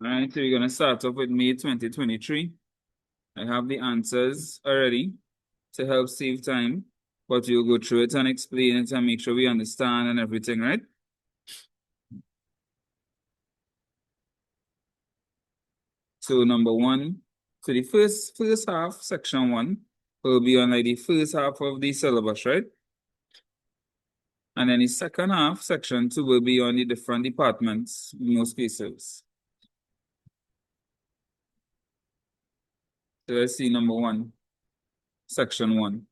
All right, so we're going to start off with May 2023. I have the answers already to help save time, but we'll go through it and explain it and make sure we understand and everything, right? So number one, so the first half, section 1, will be on like the first half of the syllabus, right? And then the second half, section 2, will be on the different departments in most cases. So let's see number 1, section 1.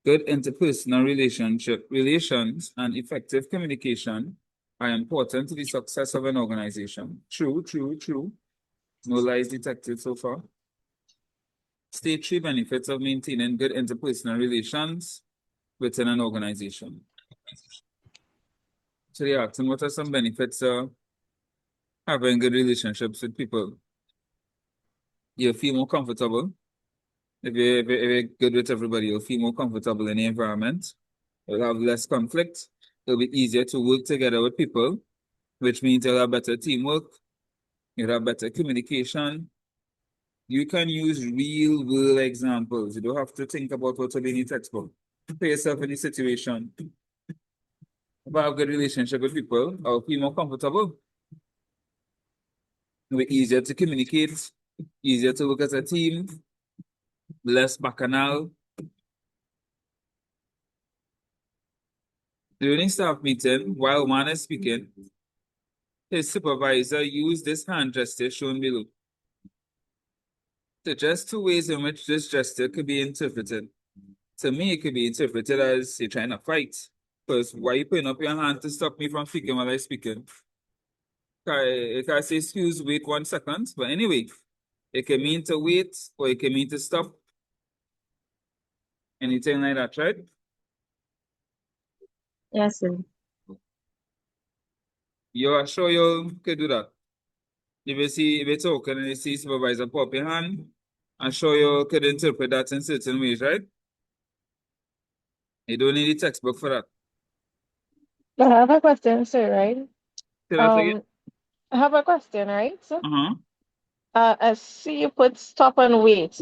Good interpersonal relations and effective communication are important to the success of an organization. True, true, true. No lies detected so far. State 3 benefits of maintaining good interpersonal relations within an organization. So they asked, what are some benefits of having good relationships with people? You feel more comfortable. If you're good with everybody, you'll feel more comfortable in the environment. You'll have less conflict. It'll be easier to work together with people, which means you'll have better teamwork. You'll have better communication. You can use real world examples. You don't have to think about what will be in the textbook. Put yourself in the situation. If I have a good relationship with people, I'll feel more comfortable. It'll be easier to communicate, easier to work as a team, less bacchanal. During staff meeting, while one is speaking, his supervisor used this hand gesture shown below. So just 2 ways in which this gesture could be interpreted. To me, it could be interpreted as you're trying to fight. Because why you putting up your hand to stop me from speaking while I'm speaking? I can say, excuse, wait 1 second. But anyway, it can mean to wait or it can mean to stop. Anything like that, right? Yes, sir. You are sure you could do that? If you're talking and you see supervisor pop your hand, I'm sure you could interpret that in certain ways, right? You don't need a textbook for that. I have a question, sir, right? Say that again? Um, I have a question, right? So, Uh-huh. I see you put stop and wait.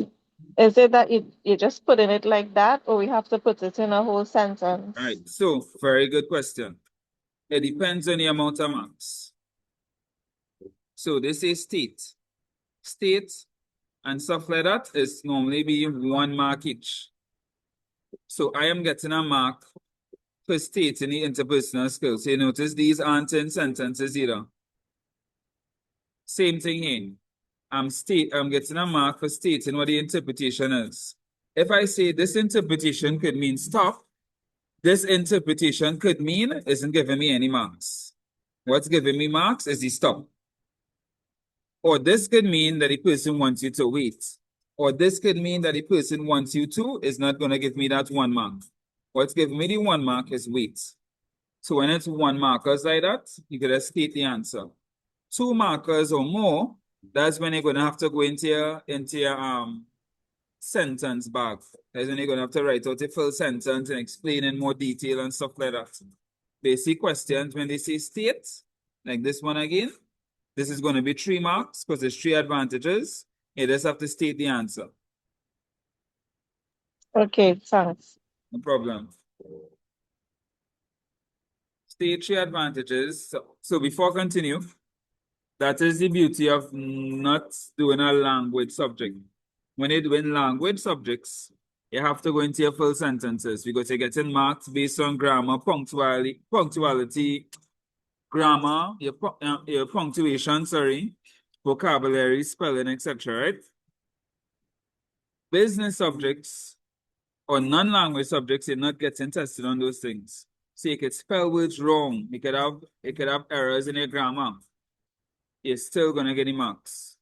Is it that you just put in it like that, or we have to put it in a whole Right. sentence? So, very good question. It depends on the amount of marks. So, this is state. State and stuff like that is normally be 1 mark each. So, I am getting a mark for stating the interpersonal skills. So, you notice these aren't in sentences either. Same thing here. I'm getting a mark for stating what the interpretation is. If I say this interpretation could mean stop, this interpretation could mean isn't giving me any marks. What's giving me marks is the stop. Or this could mean that the person wants you to wait. Or this could mean that the person wants you to is not going to give me that 1 mark. What's giving me the 1 mark is wait. So when it's 1 markers like that, you could state the answer. 2 markers or more, that's when you're going to have to go into your sentence bag. That's when you're going to have to write out a full sentence and explain in more detail and stuff like that. Basic questions, when they say state, like this one again, this is going to be 3 marks because there's 3 advantages. You just have to state the answer. Okay, thanks. No problem. State 3 advantages. So before I continue, that is the beauty of not doing a language subject. When you're doing language subjects, you have to go into your full sentences because you're getting marks based on grammar, punctuality, grammar, your punctuation, vocabulary, spelling, etc. Right? Business subjects or non-language subjects, you're not getting tested on those things. So you could spell words wrong. You could have errors in your grammar. You're still gonna get the marks.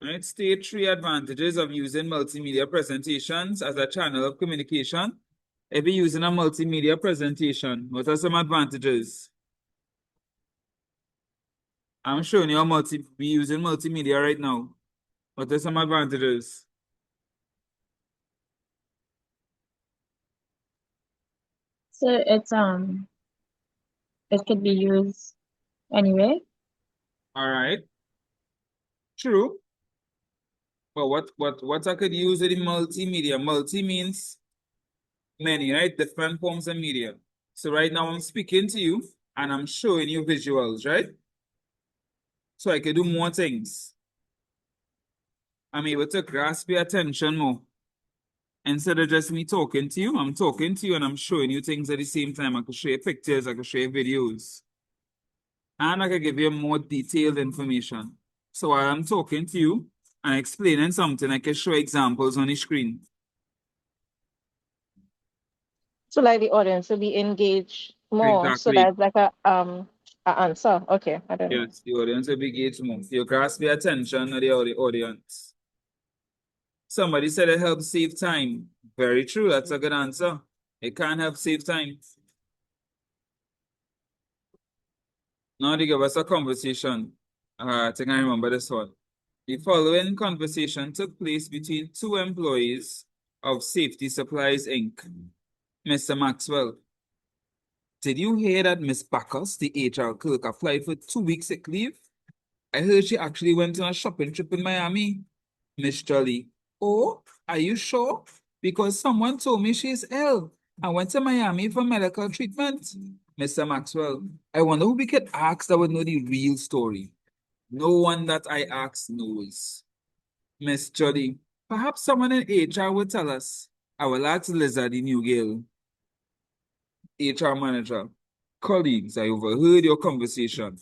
Right? State 3 advantages of using multimedia presentations as a channel of communication. If you're using a multimedia presentation, what are some advantages? I'm showing you we using multimedia right now. What are some advantages? So it could be used anyway. All right. True. But what I could use with the multimedia? Multi means many, right? Different forms of media. So right now I'm speaking to you and I'm showing you visuals, right? So I can do more things. I'm able to grasp your attention more. Instead of just me talking to you, I'm talking to you and I'm showing you things at the same time. I could show you pictures, I could show you videos, and I could give you more detailed information. So while I'm talking to you and explaining something, I can show examples on the screen. So like the audience will be engaged more. So Exactly. that's like a answer. Okay, I don't know. Yes, the audience will be engaged more. You grasp the attention of the audience. Somebody said it helps save time. Very true. That's a good answer. It can help save time. Now they give us a conversation. I think I remember this one. The following conversation took place between two employees of Safety Supplies Inc. Mr. Maxwell, did you hear that Miss Backus, the HR clerk, applied for 2 weeks sick leave? I heard she actually went on a shopping trip in Miami. Miss Jolly, oh, are you sure? Because someone told me she's ill. I went to Miami for medical treatment. Mr. Maxwell, I wonder who we could ask that would know the real story. No one that I ask knows. Miss Jolly, perhaps someone in HR will tell us. I will ask Liza, the new girl, HR manager. Colleagues, I overheard your conversation.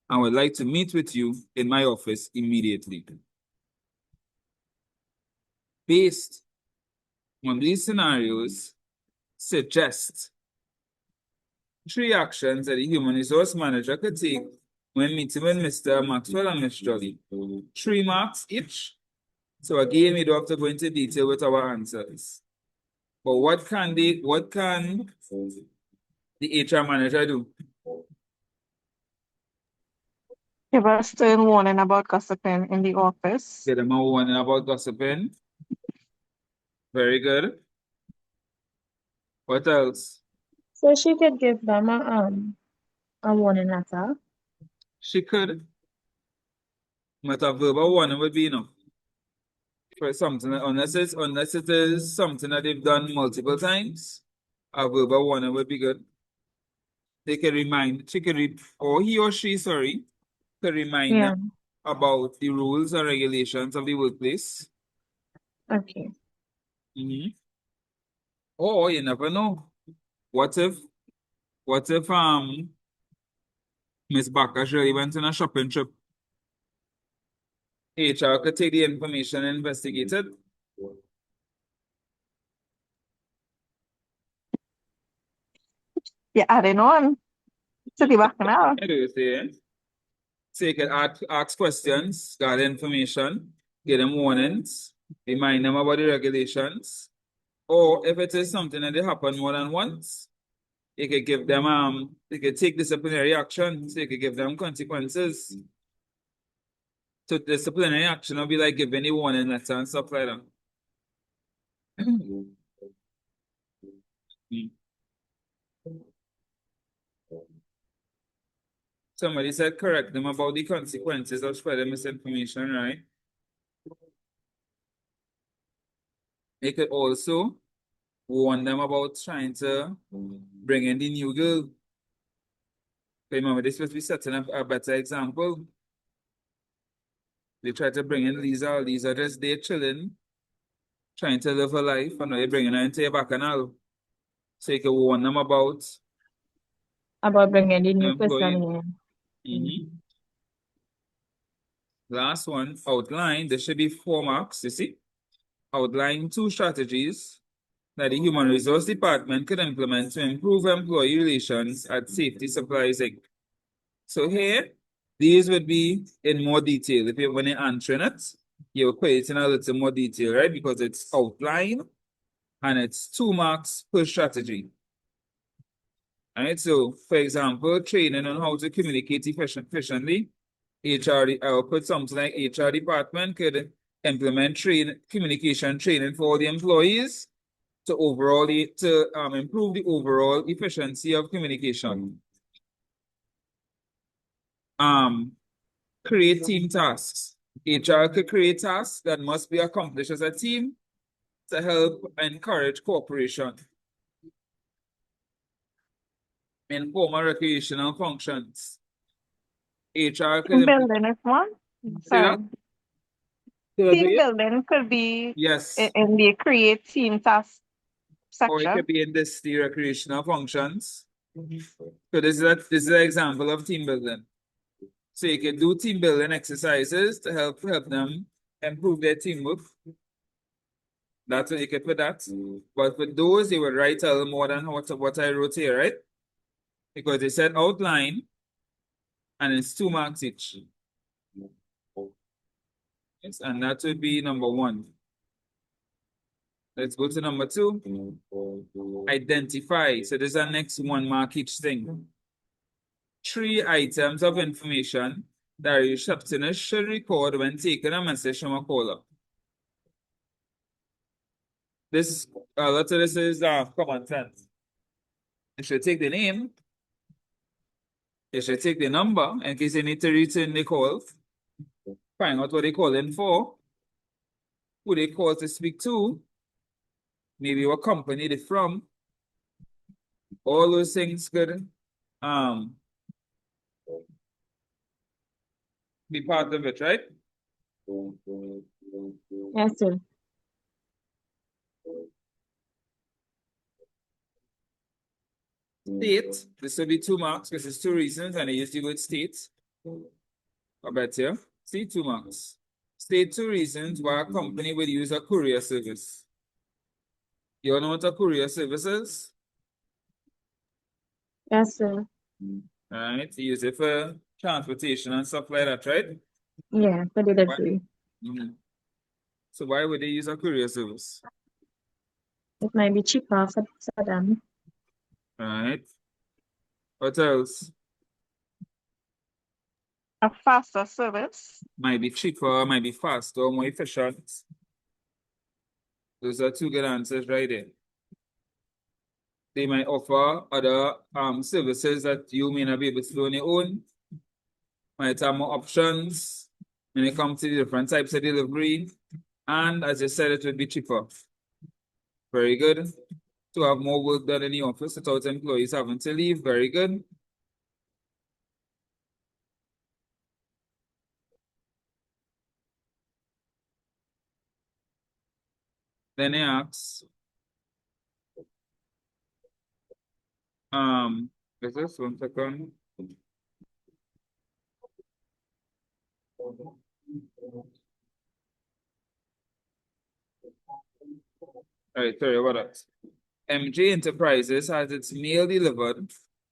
I would like to meet with you in my office immediately. Based on these scenarios, suggest 3 actions that a human resource manager could take when meeting with Mr. Maxwell and Miss Jolly. 3 marks each. So again, we don't have to go into detail with our answers. But what can the HR manager do? Give us stern warning about gossiping in the office. Get them a warning about gossiping. Very good. What else? So she could give them a warning letter. She could. But a verbal warning would be enough for something, unless it is something that they've done multiple times. A verbal warning would be good. They can remind, or he or she, sorry, could remind Yeah. them about the rules and regulations of the workplace. Okay. Or you never know. What if Miss Backus really went on a shopping trip? HR could take the information and investigate it. You're adding on to the bacchanal. I do say. So you can ask questions, gather information, give them warnings, remind them about the regulations. Or if it is something that they happen more than once, you could give them you could take disciplinary action, so you could give them consequences. So disciplinary action will be like giving a warning letter and stuff like that. Somebody said correct them about the consequences of spreading misinformation, right? They could also warn them about trying to bring in the new girl. Remember, this was be setting up a better example. They try to bring in Lisa. Lisa just there chilling, trying to live her life, and now you're bringing her into your bacchanal. So you can warn them about Bringing the the new employee. person in. Last one, outline. There should be 4 marks, you see. Outline 2 strategies that the Human Resource Department could implement to improve employee relations at Safety Supplies Inc. So here, these would be in more detail. If when you're answering it, you'll put it in a little more detail, right? Because it's outline and it's 2 marks per strategy. All right, so for example, training on how to communicate efficiently. I'll put something like HR department could implement communication training for all the employees to improve the overall efficiency of communication. Create team tasks. HR could create tasks that must be accomplished as a team to help encourage cooperation in formal recreational functions. HR could Team building is one. say that. Sorry. Say that Team again? building could be Yes. in the create team task Or it could section. be in the recreational functions. So this is an example of team building. So you can do team building exercises to help them improve their teamwork. That's what you can put that. But for those, you would write a little more than what I wrote here, right? Because they said outline and it's 2 marks each. Yes, and that would be number 1. Let's go to number 2. Identify. So there's our next 1 mark each thing. 3 items of information that a receptionist should record when taking a message from a caller. This a lot of this is common sense. You should take the name. You should take the number in case you need to return the call. Find out what they call in for. Who they call to speak to. Maybe what company they're from. All those things could be part of it, right? Yes, sir. State. This will be 2 marks because it's 2 reasons and I used the word state. I bet you. See, 2 marks. State 2 reasons why a company would use a courier service. You all know what a courier service is? Yes, sir. Right? You use it for transportation and stuff like that, right? Yeah, for delivery. Mhm. So why would they use a courier service? It might be cheaper for them. Right? What else? A faster service. Might be cheaper, might be faster, more efficient. Those are 2 good answers right there. They might offer other services that you may not be able to do on your own. Might have more options when it comes to the different types of delivery. And as I said, it would be cheaper. Very good. To have more work done in the office without employees having to leave. Very good. Then he asks, is this 1 second? All right, sorry about that. MJ Enterprises has its mail delivered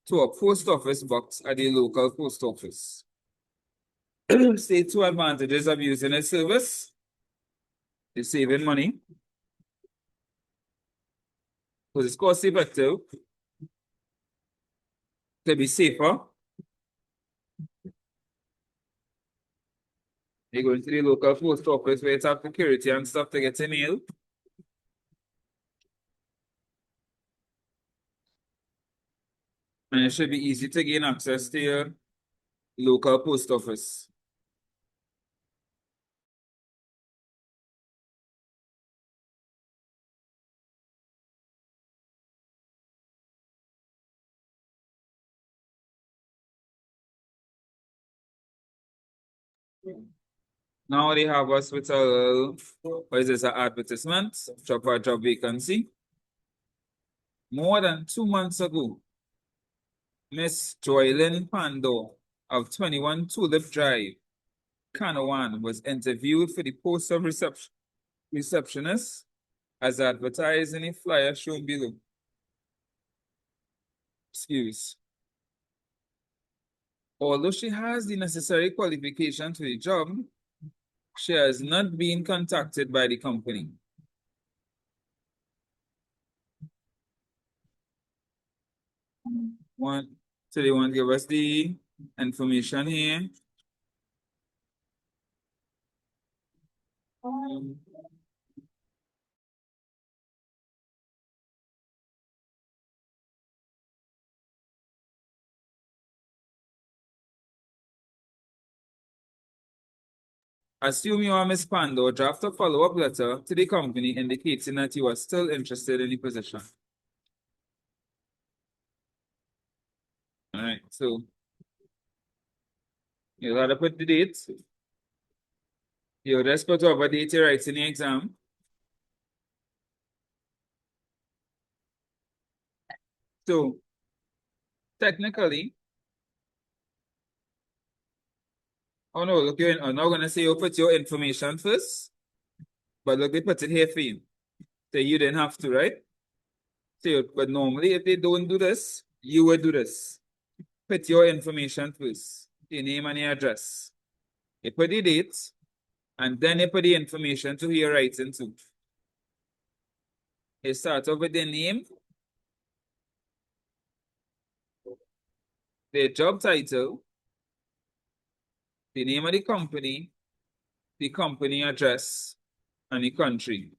to a post office box at the local post office. Say 2 advantages of using a service. You're saving money. Because it's cost effective. To be safer. You go into the local post office where it's have security and stuff to get your mail. And it should be easy to gain access to your local post office. Now they have us with a, what is this, an advertisement, job vacancy. More than 2 months ago, Miss Joylyn Pando of 21 Tulip Drive, Kanawan, was interviewed for the post of receptionist as advertised in a flyer shown below. Excuse. Although she has the necessary qualification for the job, she has not been contacted by the company. So they want to give us the information here. Assume you are Miss Pando, draft a follow-up letter to the company indicating that you are still interested in the position. All right, so you gotta put the date. You just put whatever date you write in the exam. So technically, oh no, look, I'm not gonna say you put your information first, but look, they put it here for you. So you didn't have to, right? So, but normally if they don't do this, you would do this. Put your information first, your name and your address. You put the date, and then you put the information to who you're writing to. You start off with the name, the job title, the name of the company address, and the country.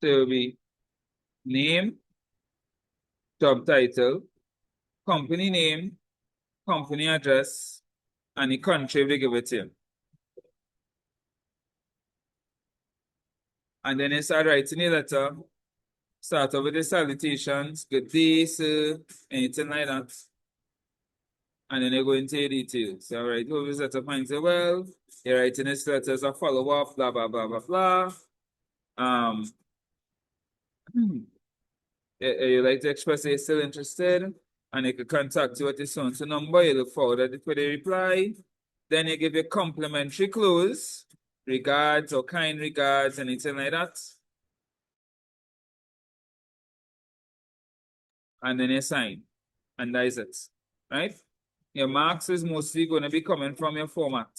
So it'll be name, job title, company name, company address, and the country they give it to you. And then you start writing a letter, start off with the salutations, good day, sir, anything like that. And then you go into your details. All right, who is letter finds it well. You're writing this letter as a follow-up, blah, blah, blah, blah, blah. You like to express that you're still interested, and you can contact you at the so-and-so number. You look forward for the reply. Then you give your complimentary close, regards or kind regards, anything like that. And then you sign. And that is it. Right? Your marks is mostly going to be coming from your format.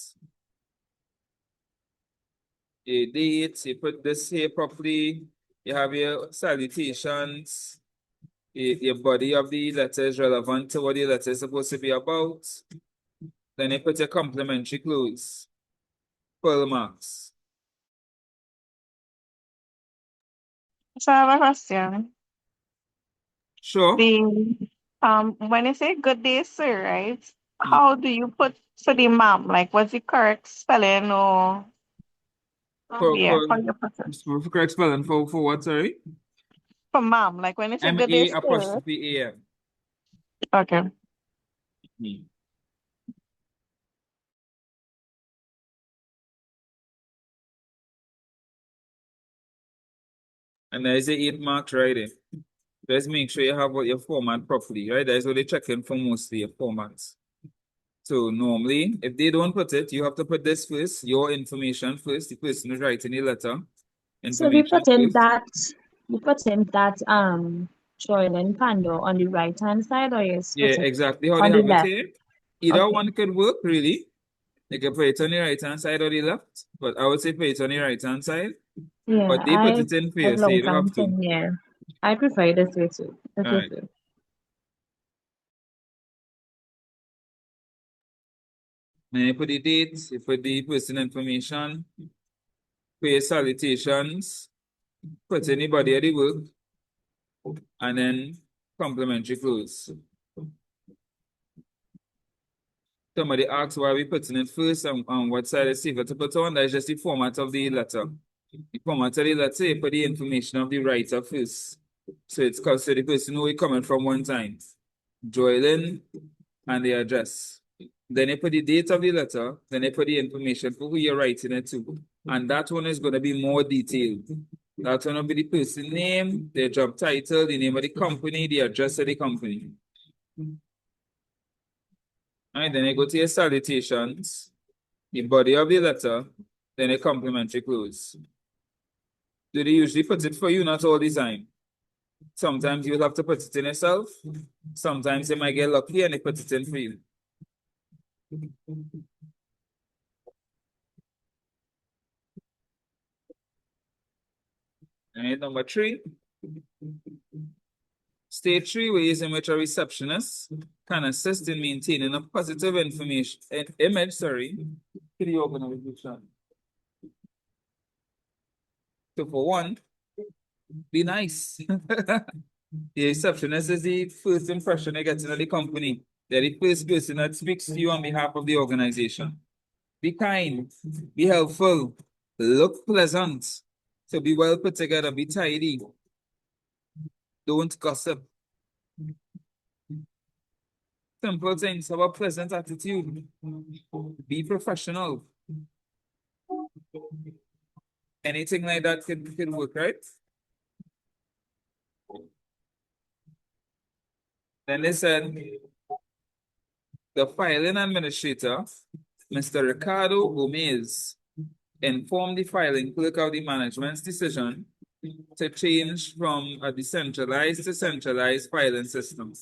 Your dates, you put this here properly. You have your salutations. Your body of the letter is relevant to what the letter is supposed to be about. Then you put your complimentary close. Full marks. So I have a question. Sure. When you say good day, sir, right? How do you put for the ma'am? Like, what's the correct spelling or yeah, how you put it? For correct spelling for what, sorry? For ma'am, like when you say good day, M-A sir. apostrophe A-M. Okay. And there's the 8 marks right there. Just make sure you have what your format properly, right? That's what they check in for mostly, your formats. So normally, if they don't put it, you have to put this first, your information first, the person who's writing the letter, So we information put in first. that joining Pando on the right hand side, or you just Yeah, put it exactly how they on the have it left? here. Either Okay. one could work, really. You can put it on the right hand side or the left, but I would say put it on the right hand side. Yeah, But they put it in I've first, so long you don't time have to. thing, yeah. I prefer it this way too. This All way right. too. Then you put the dates, you put the person information, put your salutations, put anybody at the work, and then complimentary close. Somebody asks why we putting it first and on what side is safer to put on. That's just the format of the letter. The format of the letter, you put the information of the writer first. So it's because the person who is coming from one time. Joylin and the address. Then you put the date of the letter, then you put the information for who you're writing it to. And that one is going to be more detailed. That one will be the person name, their job title, the name of the company, the address of the company. Alright, then you go to your salutations, the body of the letter, then a complimentary close. Do they usually put it for you? Not all the time. Sometimes you'll have to put it in yourself. Sometimes you might get lucky and they put it in for you. Alright, number 3. Stage 3, ways in which a receptionist can assist in maintaining a positive image to the organization. So for one, be nice. The receptionist is the first impression you get in the company. They're the first person that speaks to you on behalf of the organization. Be kind, be helpful, look pleasant. So be well put together, be tidy. Don't gossip. Simple things, have a pleasant attitude. Be professional. Anything like that could work, right? Then they said, the filing administrator, Mr. Ricardo Gomez, informed the filing clerk of the management's decision to change from a decentralized to centralized filing system.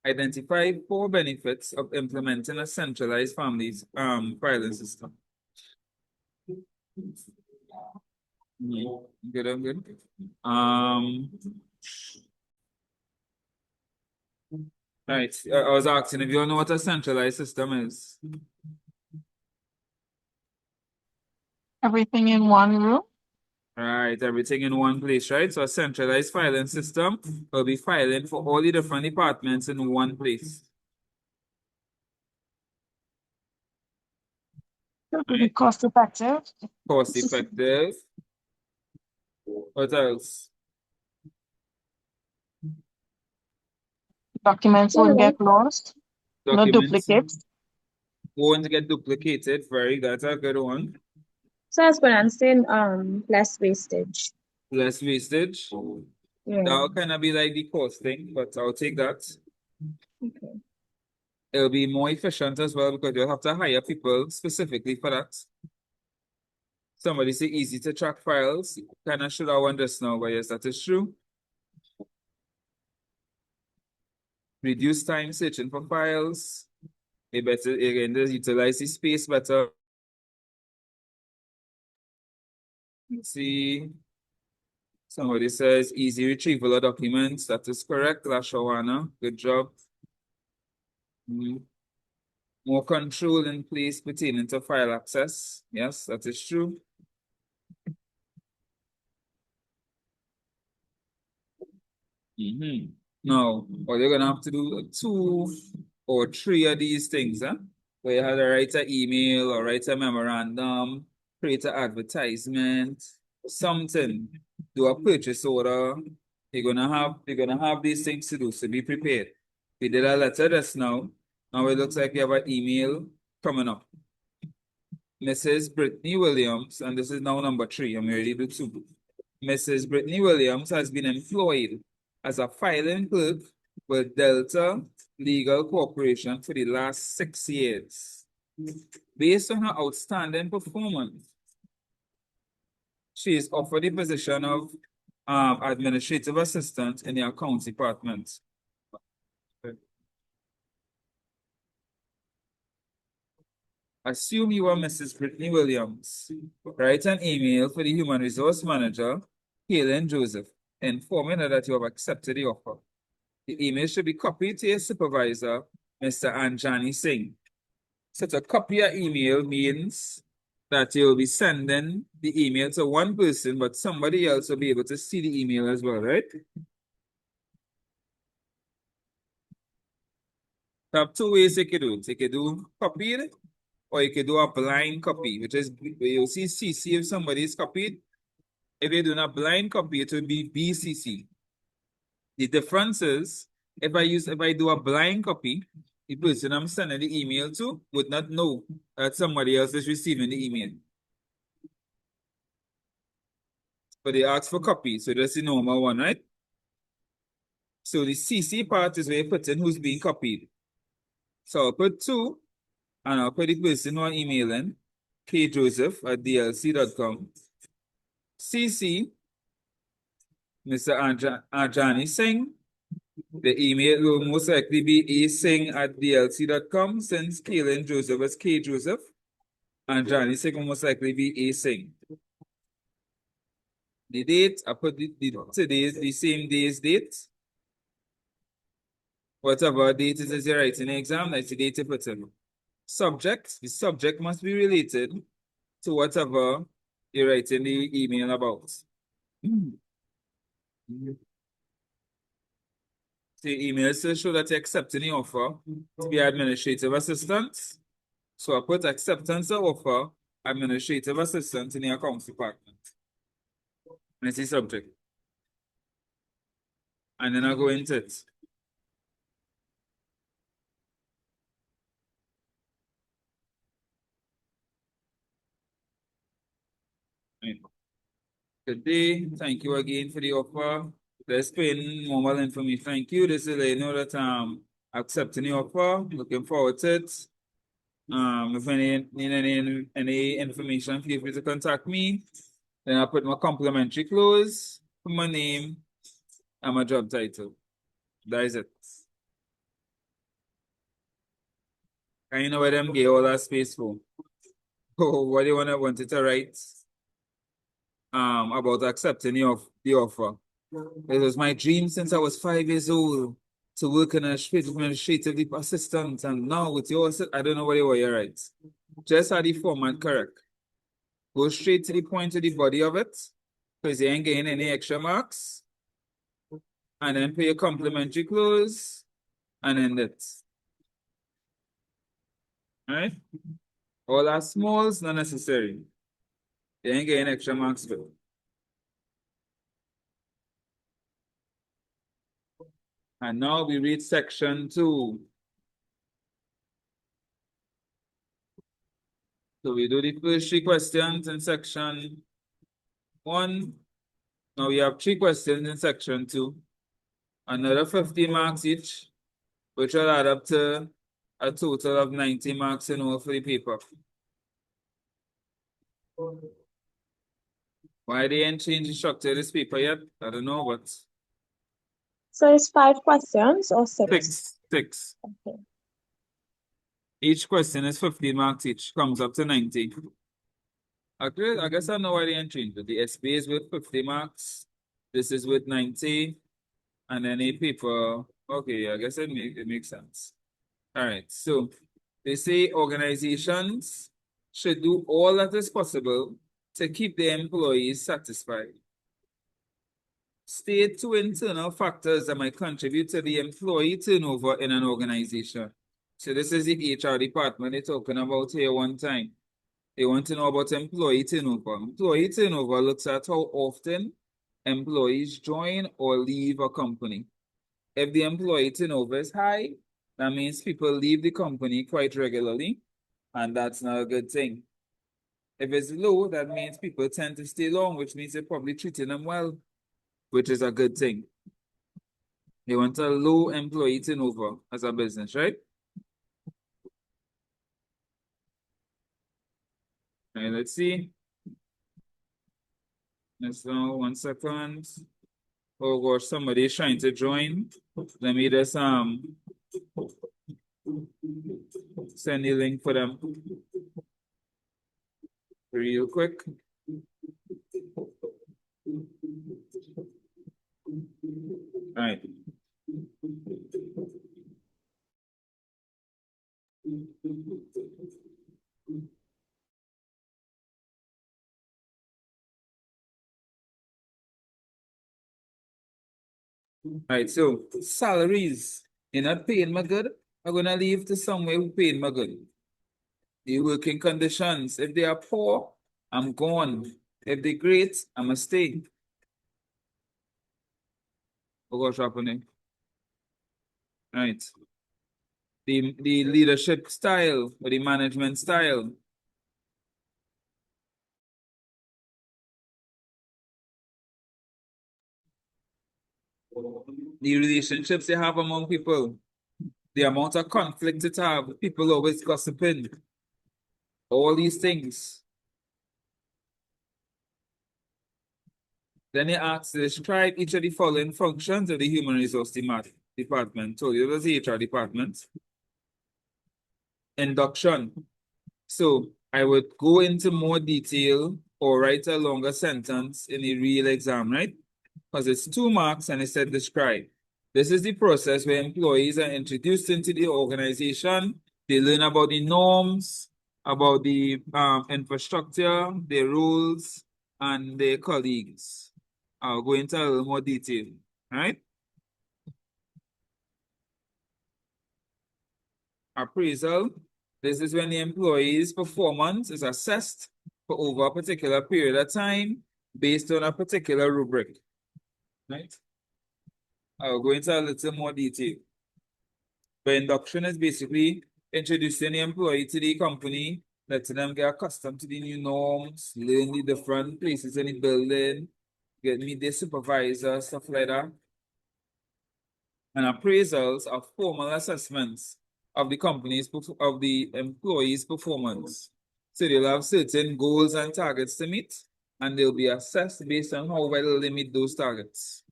Identify 4 benefits of implementing a centralized families filing system. Good, I'm good. Right. I was asking if you know what a centralized system is. Everything in one room? Right, everything in one place, right? So a centralized filing system will be filing for all the different departments in one place. Right. Cost effective. Cost effective. What else? Documents won't get lost. No Documents duplicates. won't get duplicated. That's a good one. So as per understand, less wastage. Less wastage. Yeah. That'll kind of be like the cost thing, but I'll take that. Okay. It'll be more efficient as well because you'll have to hire people specifically for that. Somebody say easy to track files. Kind of should have won this now, but yes, that is true. Reduce time searching for files. They better again utilize the space better. Let's see. Somebody says easy retrieval of documents. That is correct, Lashawana. Good job. More control in place pertaining to file access. Yes, that is true. Now, what you're gonna have to do 2 or 3 of these things, huh? Where you have to write an email or write a memorandum, create an advertisement, something, do a purchase order. You're gonna have these things to do, so be prepared. We did a letter just now. Now it looks like we have an email coming up. Mrs. Brittany Williams, and this is now number 3. I'm ready to do 2. Mrs. Brittany Williams has been employed as a filing clerk with Delta Legal Corporation for the last 6 years. Based on her outstanding performance, she is offered the position of administrative assistant in the accounts department. Assume you are Mrs. Brittany Williams. Write an email for the human resource manager, Helen Joseph, informing her that you have accepted the offer. The email should be copied to your supervisor, Mr. Anjani Singh. So to copy your email means that you'll be sending the email to one person, but somebody else will be able to see the email as well, right? You have 2 ways you can do it. You can do copied, or you can do a blind copy, which is where you'll see CC if somebody is copied. If you're doing a blind copy, it will be BCC. The difference is, if I do a blind copy, the person I'm sending the email to would not know that somebody else is receiving the email. But they ask for copy, so that's the normal one, right? So the CC part is where you put in who's being copied. So I'll put 2, and I'll put the person who I'm emailing, kjoseph@dlc.com. CC, Mr. Anjani Singh. The email will most likely be asing@dlc.com, since Kaylin Joseph is K Joseph, and Johnny Singh will most likely be asing. The date, I put today's the same day's date. Whatever date it is you're writing the exam, that's the date you put in. Subject, the subject must be related to whatever you're writing the email about. The emails to show that you're accepting the offer to be administrative assistant. So I put acceptance of offer, administrative assistant in the accounts department. And it's the subject. And then I go into it. Right. Good day. Thank you again for the offer. Let's put in normal information. Thank you. This is let you know that accepting the offer. Looking forward to it. If any need any information, feel free to contact me. Then I put my complimentary close, put my name, and my job title. That is it. And you know where them get all that space for? What do you want it to write? About accepting the offer. It was my dream since I was 5 years old to work in a administrative assistant, and now with your I don't know what you want to write. Just have the format correct. Go straight to the point of the body of it, because you ain't getting any extra marks. And then put your complimentary close and end it. Alright? All that smalls not necessary. You ain't getting extra marks for it. And now we read section 2. So we do the first 3 questions in section 1. Now we have 3 questions in section 2. Another 50 marks each, which will add up to a total of 90 marks in all for the paper. Why they ain't changed the structure of this paper yet? I don't know, but... So it's 5 questions or 6? 6. Okay. Each question is 15 marks each, comes up to 90. Okay, I guess I know why they ain't changed it. The SB is with 50 marks. This is with 90. And then a paper, okay, I guess it makes sense. All right, so they say organizations should do all that is possible to keep their employees satisfied. State 2 internal factors that might contribute to the employee turnover in an organization. So this is the HR department they're talking about here one time. They want to know about employee turnover. Employee turnover looks at how often employees join or leave a company. If the employee turnover is high, that means people leave the company quite regularly, and that's not a good thing. If it's low, that means people tend to stay long, which means they're probably treating them well, which is a good thing. They want a low employee turnover as a business, right? All right, let's see. Let's now 1 second. Oh gosh, somebody's trying to join. Let me just send the link for them real quick. All right. All right, so salaries. You're not paying my good. I'm gonna leave to somewhere who paying my good. The working conditions. If they are poor, I'm gone. If they're great, I'm gonna stay. What's happening? All right. The leadership style or the management style. The relationships they have among people. The amount of conflict it have. People always gossiping. All these things. Then they ask to describe each of the following functions of the human resource department. So it was the HR department. Induction. So I would go into more detail or write a longer sentence in the real exam, right? Because it's 2 marks and it said describe. This is the process where employees are introduced into the organization. They learn about the norms, about the infrastructure, their roles, and their colleagues. I'll go into a little more detail, right? Appraisal. This is when the employee's performance is assessed for over a particular period of time based on a particular rubric. Right? I'll go into a little more detail. But induction is basically introducing the employee to the company, letting them get accustomed to the new norms, learn the different places in the building, meet their supervisor, stuff like that. And appraisals are formal assessments of the employee's performance. So they'll have certain goals and targets to meet, and they'll be assessed based on how well they meet those targets.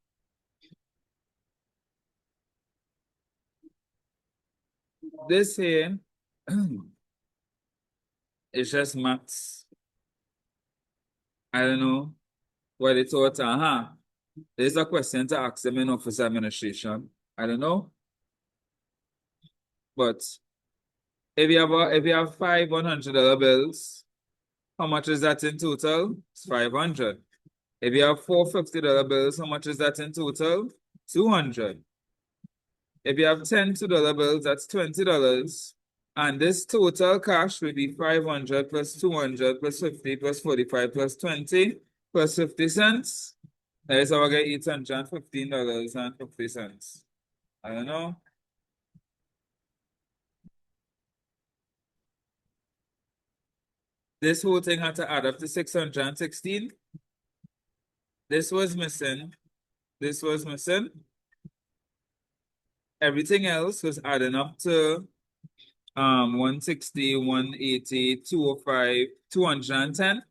This here is just maths. I don't know what they thought. There's a question to ask them in office administration. I don't know. But if you have five $100 bills, how much is that in total? It's 500. If you have four $50 bills, how much is that in total? 200. If you have 10 $2 bills, that's $20. And this total cash will be 500 plus 200 plus 50 plus 45 plus 20 plus 50 cents. That is how I get $815.50. I don't know. This whole thing had to add up to 616. This was missing. This was missing. Everything else was adding up to 160, 180, 205, 210.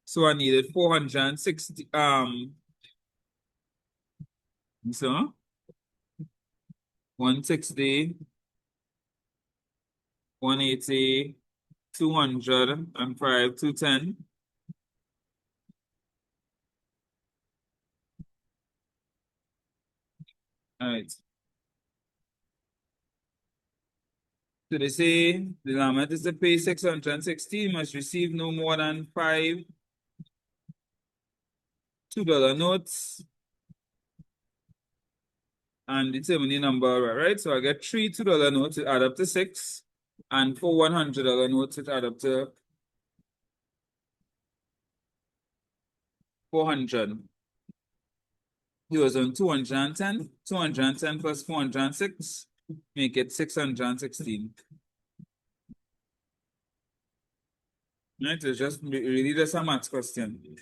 So I needed 460. So 160, 180, 205, 210. All right. So they say the limit is to pay 616, must receive no more than 5 $2 notes and determine the number, right? So I get 3 $2 notes, it add up to 6, and 4 $100 notes, it add up to 400. He was on 210, 210 plus 406, make it 616. Right, it's just really just a math question.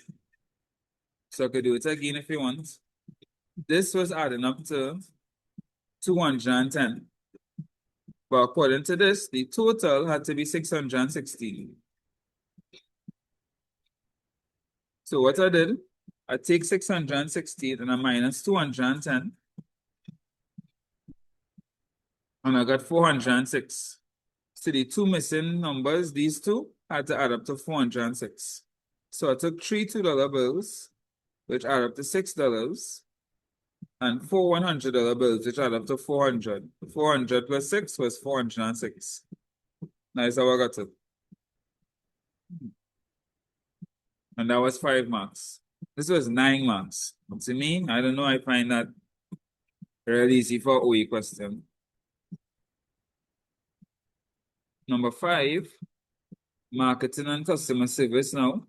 So I could do it again if you want. This was adding up to 210. But according to this, the total had to be 616. So what I did, I take 616 and I minus 210. And I got 406. So the two missing numbers, these two, had to add up to 406. So I took 3 $2 bills, which add up to $6, and 4 $100 bills, which add up to 400. 400 plus 6 was 406. That's how I got it. And that was 5 marks. This was 9 marks. To me, I don't know, I find that really easy for OE question. Number 5, marketing and customer service now.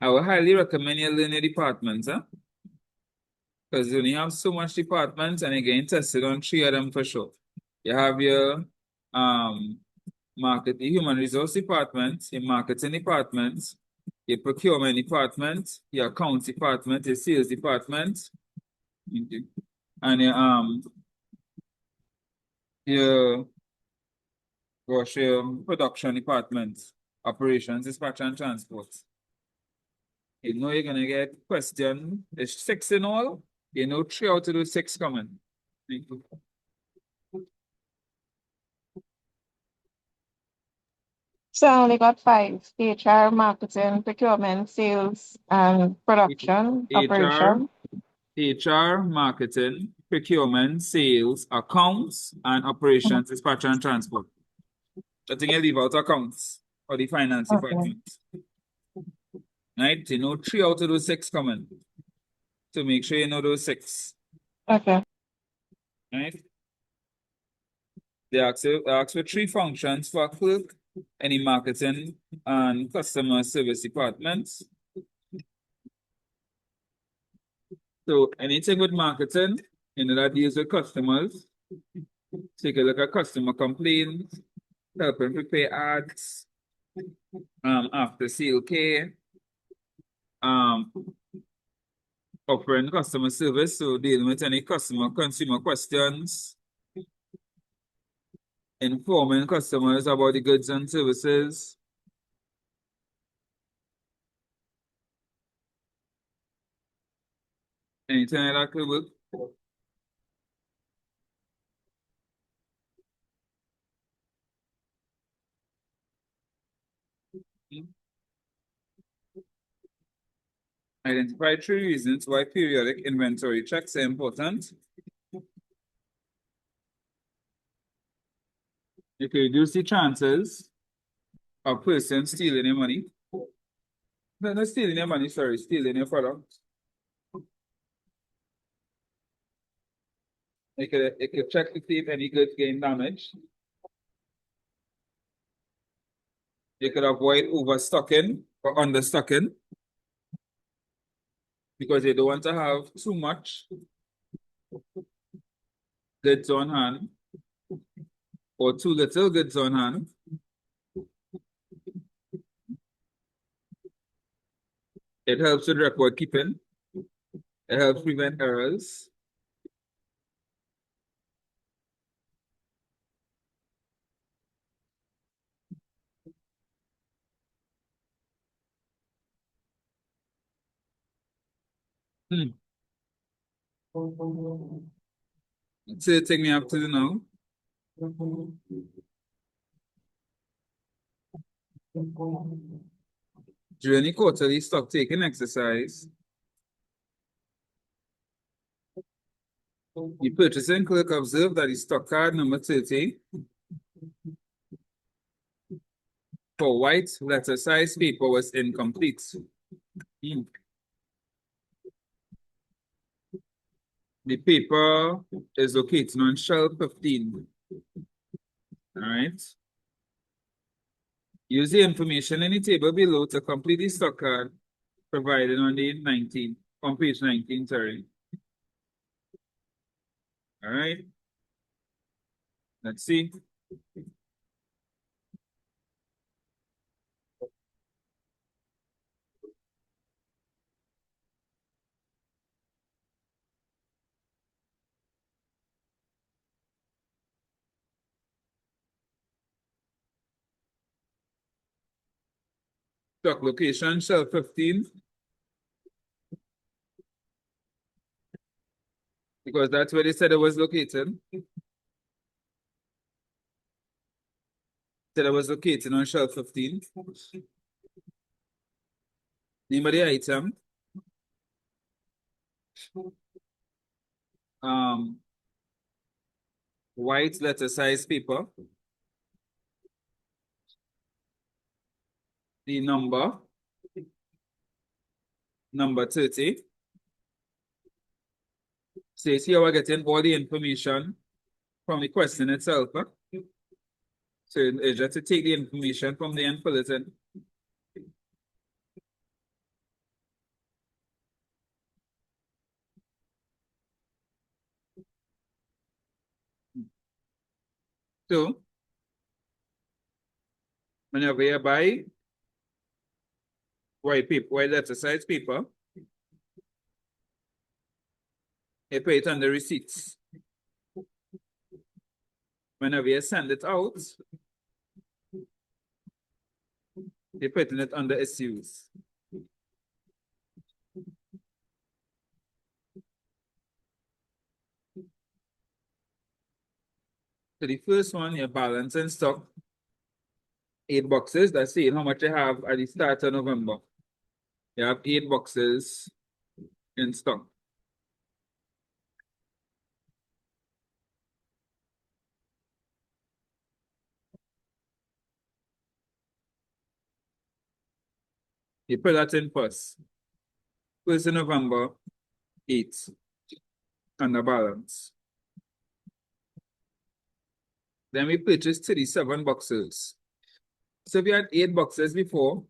I would highly recommend you learn your departments, because you only have so much departments and you're getting tested on 3 of them for sure. You have your human resource department, your marketing department, your procurement department, your accounts department, your sales department, and your production department, operations, dispatch and transport. You know you're gonna get question. There's 6 in all. You know 3 out of those 6 coming. Thank you. So I only got 5: HR, marketing, procurement, sales, and production, operation. HR, marketing, procurement, sales, accounts, and operations, dispatch and transport. I think I leave out accounts or the finance department. Right? You know 3 out of those 6 coming. So make sure you know those 6. Okay. Right? They ask for 3 functions for a clerk, any marketing and customer service departments. So anything with marketing, that deals with customers. Take a look at customer complaints, helping prepare ads, after sale care, offering customer service, so dealing with any consumer questions, informing customers about the goods and services. Anything like that could work. Identify 3 reasons why periodic inventory checks are important. You can reduce the chances of persons stealing your money. No, not stealing your money, sorry, stealing your product. You could check to see if any goods getting damaged. You could avoid overstocking or understocking because you don't want to have too much goods on hand or too little goods on hand. It helps with record keeping. It helps prevent errors. So take me up to the now. During the quarterly stock taking exercise, the purchasing clerk observed that the stock card number 30 for white letter size paper was incomplete. The paper is located on shelf 15. All right. Use the information in the table below to complete the stock card provided on page 19, sorry. All right. Let's see. Stock location, shelf 15. Because that's where they said it was located. Said it was located on shelf 15. Name of the item. White letter size paper. The number 30. So you see how we're getting all the information from the question itself. Huh? So it's just to take the information from there and fill it in. So whenever you buy white letter size paper, you put it on the receipts. Whenever you send it out, you're putting it under SUs. So the first one, your balance in stock, 8 boxes. That's saying how much you have at the start of November. You have 8 boxes in stock. You put that in first. 1st of November, 8 under balance. Then we purchased 37 boxes. So we had 8 boxes before,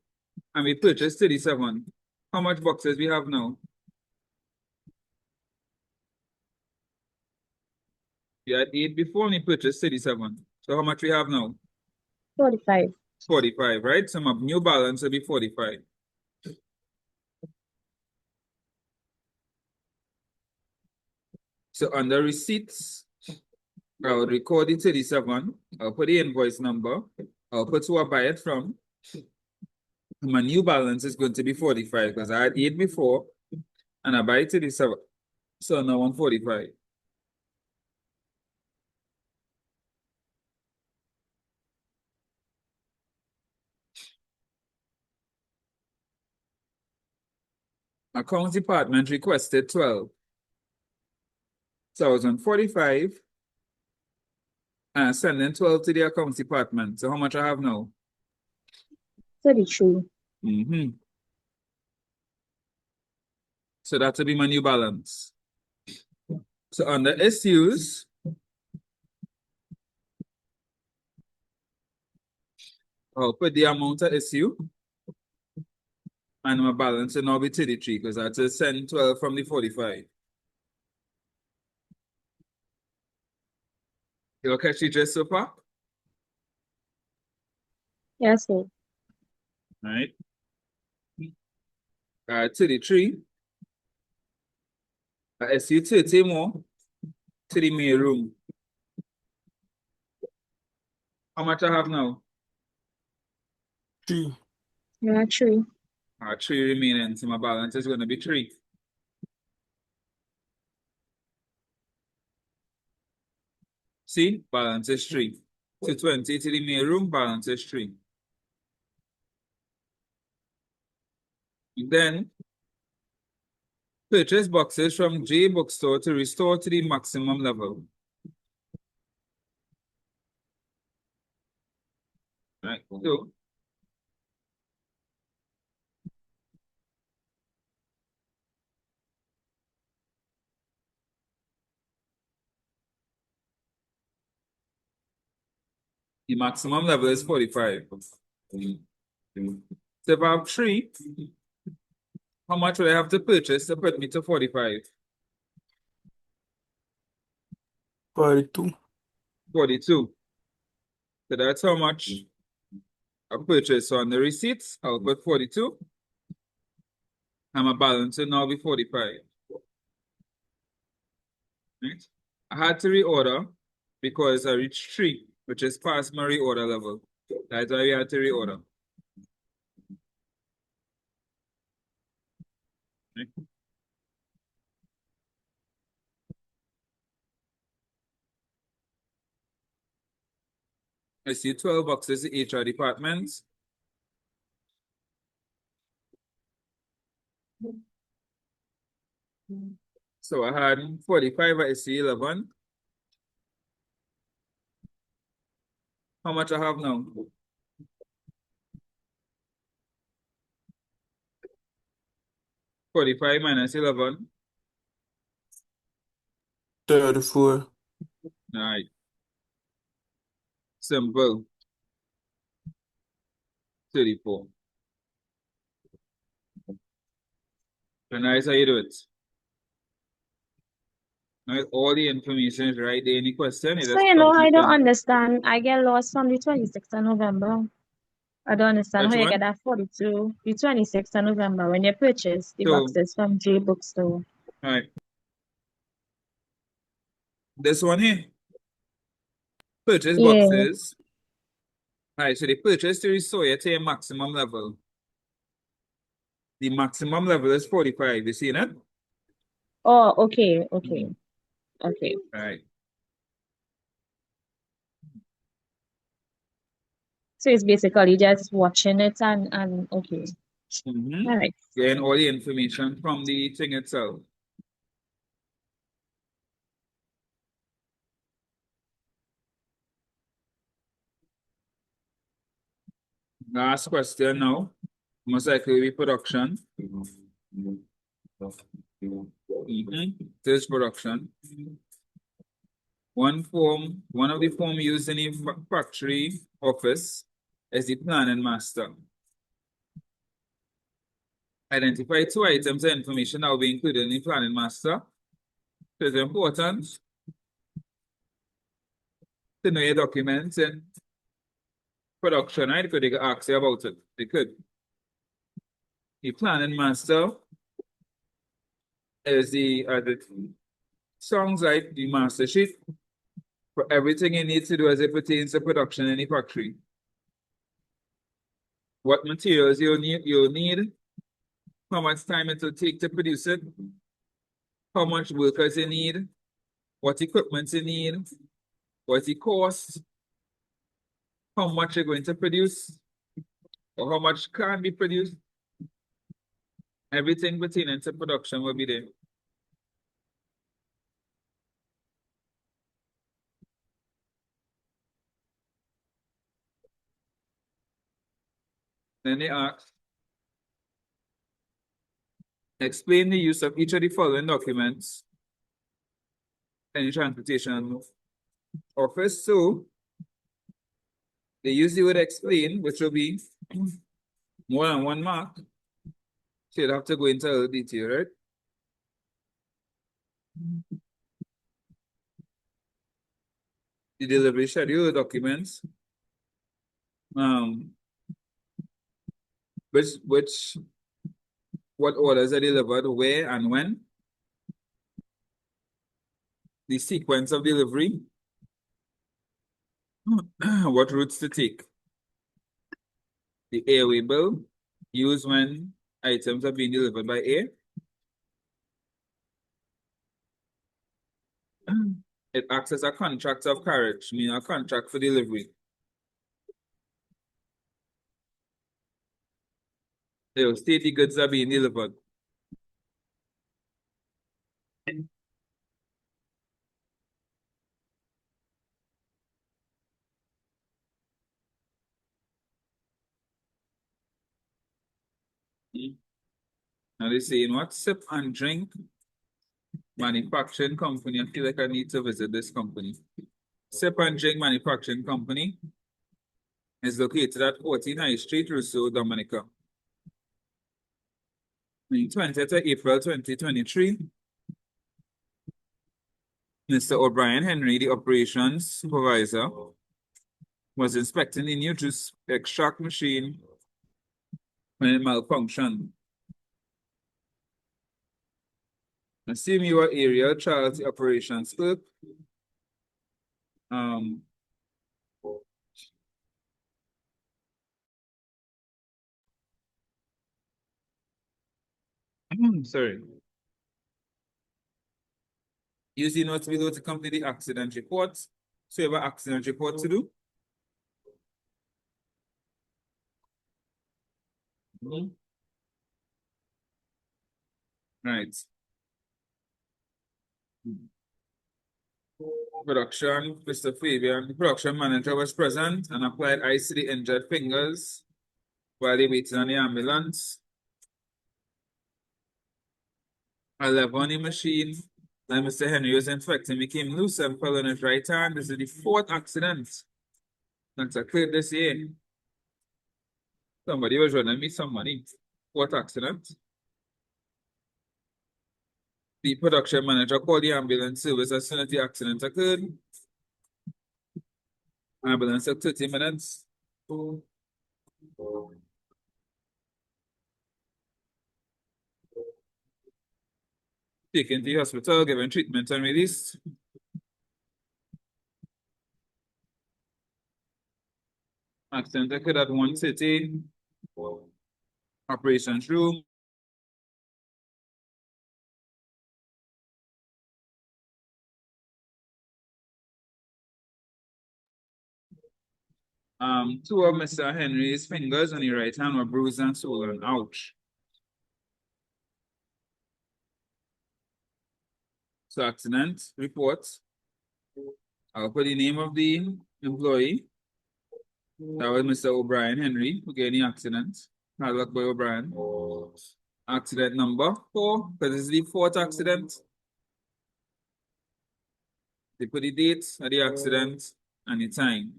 and we purchased 37. How much boxes we have now? We had 8 before, and we purchased 37. So how much we have now? 45. 45, right? So my new balance will be 45. So under receipts, I'll record the 37. I'll put the invoice number. I'll put who I buy it from. My new balance is going to be 45 because I had 8 before and I buy 37. So now I'm 45. Accounts department requested 12. So I was on 45 and sending 12 to the accounts department. So how much I have now? 33. So that will be my new balance. So under SUs, I'll put the amount of SU and my balance will now be 33 because I had to send 12 from the 45. You'll catch the gist so far? Yes, sir. All right. 33. SU 30 more to the main room. How much I have now? 3. Yeah, 3. 3 remaining, so my balance is going to be 3. See, balance is 3. 220 to the main room, balance is 3. Then, purchase boxes from J Bookstore to restore to the maximum level. Right, so the maximum level is 45. So if I have 3, how much would I have to purchase to put me to 45? 42. 42. So that's how much I purchased. So on the receipts, I'll put 42. And my balance will now be 45. Right? I had to reorder because I reached 3, which is past my reorder level. That's why we had to reorder. Right? I see 12 boxes in HR departments. So I had 45 at SC11. How much I have now? 45 minus 11. 34. Right. Simple. 34. And that's how you do it. Right? All the information is right there. Any question? So, you know, I don't understand. I get lost from the 26th of November. I don't understand Which how you one? get that 42, the 26th of November when you purchase the boxes from J Bookstore. Right. This one here. Purchase Yeah. boxes. Right, so they purchase to restore it to a maximum level. The maximum level is 45. You see that? Oh, okay, okay, okay. Right. So it's basically just watching it and okay. All right. Getting all the information from the thing itself. Last question now. Most likely be production. This production. One of the form used in a factory office is the planning master. Identify two items of information that will be included in the planning master. So it's important to know your documents and production, right? Because they could ask you about it. They could. The planning master is the sounds like the master sheet for everything you need to do as it pertains to production in the factory. What materials you'll need, how much time it will take to produce it, how much workers you need, what equipment you need, what the cost, how much you're going to produce, or how much can be produced. Everything pertaining to production will be there. Then they ask, explain the use of each of the following documents in the transportation office. So they use the word explain, which will be more than 1 mark. So you'll have to go into a detail, right? The delivery schedule documents. What orders are delivered, where and when. The sequence of delivery. What routes to take. The airway bill, used when items are being delivered by air. It acts as a contract of carriage, meaning a contract for delivery. They will state the goods are being delivered. Now they say, in what sip and drink manufacturing company? I feel like I need to visit this company. Sip and Drink Manufacturing Company is located at 14 High Street, Rousseau, Dominica. On 20th of April 2023, Mr. O'Brien Henry, the operations supervisor, was inspecting the new juice extract machine when it malfunctioned. Assume you are area Charles operations clerk. Sorry. Use the notes below to complete the accident report. So you have an accident report to do. Right. Production, Mr. Fabian, the production manager was present and applied ice to the injured fingers while they waited on the ambulance. A lever on the machine, and Mr. Henry was infected, became loose and fell on his right hand. This is the 4th accident that's occurred this year. Somebody was running me some money. 4th accident. The production manager called the ambulance service as soon as the accident occurred. Ambulance took 30 minutes. Taken to the hospital, given treatment and released. Accident occurred at 1:30. Operations room. Two of Mr. Henry's fingers on the right hand were bruised and swollen. Ouch. So accident report. I'll put the name of the employee. That was Mr. O'Brien Henry who gave the accident. Hard luck by O'Brien. Accident number 4, because this is the 4th accident. They put the date of the accident and the time.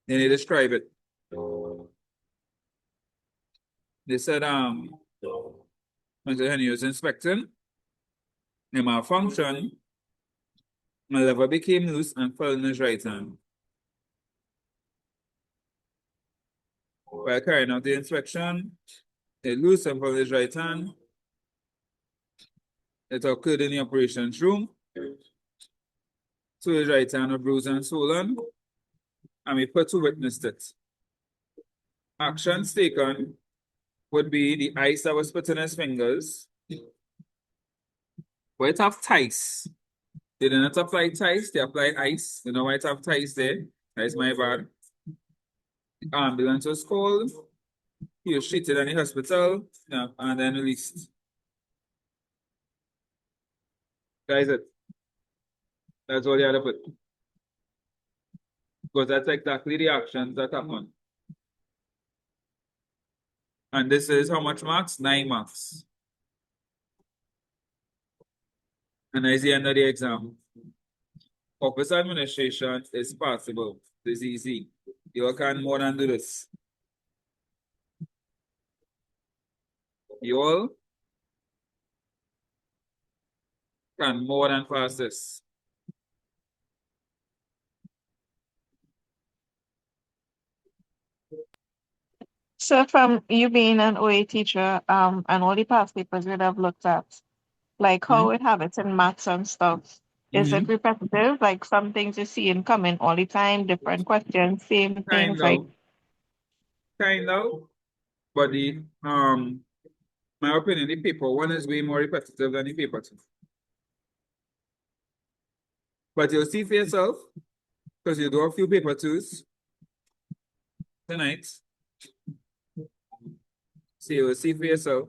Then they describe it. They said, Mr. Henry was inspecting, a malfunction, my lever became loose and fell in his right hand. While carrying out the inspection, it loose and fell in his right hand. It occurred in the operations room. So his right hand was bruised and swollen, and we put to witness it. Actions taken would be the ice that was put in his fingers. But it have ties. They did not apply ties, they applied ice. You know why it have ties there? That's my bad. The ambulance was called. He was treated in the hospital, yeah, and then released. That is it. That's all you had to put. Because that's exactly the actions that happen. And this is how much marks? 9 marks. And that's the end of the exam. Office administration is possible. It's easy. You can more than do this. You all can more than pass this. So from you being an OA teacher, and all the past papers you'd have looked at, like how we have it in maths and stuff, is it repetitive? Like some things you see in coming all the time, different questions, same things, like Kind of. But the my opinion, the paper one is way more repetitive than the paper two. But you'll see for yourself, because you do a few paper twos tonight. So you'll see for yourself.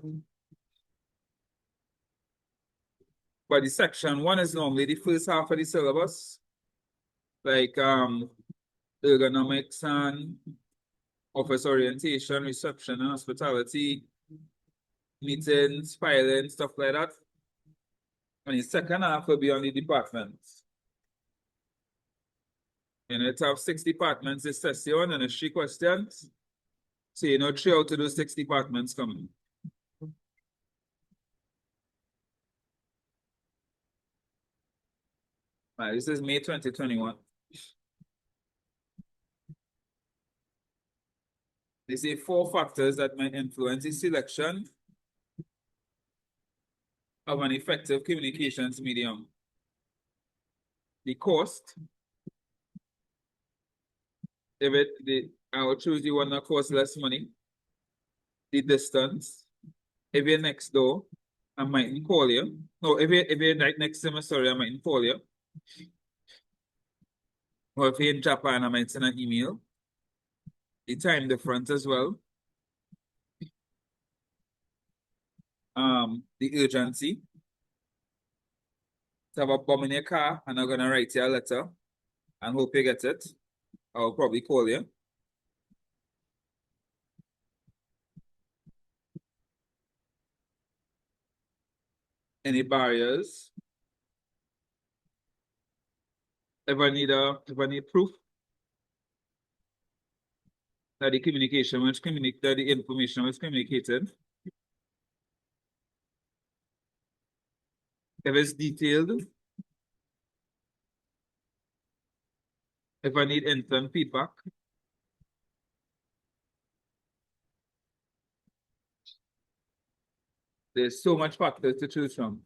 But the section one is normally the first half of the syllabus. Like ergonomics and office orientation, reception and hospitality, meetings, filing, stuff like that. And the second half will be on the departments. And it have 6 departments this session and it's 3 questions. So you know 3 out of those 6 departments coming. Right, this is May 2021. They say 4 factors that might influence the selection of an effective communications medium. The cost. I will choose the one that costs less money. The distance. If you're next door, I mightn't call you. No, if you're right next to me, sorry, I mightn't call you. Or if you're in Japan, I might send an email. The time difference as well. The urgency. To have a bomb in your car and I'm gonna write you a letter and hope you get it. I'll probably call you. Any barriers? If I need proof that the communication that the information was communicated. If it's detailed. If I need instant feedback. There's so much factors to choose from.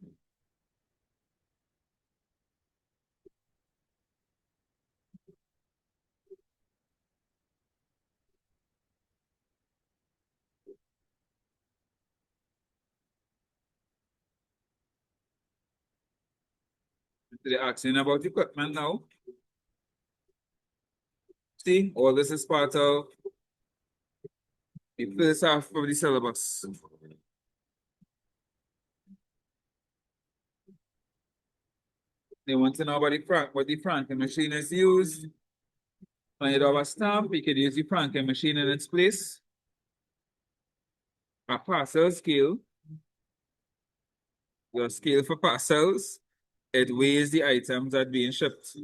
They're asking about equipment now. See, all this is part of the first half of the syllabus. They want to know about what the franking machine is used. When you have a stamp, you could use the franking machine in its place. A parcel scale. Your scale for parcels, it weighs the items that are being shipped.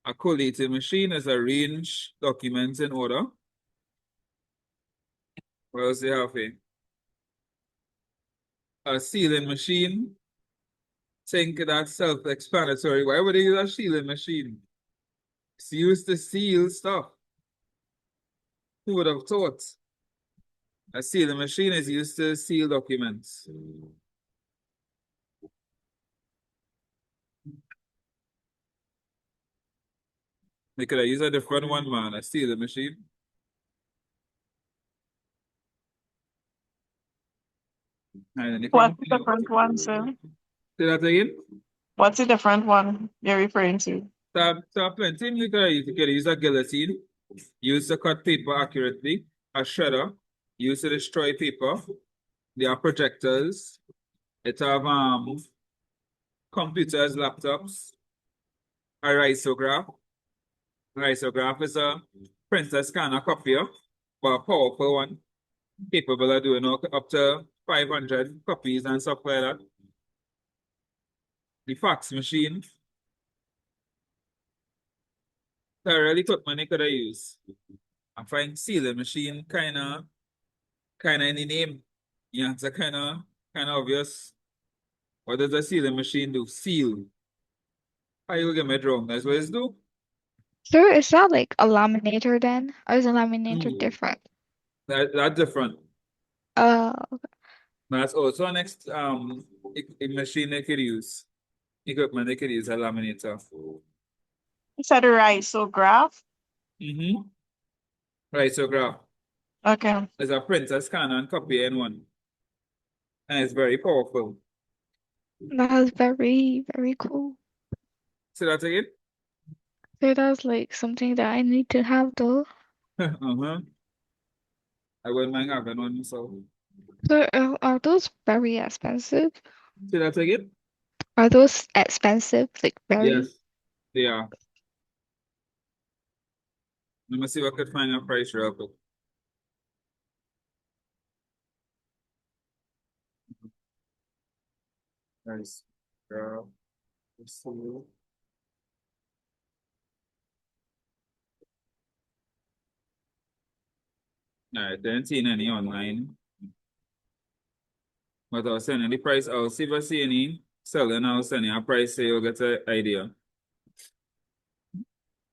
A collating machine is arrange documents in order. What else do you have here? A sealing machine. Think that's self-explanatory. Why would they use a sealing machine? It's used to seal stuff. Who would have thought? A sealing machine is used to seal documents. They could have used a different one, man. A sealing machine. And then they What's come. the different one, sir? Say that again? What's the different one you're referring to? So plenty you could use. You could use a guillotine, use to cut paper accurately, a shredder, use to destroy paper. There are projectors. It have computers, laptops, a risograph. Risograph is a printer scanner copier, but a powerful one, capable of doing up to 500 copies and stuff like that. The fax machine. So I really thought money could I use. I find sealing machine kinda in the name. Yeah, it's a kinda obvious. What does a sealing machine do? Seal. How you get me wrong? That's what it's do. Sir, is that like a laminator then? Or is a laminator No. different? That's different. Uh, That's also a next a machine they could use. Equipment they could use a laminator. You said a risograph? Mm-hmm. Risograph. Okay. There's a printer, scanner, and copy in one. And it's very powerful. that is very, very cool. Say that again? So that's like something that I need to have though. Uh-huh. I wouldn't mind having one, so. So are those very expensive? Say that again? Are those expensive? Like very? Yes, they are. Let me see if I could find a price real quick. Nice. Let's see. I didn't see any online. But I was sending the price. I'll see if I see any selling. I'll send you a price so you'll get an idea.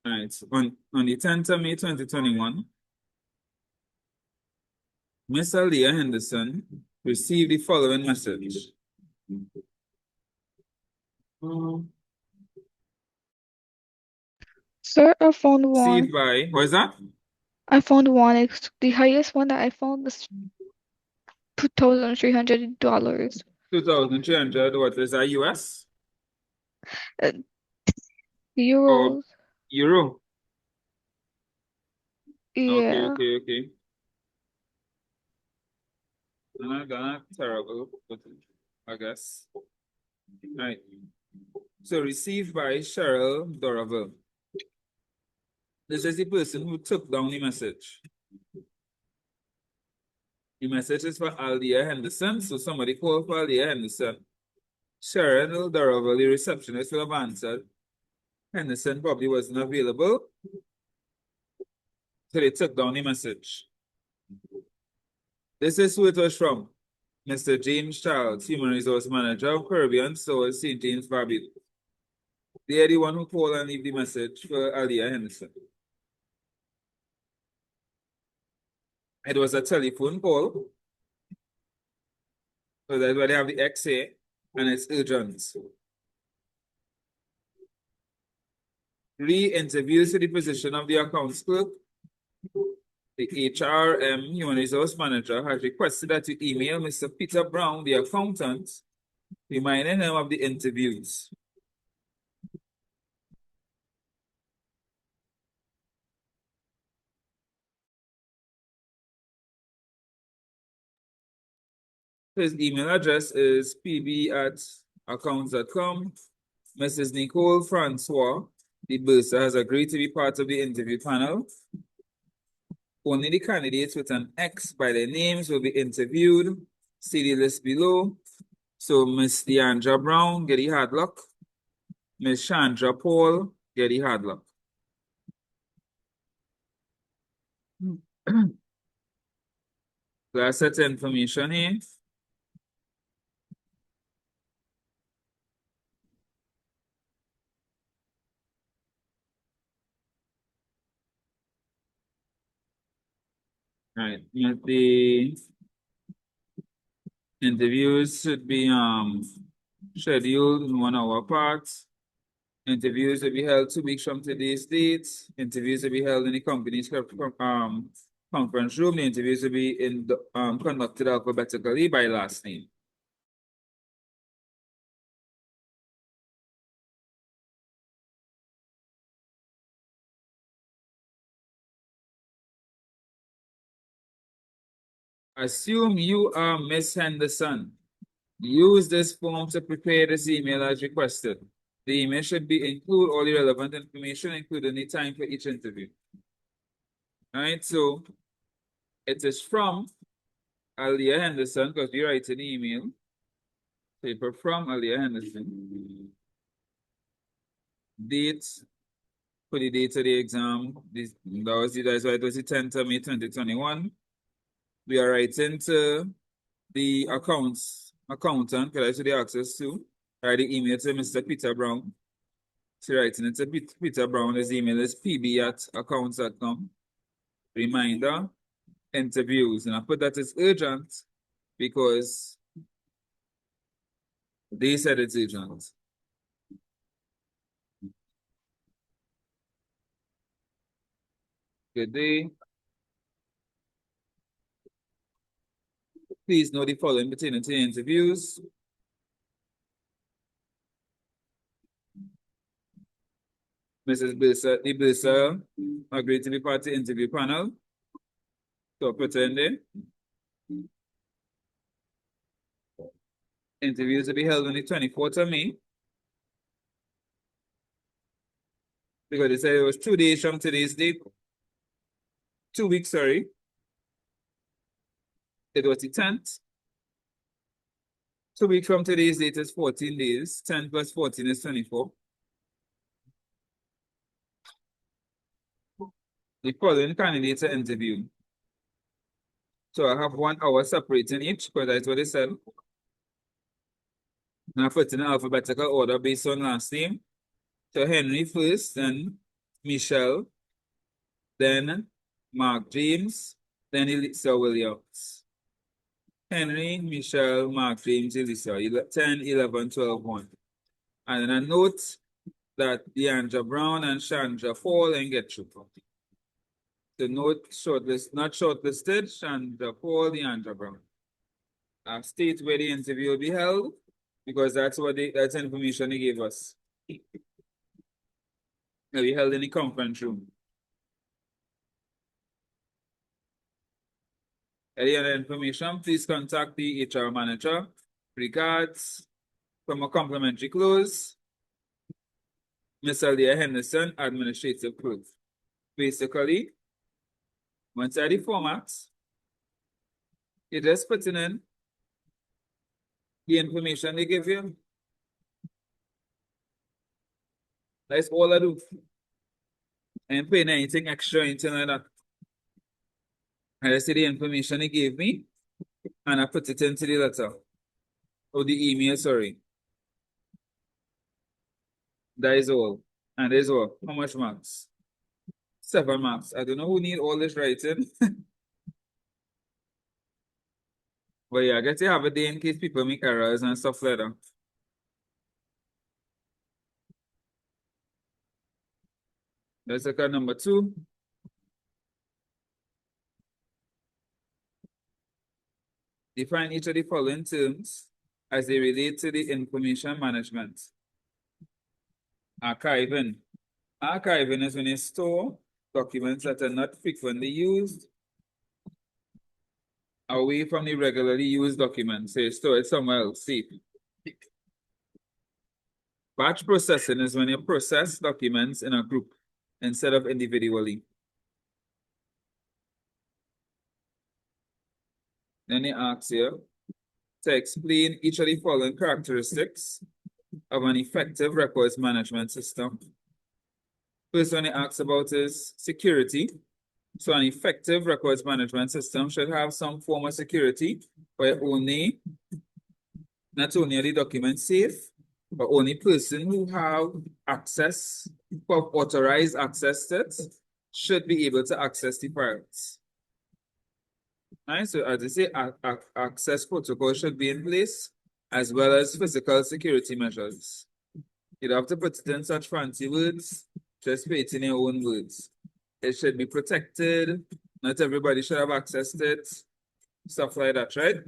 All right. On the 10th of May 2021, Miss Leah Henderson received the following message. Sir, I found one. Received by, what is that? I found one. It's the highest one that I found was $2,300. 2,300. What is that, US? Uh, Or euros. Euro? Yeah. Okay. Not terrible, but I guess. Right. So received by Cheryl Doraville. This is the person who took down the message. The message is for Aldia Henderson, so somebody called for Aldia Henderson. Cheryl Doraville, the receptionist, will have answered. Henderson probably wasn't available, so they took down the message. This is who it was from. Mr. James Childs, Human Resource Manager of Caribbean Stores, St. James, Barbados. They are the one who called and leave the message for Aldia Henderson. It was a telephone call. So that's why they have the XA, and it's urgent. Re-interviews to the position of the accounts clerk. The HRM Human Resource Manager has requested that you email Mr. Peter Brown, the accountant, reminding him of the interviews. His email address is pb@accounts.com. Mrs. Nicole Francois, the bursar, has agreed to be part of the interview panel. Only the candidates with an X by their names will be interviewed. See the list below. So Miss Deandra Brown, get the hard luck. Miss Chandra Paul, get the hard luck. That's set information here. Right. The interviews should be scheduled in 1 hour apart. Interviews will be held 2 weeks from today's date. Interviews will be held in the company's conference room. The interviews will be conducted alphabetically by last name. Assume you are Miss Henderson. Use this form to prepare this email as requested. The email should include all the relevant information, including the time for each interview. All right, so it is from Alia Henderson, because we write an email. Paper from Alia Henderson. Date for the date of the exam. That's why it was the 10th of May 2021. We are writing to the accountant, because I should have access to. Write the email to Mr. Peter Brown. So writing it to Peter Brown. His email is pb@accounts.com. Reminder, interviews. And I put that as urgent because they said it's urgent. Good day. Please know the following pertaining to the interviews. Mrs. Bilsa agreed to be part of the interview panel. So put her in there. Interviews will be held on the 24th of May. Because they said it was 2 days from today's date. 2 weeks, sorry. It was the 10th. 2 weeks from today's date is 14 days. 10 plus 14 is 24. The following candidates are interviewed. So I have 1 hour separating each, because that's what they said. And I put in alphabetical order based on last name. So Henry first, then Michelle, then Mark James, then Elisa Williams. Henry, Michelle, Mark James, Elisa, 10, 11, 12, 1. And then a note that Deandra Brown and Chandra Paul and get through. The note not shortlisted, Chandra Paul, Deandra Brown. State where the interview will be held, because that's information they gave us. It will be held in the conference room. Any other information, please contact the HR manager. Regards from a complimentary close. Ms. Alia Henderson, administrative clerk. Basically, once I have the format, you just put in the information they give you. That's all I do. I ain't paying anything extra, anything like that. I just see the information they gave me, and I put it into the letter. Or the email, sorry. That is all. And that is all. How much marks? 7 marks. I don't know who need all this writing. But yeah, I get to have a day in case people make errors and stuff like that. Let's look at number 2. Define each of the following terms as they relate to the information management. Archiving. Archiving is when you store documents that are not frequently used away from the regularly used documents. So you store it somewhere else, safe. Batch processing is when you process documents in a group instead of individually. Then they ask you, to explain each of the following characteristics of an effective records management system. First one it asks about is security. So an effective records management system should have some form of security where not only are the documents safe, but only person who have access, who have authorized access to it, should be able to access the files. Right, so as I say, access protocol should be in place, as well as physical security measures. You don't have to put it in such fancy words, just put it in your own words. It should be protected, not everybody should have access to it, stuff like that, right?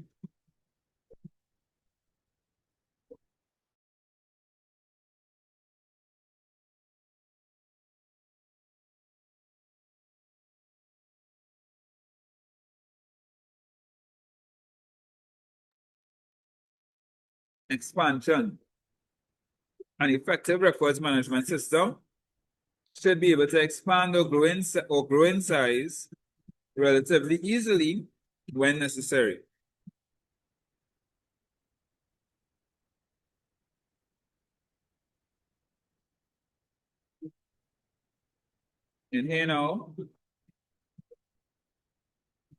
Expansion. An effective records management system should be able to expand or grow in size relatively easily when necessary. In here now,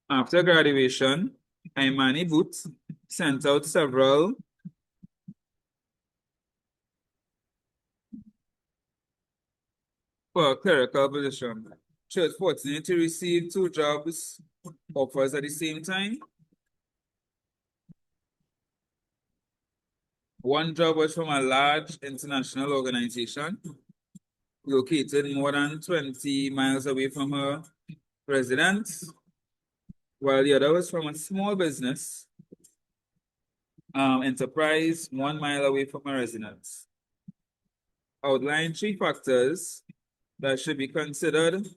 after graduation, Imani Booth sent out several for a clerical position. She was fortunate to receive 2 jobs offers at the same time. One job was from a large international organization located more than 20 miles away from her residence, while the other was from a small business enterprise 1 mile away from her residence. Outline 3 factors that should be considered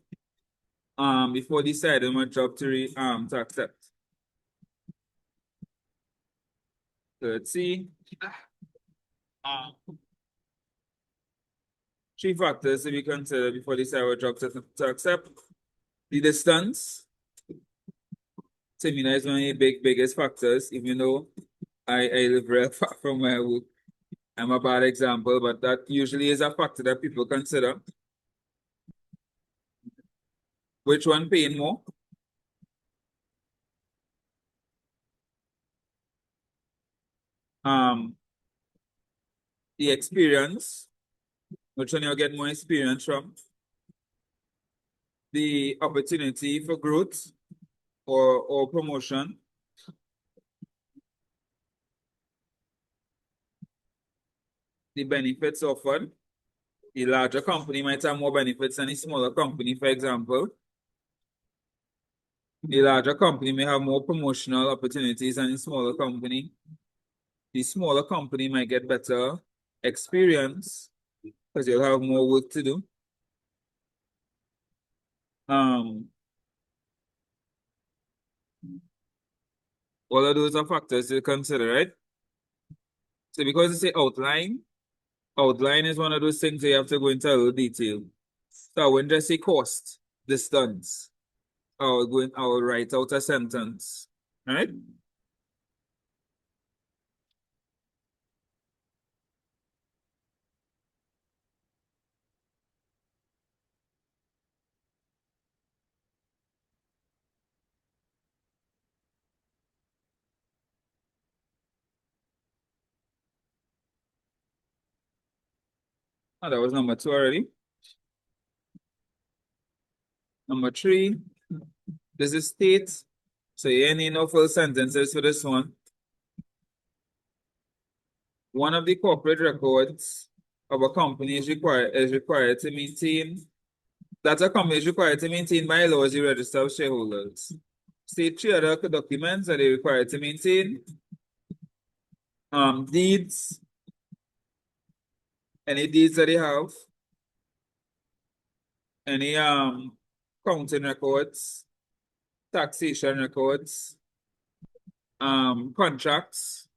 before deciding what job to accept. So let's see. 3 factors to be considered before deciding what job to accept. The distance. To me, that is one of the biggest factors, even though I live real far from where I work. I'm a bad example, but that usually is a factor that people consider. Which one paying more? The experience, which one you get more experience from? The opportunity for growth or promotion. The benefits offered. The larger company might have more benefits than the smaller company, for example. The larger company may have more promotional opportunities than the smaller company. The smaller company might get better experience because you'll have more work to do. All of those are factors to consider, right? So because it's say outline is one of those things you have to go into a little detail. So I wouldn't just say cost, distance. I will write out a sentence, right? Oh, that was number 2 already. Number 3, this is state. So you need no full sentences for this one. One of the corporate records of a company is required to maintain. That a company is required to maintain by law is the register of shareholders. State 3 other documents that they required to maintain. Deeds. Any deeds that they have. Any counting records, taxation records, contracts.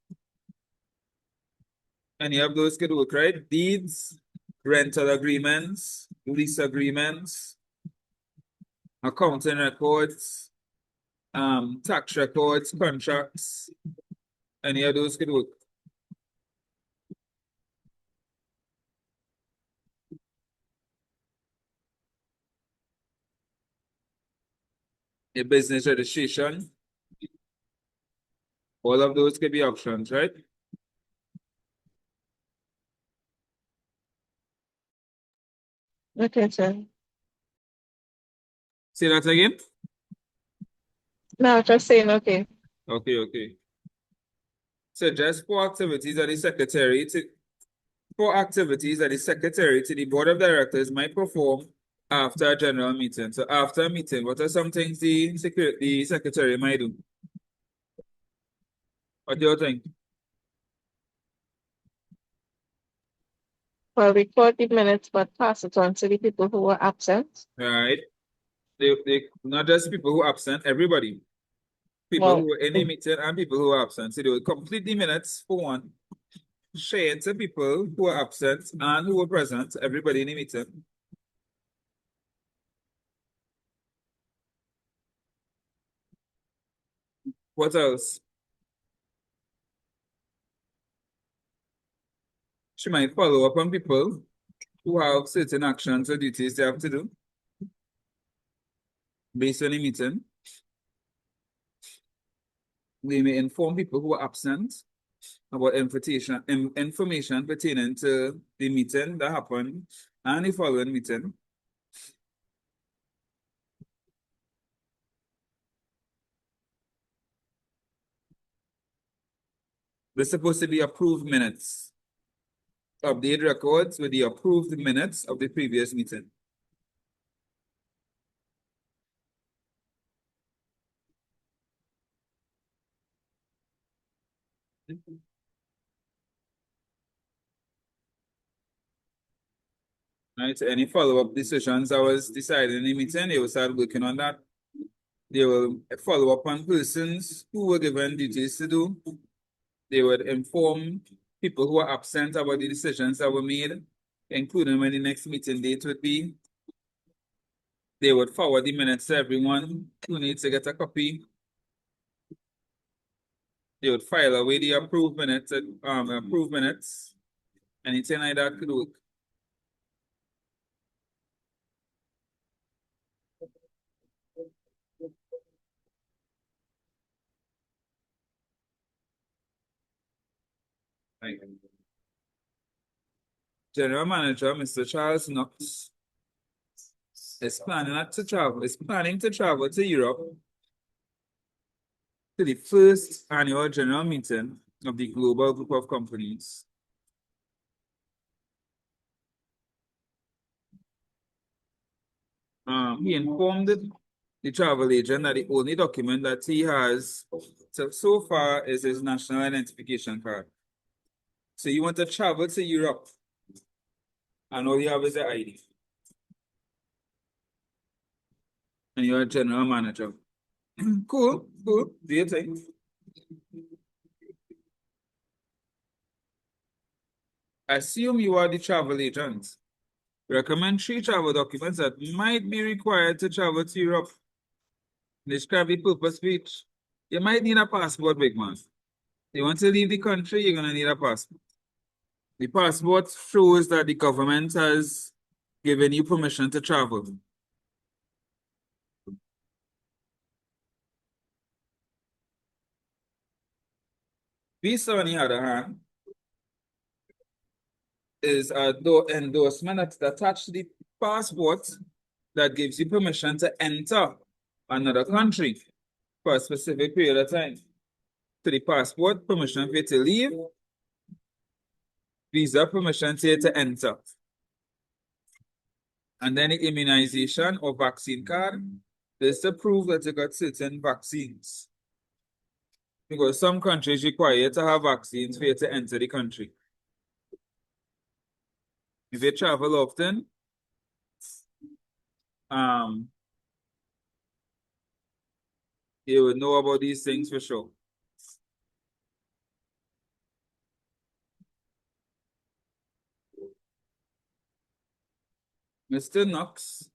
Any of those could work, right? Deeds, rental agreements, lease agreements, accounting records, tax records, contracts, Any of those could work. A business registration. All of those could be options, right? Okay, sir. Say that again. No, just saying okay. Okay. So just four activities that the secretary to the board of directors might perform after a general meeting. So after a meeting, what are some things the secretary might do? What do you think? Well, record the minutes, but pass it on to the people who were absent. Right? They not just people who are absent, everybody. People who Well, were in the meeting and people who are absent. So they will complete the minutes for one, share it to people who are absent and who were present, everybody in the meeting. What else? She might follow up on people who have certain actions or duties they have to do based on the meeting. They may inform people who are absent about information pertaining to the meeting that happened and the following meeting. There's supposed to be approved minutes. Update records with the approved minutes of the previous meeting. Right, so any follow-up decisions that was decided in the meeting, they will start working on that. They will follow up on persons who were given duties to do. They would inform people who are absent about the decisions that were made, including when the next meeting date would be. They would forward the minutes to everyone who needs to get a copy. They would file away the approved minutes, anything like that could work. Right. General Manager, Mr. Charles Knox, is planning to travel to Europe to the first annual general meeting of the global group of companies. He informed the travel agent that the only document that he has so far is his national identification card. So you want to travel to Europe and all you have is the ID. And you're a general manager. Cool. Do you think? Assume you are the travel agent. Recommend 3 travel documents that might be required to travel to Europe. Describe the purpose for each. You might need a passport, big man. You want to leave the country, you're going to need a passport. The passport shows that the government has given you permission to travel. Visa, on the other hand, is an endorsement that's attached to the passport that gives you permission to enter another country for a specific period of time. To the passport, permission for you to leave. Visa, permission for you to enter. And then the immunization or vaccine card is to prove that you got certain vaccines. Because some countries require you to have vaccines for you to enter the country. If you travel often, you would know about these things for sure. Mr. Knox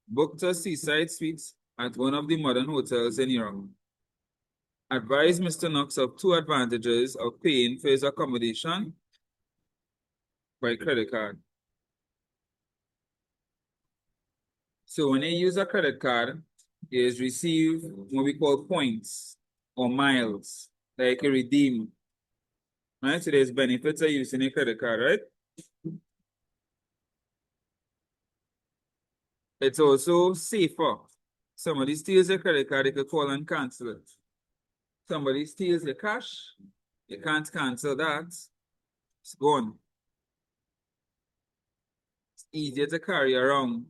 booked a seaside suite at one of the modern hotels in Europe. Advise Mr. Knox of two advantages of paying for his accommodation by credit card. So when you use a credit card, you receive what we call points or miles, like a redeem. Right? So there's benefits of using a credit card, right? It's also safer. Somebody steals your credit card, you can call and cancel it. Somebody steals your cash, you can't cancel that. It's gone. It's easier to carry around.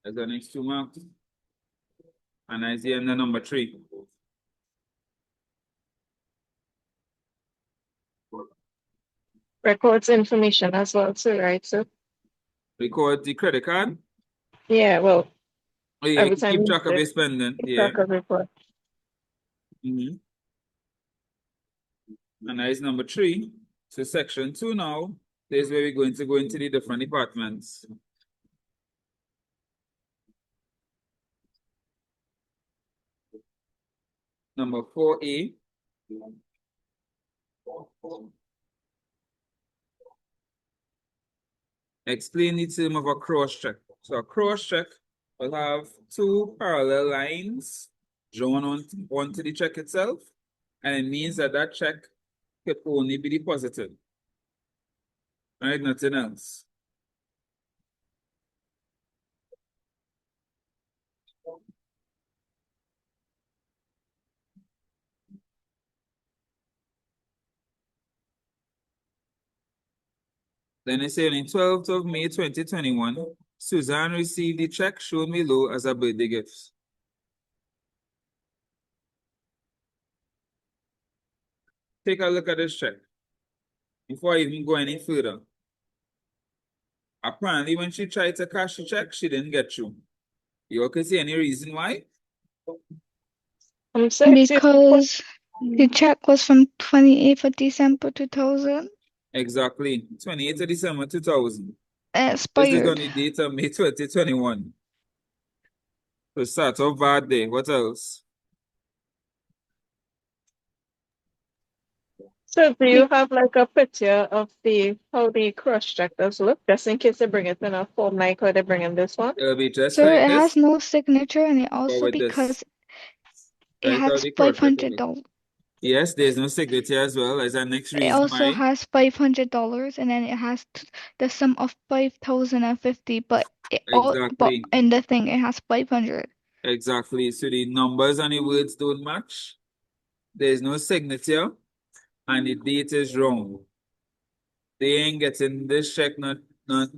That's the next 2 marks. And I see in the number 3. Records information as well too, right? So Record the credit card. yeah, well, Oh, yeah, every time keep you track of your spending. keep Yeah. track of report. And that is number 3. So section 2 now, this is where we're going to go into the different departments. Number 4A. Explain the term of a cross-check. So a cross-check will have 2 parallel lines drawn onto the check itself, and it means that that check could only be deposited. Right? Nothing else. Then they say on the 12th of May 2021, Suzanne received the check shown below as a birthday gift. Take a look at this check before I even go any further. Apparently, when she tried to cash the check, she didn't get through. You can see any reason why? So it's Because the check was from 28th of December 2000. Exactly. 28th of December 2000. It This is expired. on the date of May 2021. So start off bad day. What else? So do you have like a picture of the how the cross check does look, just in case they bring it in a form like how they bring in this one? It'll be just So like it has this, no signature in it or also with this. because it Right, how has the cross check will $500. look. Yes, there's no signature as well as the next It reason also why. has $500 and then it has the sum of 5,050, but Exactly. in the thing it has 500. Exactly. So the numbers and the words don't match. There's no signature, and the date is wrong. They ain't getting this check, not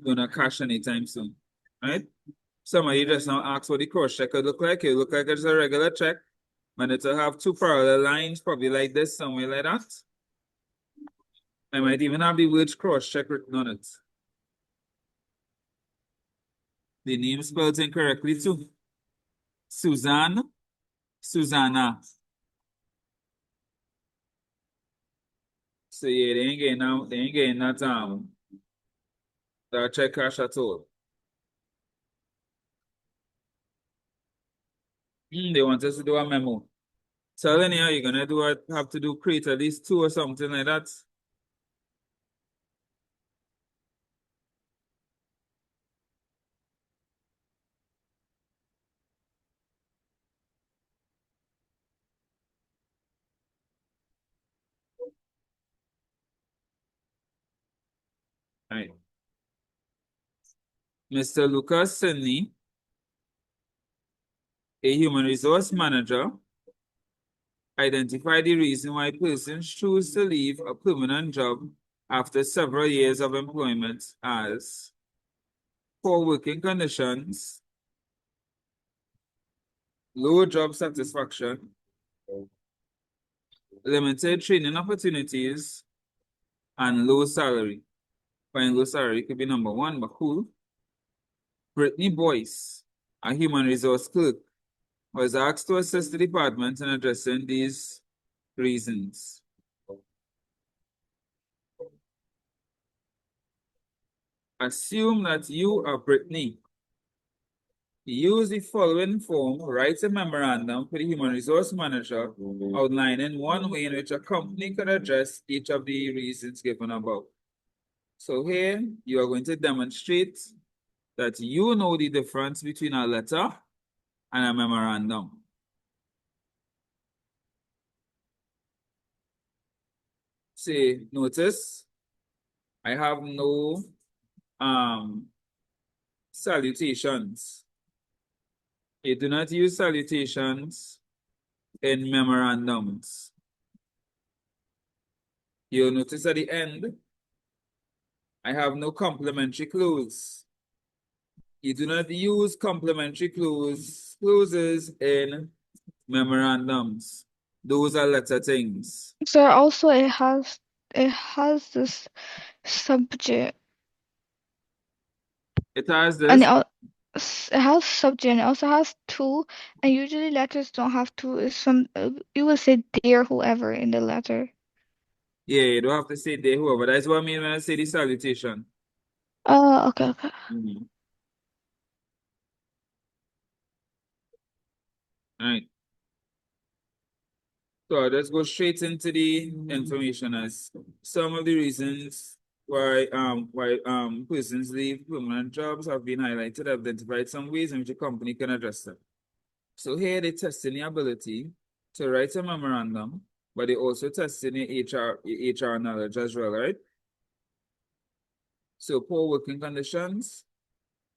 gonna cash anytime soon. Right? Somebody just now asked what the cross check would look like. It look like it's a regular check, but it'll have 2 parallel lines, probably like this, somewhere like that. I might even have the word cross check written on it. The name spelled incorrectly too. Suzanne, Susanna. So yeah, they ain't getting that check cash at all. They want us to do a memo. Telling you, you're gonna have to do create at least 2 or something like that. Right. Mr. Lucas Sidney, a human resource manager, identify the reason why persons choose to leave a permanent job after several years of employment as poor working conditions, low job satisfaction, limited training opportunities, and low salary. Fine, low salary could be number 1, but cool. Brittany Boyce, a human resource clerk, was asked to assist the department in addressing these reasons. Assume that you are Brittany. Use the following form, write a memorandum for the human resource manager outlining one way in which a company could address each of the reasons given above. So here you are going to demonstrate that you know the difference between a letter and a memorandum. Say, notice I have no salutations. You do not use salutations in memorandums. You'll notice at the end, I have no complementary clause. You do not use complementary clauses in memorandums. Those are letter things. Sir, also it has this subject It has and this. it has subject and it also has to, and usually letters don't have to. It's some you will say dear whoever in the letter. Yeah, you don't have to say they whoever. That's what I mean when I say the salutation. Okay. Mhm. All right. So let's go straight into the information as some of the reasons why persons leave permanent jobs have been highlighted, identified some ways in which a company can address them. So here they testing the ability to write a memorandum, but they also testing the HR knowledge as well, right? So poor working conditions,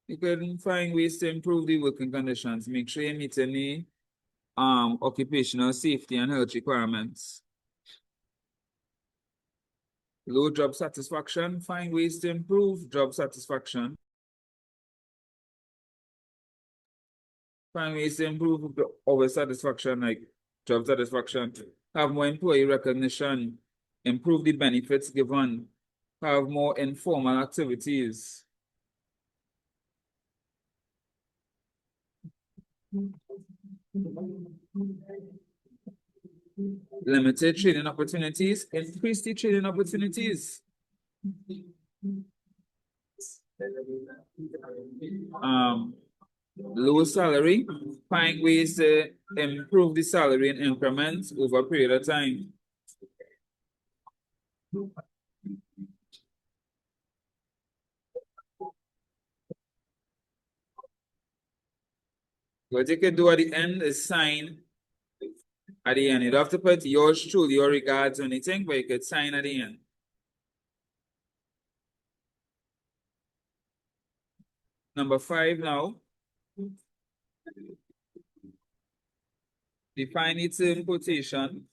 you can find ways to improve the working conditions. Make sure you meet any occupational safety and health requirements. Low job satisfaction, find ways to improve job satisfaction. Find ways to improve our satisfaction, like job satisfaction. Have more employee recognition, improve the benefits given, have more informal activities. Limited training opportunities, increase the training opportunities. Low salary, find ways to improve the salary in increments over a period of time. What you can do at the end is sign at the end. You don't have to put yours truly, your regards or anything, but you could sign at the end. Number 5 now. Define its quotation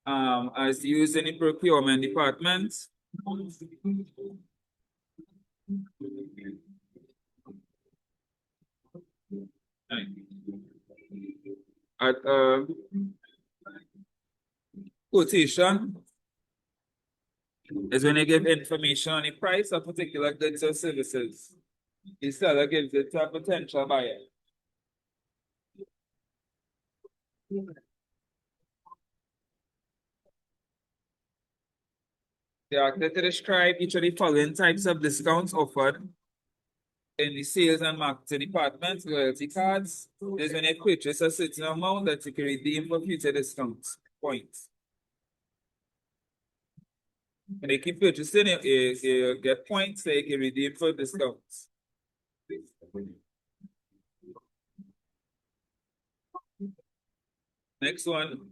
as used in the procurement department. At quotation is when you give information on the price of particular goods or services. The seller gives it to a potential buyer. They are to describe each of the following types of discounts offered in the sales and marketing department. Loyalty cards is when you purchase a certain amount that you can redeem for future discounts points. When you keep purchasing, you get points that you can redeem for discounts. Next one.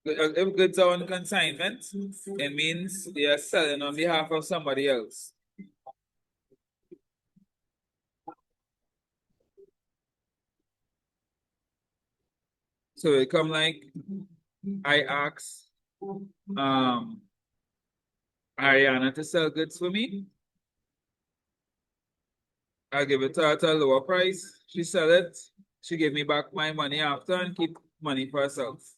If goods are on consignment, it means they are selling on behalf of somebody else. So it come like I ask Ariana to sell goods for me. I give it to her at a lower price. She sell it. She give me back my money after and keep money for herself.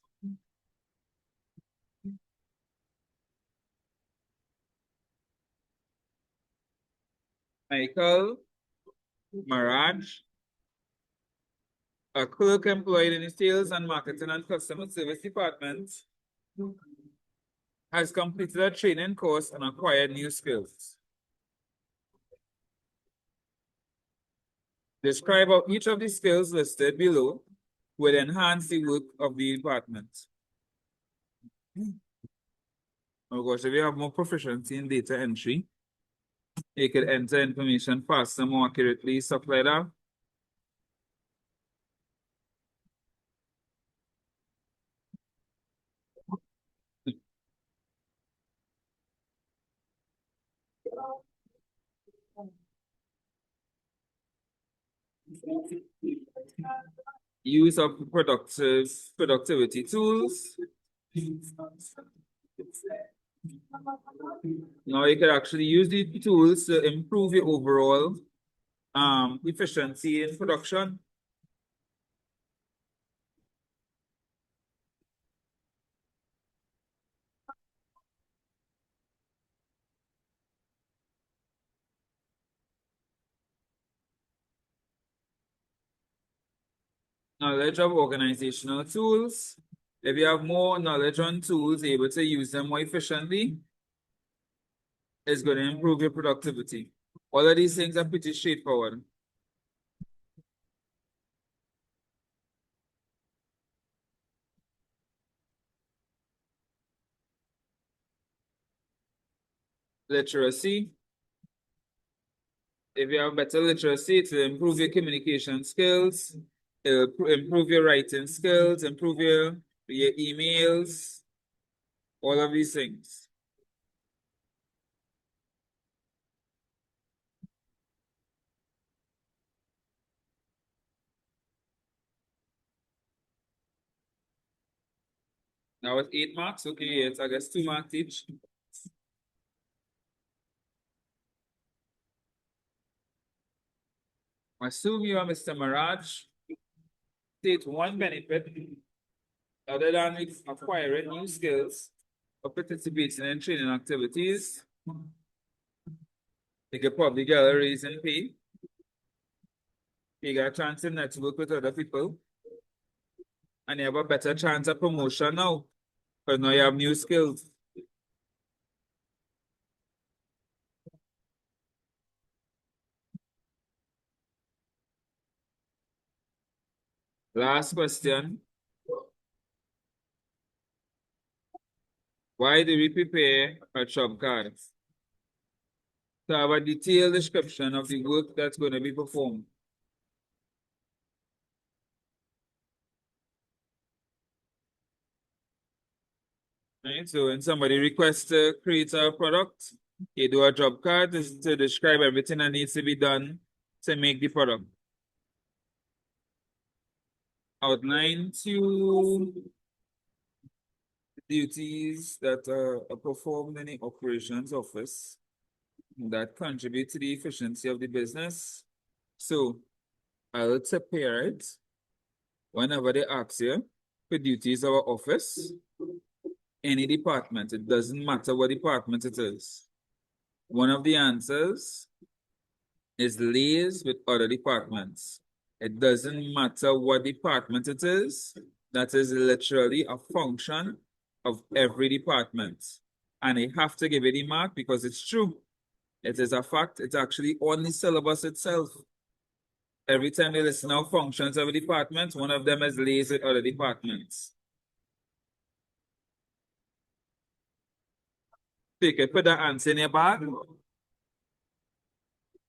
Michael, Maraj, a clerk employed in the sales and marketing and customer service department, has completed a training course and acquired new skills. Describe how each of the skills listed below will enhance the work of the department. Of course, if you have more proficiency in data entry, you could enter information faster, more accurately, stuff like that. Use of productivity tools. Now you can actually use the tools to improve your overall efficiency in production. Knowledge of organizational tools. If you have more knowledge on tools, able to use them more efficiently, it's going to improve your productivity. All of these things are pretty straightforward. Literacy. If you have better literacy, to improve your communication skills, improve your writing skills, improve your emails, all of these things. That was 8 marks. Okay, it's I guess 2 marks each. Assume you are Mr. Maraj. State one benefit other than acquiring new skills or participating in training activities. You could probably get a raise in pay. You get a chance to network with other people. And you have a better chance of promotion now. Because now you have new skills. Last question. Why do we prepare a job card? To have a detailed description of the work that's going to be performed. Right? So when somebody requests to create a product, you do a job card to describe everything that needs to be done to make the product. Outline 2 duties that are performed in the operations office that contribute to the efficiency of the business. So I'll prepare it whenever they ask you for duties of our office, any department. It doesn't matter what department it is. One of the answers is liaise with other departments. It doesn't matter what department it is. That is literally a function of every department. And I have to give it a mark because it's true. It is a fact. It's actually on the syllabus itself. Every time they listen out functions of a department, one of them is liaise with other departments. So you can put that answer in your bag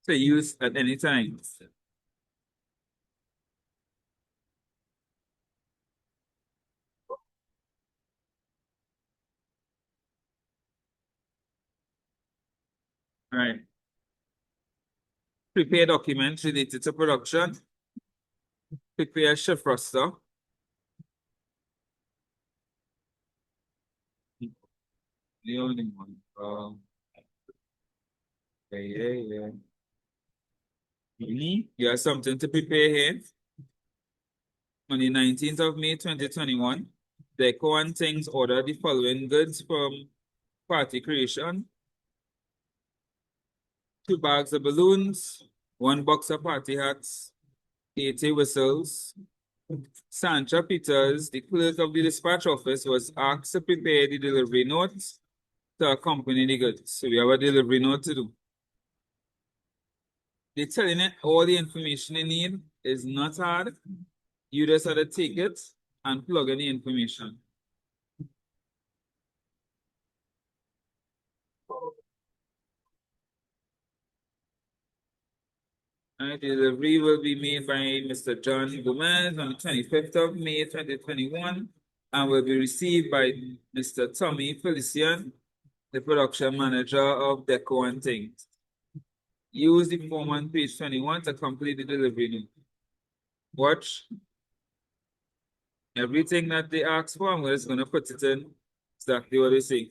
to use at any time. Right. Prepare documents related to production. Prepare shift roster. The only one. Yeah. You have something to prepare here. On the 19th of May 2021, Deco and Things ordered the following goods from Party Creation: 2 bags of balloons, 1 box of party hats, 80 whistles. Sandra Peters, the clerk of the dispatch office, was asked to prepare the delivery notes to accompany the goods. So we have a delivery note to do. They're telling it all the information you need is not hard. You just have to take it and plug in the information. Alright, the delivery will be made by Mr. John Gomez on the 25th of May 2021 and will be received by Mr. Tommy Felician, the production manager of Deco and Things. Use the form on page 21 to complete the delivery note. Watch. Everything that they ask for, I'm just going to put it in exactly what they say.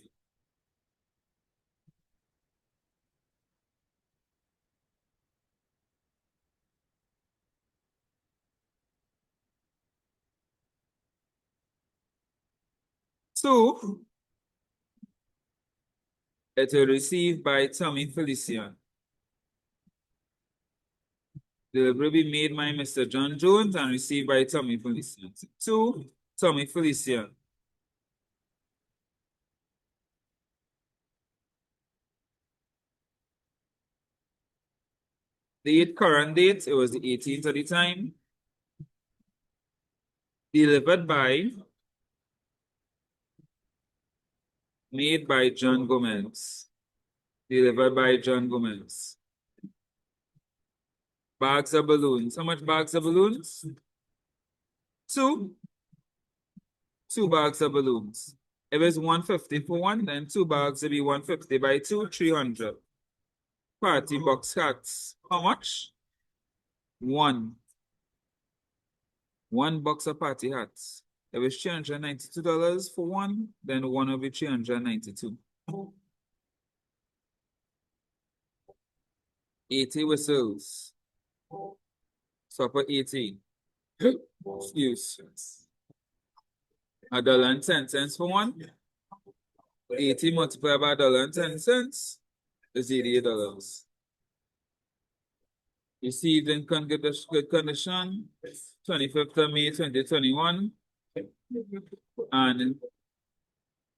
So, it will receive by Tommy Felician. Delivery will be made by Mr. John Jones and received by Tommy Felician. To Tommy Felician. The current date, it was the 18th at the time. Delivered by, made by John Gomez. Delivered by John Gomez. Bags of balloons. How much bags of balloons? Two. 2 bags of balloons. If it's 150 for one, then 2 bags will be 150 by 2, 300. Party box hats. How much? 1. 1 box of party hats. If it's $392 for one, then one will be 392. 80 whistles. So for 80. Excuse. $1.10 for one. 80 multiplied by $1.10 is $88. Received in good condition, 25th of May 2021. And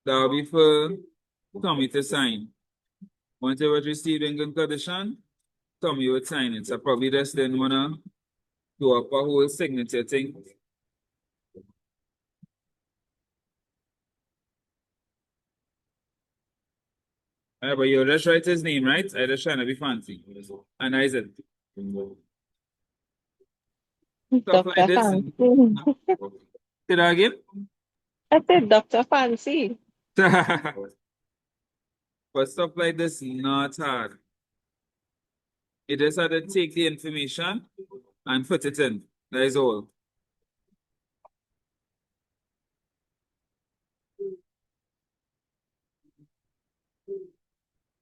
that will be for Tommy to sign. Once it was received in good condition, Tommy would sign it. So probably just didn't want to do up a whole signature thing. But you just write his name, right? I just trying to be fancy. And I said, stuff like Dr. this. Fancy. Say that again? I said Dr. Fancy. But stuff like this, not hard. You just have to take the information and put it in. That is all.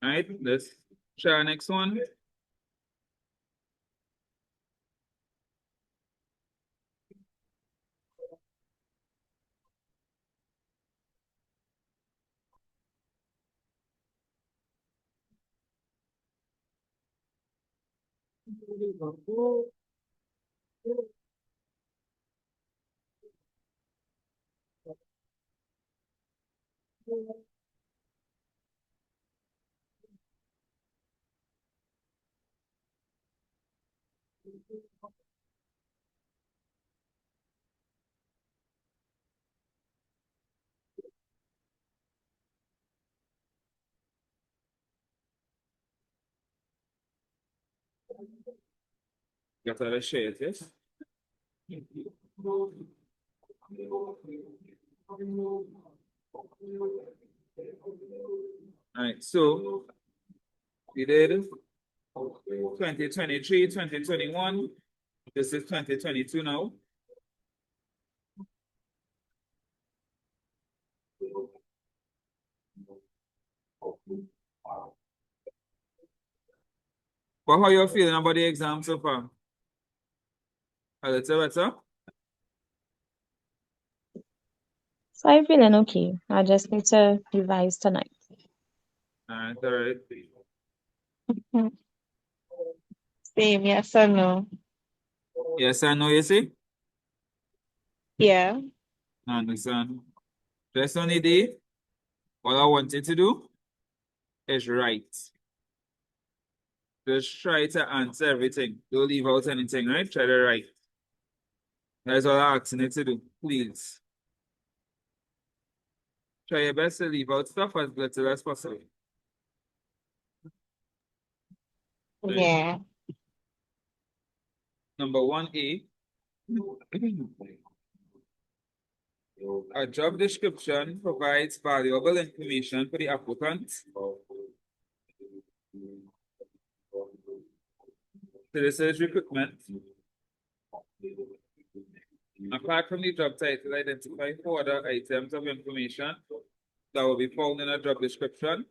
All right, let's try our next one. Got to share it, yes? All right, so we did 2023, 2021. This is 2022 now. But how you feeling about the exam so far? A little better? So I'm feeling okay. I just need to revise tonight. All right. Same, yes or no? Yes, I know you see. Yeah. I understand. Just only day. All I want you to do is right. Just try to answer everything. Don't leave out anything, right? Try to write. That's all I'm asking you to do, please. Try your best to leave out stuff as little as possible. Right? Yeah. Number 1A. A job description provides valuable information for the applicant. So this is recruitment. Apart from the job title, identify 4 other items of information that will be found in a job description.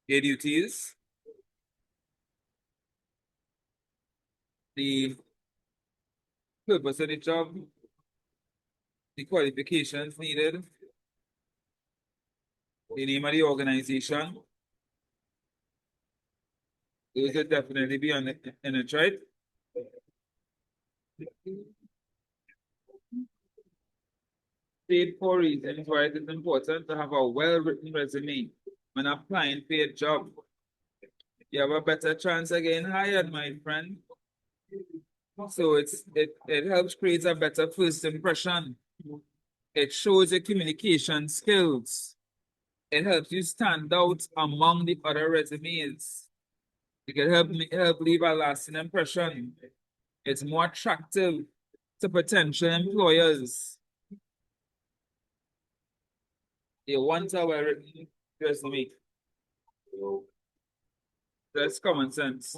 The duties, the purpose of the job, the qualifications needed, the name of the organization. Those will definitely be on it, in it, right? State 4 reasons why it is important to have a well-written resume when applying for a job. You have a better chance of getting hired, my friend. So it helps create a better first impression. It shows your communication skills. It helps you stand out among the other resumes. It can help leave a lasting impression. It's more attractive to potential employers. You want a well-written resume. That's common sense.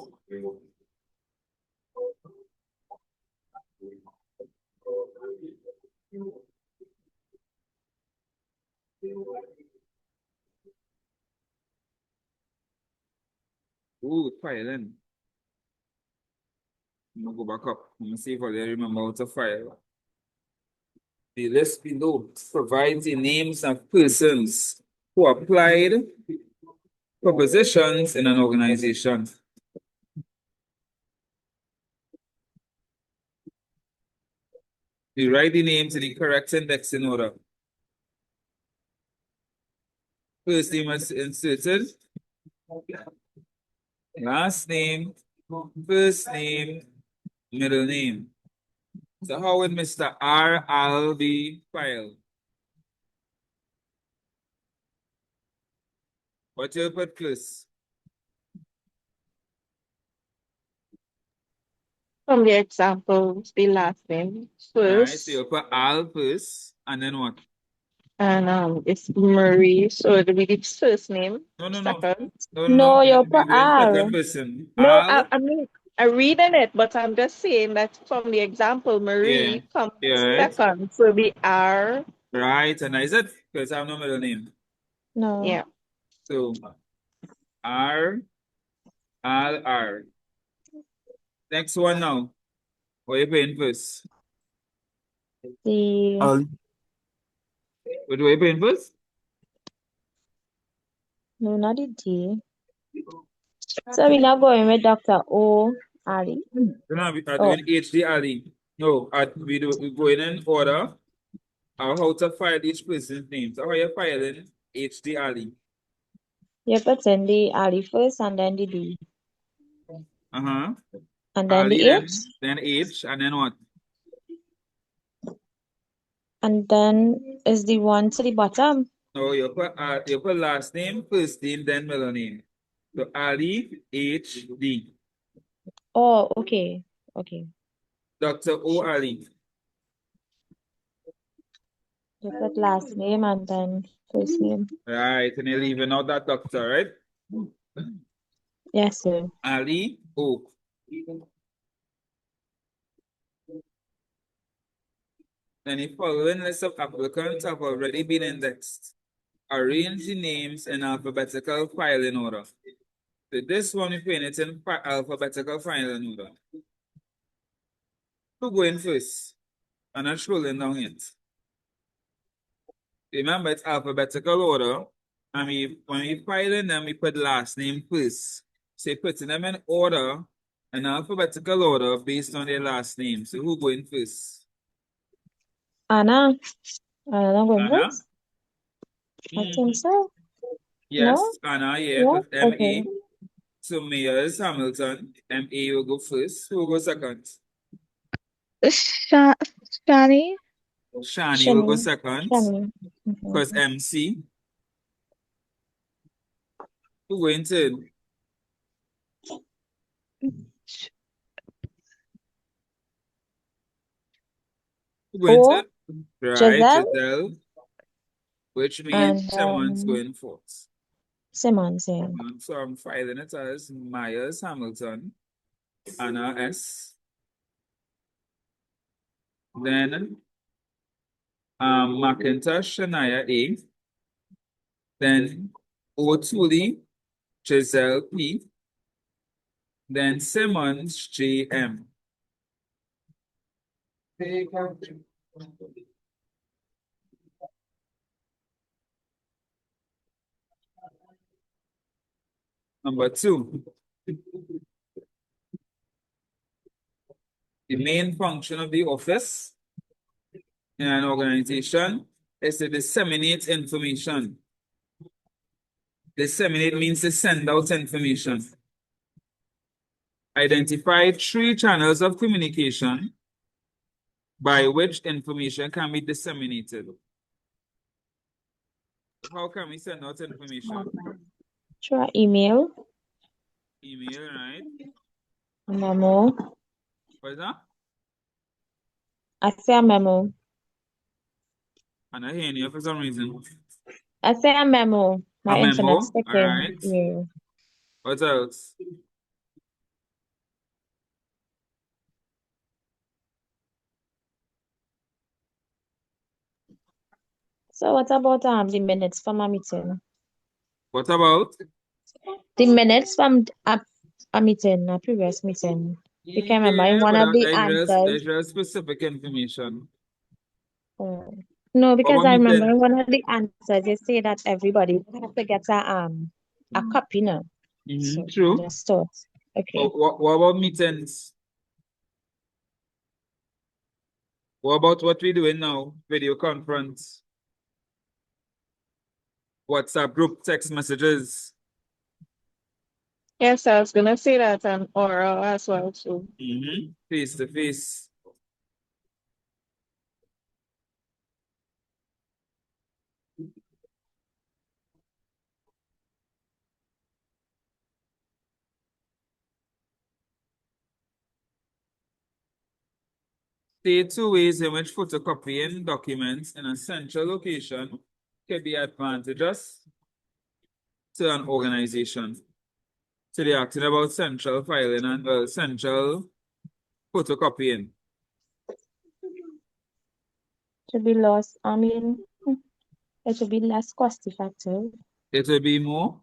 Ooh, filing. I'm gonna go back up. Let me see if I remember how to file. The list below provides the names of persons who applied for positions in an organization. You write the names in the correct indexing order. First name is inserted. Last name, first name, middle name. So how would Mr. R be filed? What you put first? From the examples, the last name Alright, first, so you put Al first, and then what? and it's Marie, so it'll be the first name No. second. No, You're you put doing second R. person. No, Al, I mean I'm reading it, but I'm just saying that from the example, yeah, Marie comes right, second, so the R. right, and is it? Because I have no middle name. No. Yeah. So R, Al, R. Next one now. What are you paying first? The Ali. What are you paying first? no, not the D. So we're not going with Dr. O. Ali. We're not Oh, doing HD Ali. No, we going in order of how to file each person's name. So how you filing HD Ali? you put in the Ali first and then the D. Uh-huh. And then Ali, the H. then H, and then what? And then is the one to the bottom. No, you put last name, first name, then middle name. So Ali HD. Oh, okay. Okay. Dr. O Ali. You put last name and then first name. Right, and you're leaving out that doctor, right? Yes, sir. Ali O. And the following list of applicants have already been indexed. Arrange the names in alphabetical filing order. So this one, we're putting it in alphabetical filing order. Who going first? I'm not scrolling down yet. Remember, it's alphabetical order. And when we filing them, we put last name first. So you're putting them in order, in alphabetical order based on their last name. So who going first? Anna. Anna going Anna? first? I think so. Yes, Anna, yeah, No? because MA. Okay. So Mayors Hamilton, MA will go first. Who will go second? Sha Shani. Shani will go Shani. second. Shani. Mhm. Because MC. Who going to? Sh- Who going O, to? Right, Giselle, Giselle. Which means and someone's going fourth. Simmons, yeah. So I'm filing it as Myers Hamilton, Anna S. Then McIntosh Shania A. Then O'Toole Giselle P. Then Simmons JM. Number 2. The main function of the office in an organization is to disseminate information. Disseminate means to send out information. Identify 3 channels of communication by which information can be disseminated. How can we send out information? Sure, email, Email, right? a memo. What is that? I say a memo. And I hear you for some reason. I say a memo. A My memo, internet all sticking. right. Yeah. What else? So what about the minutes from a meeting? What about? The minutes from a meeting, a previous meeting. You can remember in Yeah, one but of the there's answers. just specific information. No, What because about I remember meeting? in one of the answers they say that everybody has to get a copy now. So I True. just thought, okay. What about meetings? What about what we're doing now? Video conference, WhatsApp group, text messages. Yes, I was gonna say that and oral as well too. Face to face. State 2 ways in which photocopying documents in a central location can be advantageous to an organization. So they're asking about central filing and central photocopying. To be lost, I mean, it should be less cost effective. It will be more.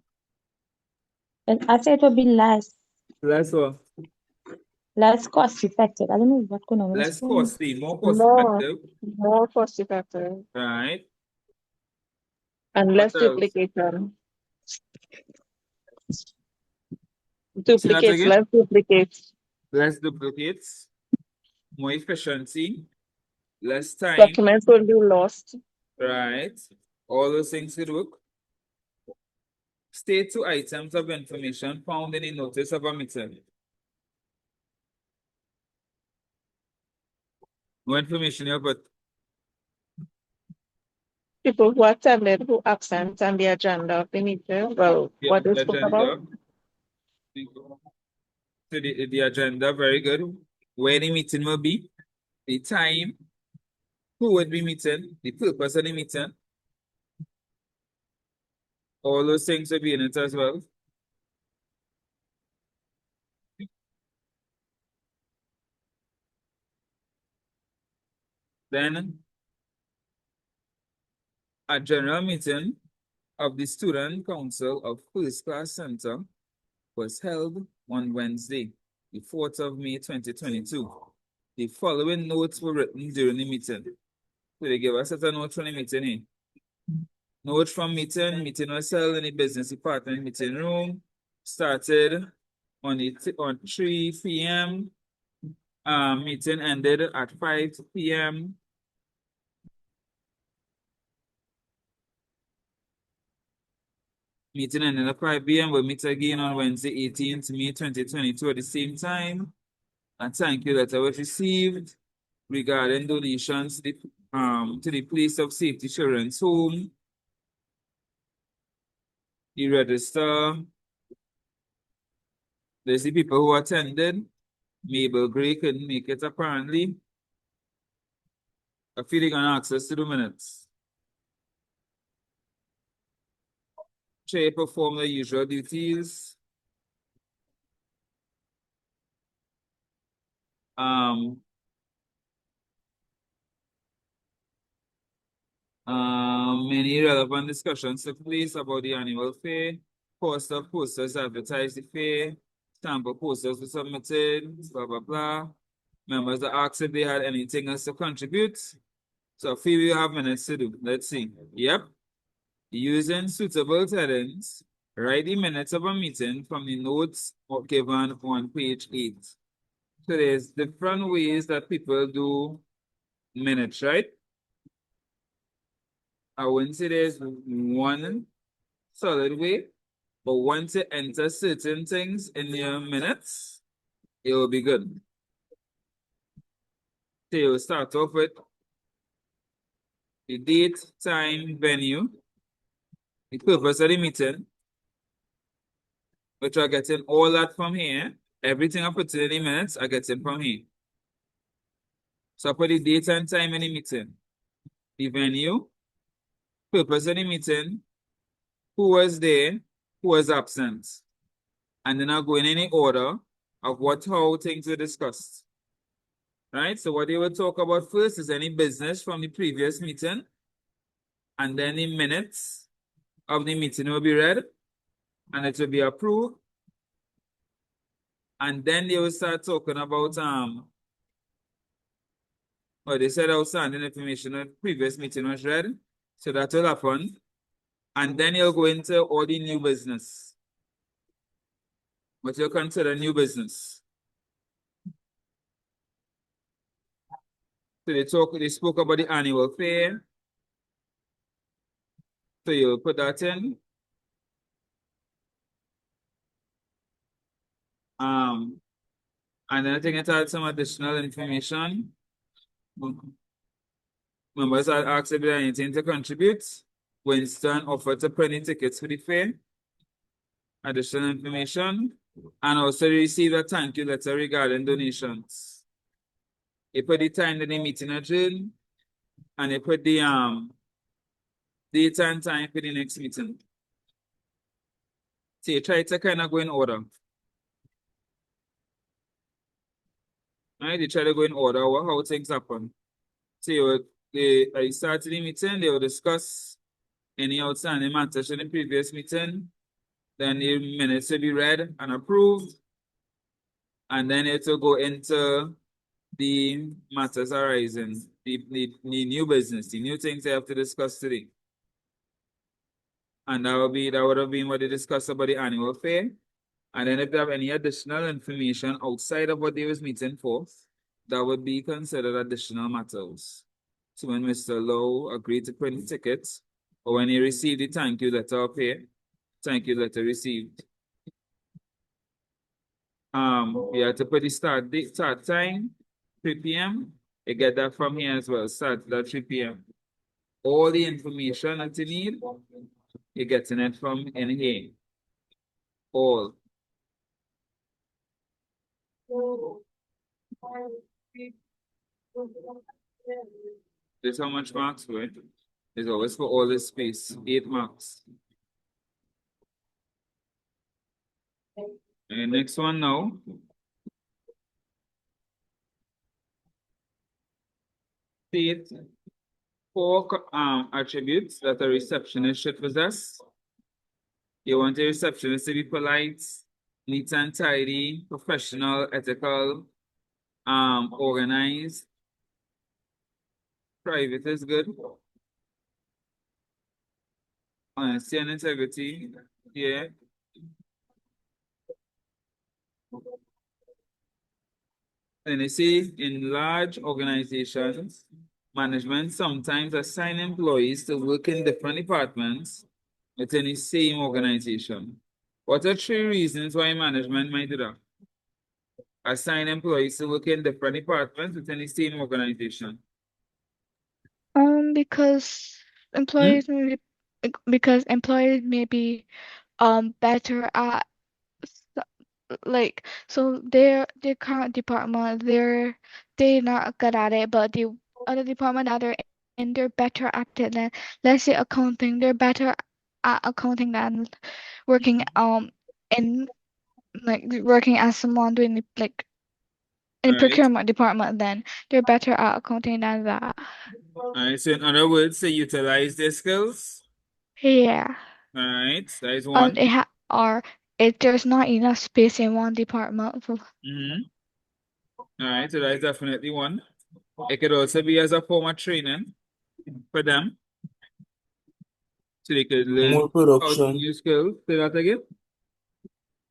I say it will be Less what? less cost effective. I don't know what's going on with this Less phone. costly, more cost More, effective. more cost effective Right. and What less else? duplication. Say that Duplicates, again. less duplicates. Less duplicates, more efficiency, less time. Documents will be lost. Right. All those things could work. State 2 items of information found in a notice of a meeting. No information here, but People who attended, who absent, and the agenda of the meeting. Well, yeah, what they the spoke about. agenda. So the agenda, very good. Where the meeting will be, the time, who would be meeting, the purpose of the meeting. All those things will be in it as well. Then a general meeting of the Student Council of First Class Center was held on Wednesday, the 4th of May, 2022. The following notes were written during the meeting. So they give us a note from the meeting here. Note from meeting was held in the business department meeting room, started on 3 p.m. Meeting ended at 5 p.m. Meeting ended at 5 p.m. We'll meet again on Wednesday, 18th May 2022 at the same time. And thank you that I was received regarding donations to the Place of Safety Children's Home. The register. There's the people who attended. Mabel Gray couldn't make it apparently. I feel they're gonna ask us to do minutes. Chair perform the usual duties. Many relevant discussions took place about the annual fair. Cost of posters advertised the fair. Sample posters were submitted, blah, blah, blah. Members that asked if they had anything else to contribute. So, few we have minutes to do. Let's see. Yep. Using suitable headings, write the minutes of a meeting from the notes given on page 8. So, there's different ways that people do minutes, right? I wouldn't say there's one solid way, but once you enter certain things in your minutes, it will be good. So you'll start off with the date, time, venue, the purpose of the meeting, which are getting all that from here. Everything I put in the minutes, I get it from here. So I put the date and time in the meeting, the venue, purpose of the meeting, who was there, who was absent. And then I'll go in any order of how things were discussed. Right? So what they will talk about first is any business from the previous meeting. And then the minutes of the meeting will be read. And it will be approved. And then they will start talking about they said outstanding information of the previous meeting was read. So that will happen. And then you'll go into all the new business. What you consider new business. So they spoke about the annual fair. So you'll put that in. And then I think it had some additional information. Members had asked if there anything to contribute. Winston offered to print the tickets for the fair. Additional information. And also received a thank you letter regarding donations. He put the time that the meeting adjourned. And he put the date and time for the next meeting. So you try to kind of go in order. Right? They try to go in order how things happen. So I started the meeting, they will discuss any outstanding matters in the previous meeting. Then the minutes will be read and approved. And then it will go into the matters arising, the new business, the new things they have to discuss today. And that would have been what they discussed about the annual fair. And then if they have any additional information outside of what they was meeting for, that would be considered additional matters. So when Mr. Lowe agreed to print the tickets, or when he received the thank you letter up here, thank you letter received. We had to put the start time, 3 p.m. You get that from here as well, start at 3 p.m. All the information that you need, you're getting it from in here. All. This how much marks were. It's always for all this space, 8 marks. And next one now. State 4 attributes that a receptionist should possess. You want a receptionist to be polite, neat and tidy, professional, ethical, organized. Private is good. Honesty and integrity, yeah. And you see, in large organizations, management sometimes assign employees to work in different departments within the same organization. What are 3 reasons why management might do that? Assign employees to work in different departments within the same organization. Because employees may because employees may be better at so their current department they're not good at it, but the other department that they're in they're better at it than, let's say, accounting. They're better at accounting than working in working as someone doing in Right. procurement department. Then they're better at accounting than that. Alright, so in other words, they utilize their skills. Yeah. Alright, that is And one. or if there's not enough space in one department for Alright, so that is definitely one. It could also be as a form of training for them. So they could learn More how to production. use skills. Say that again.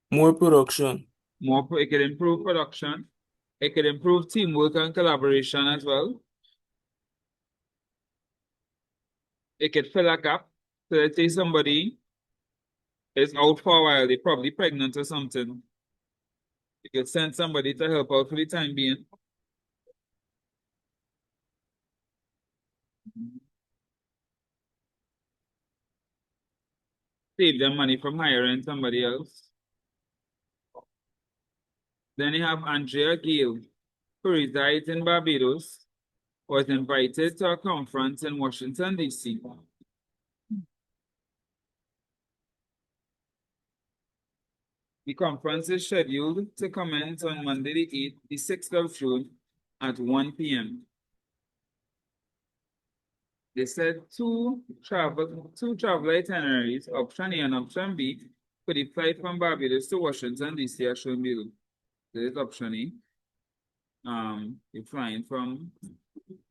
More production. It could improve production. It could improve teamwork and collaboration as well. It could fill a gap. So let's say somebody is out for a while, they're probably pregnant or something. You could send somebody to help out for the time being. Save them money from hiring somebody else. Then you have Andrea Gill, who resides in Barbados, was invited to a conference in Washington, D.C. The conference is scheduled to commence on Monday, the 6th of June at 1 p.m. They said two travel itineraries, option A and option B, for the flight from Barbados to Washington, D.C. are shown below. This is option A. You're flying from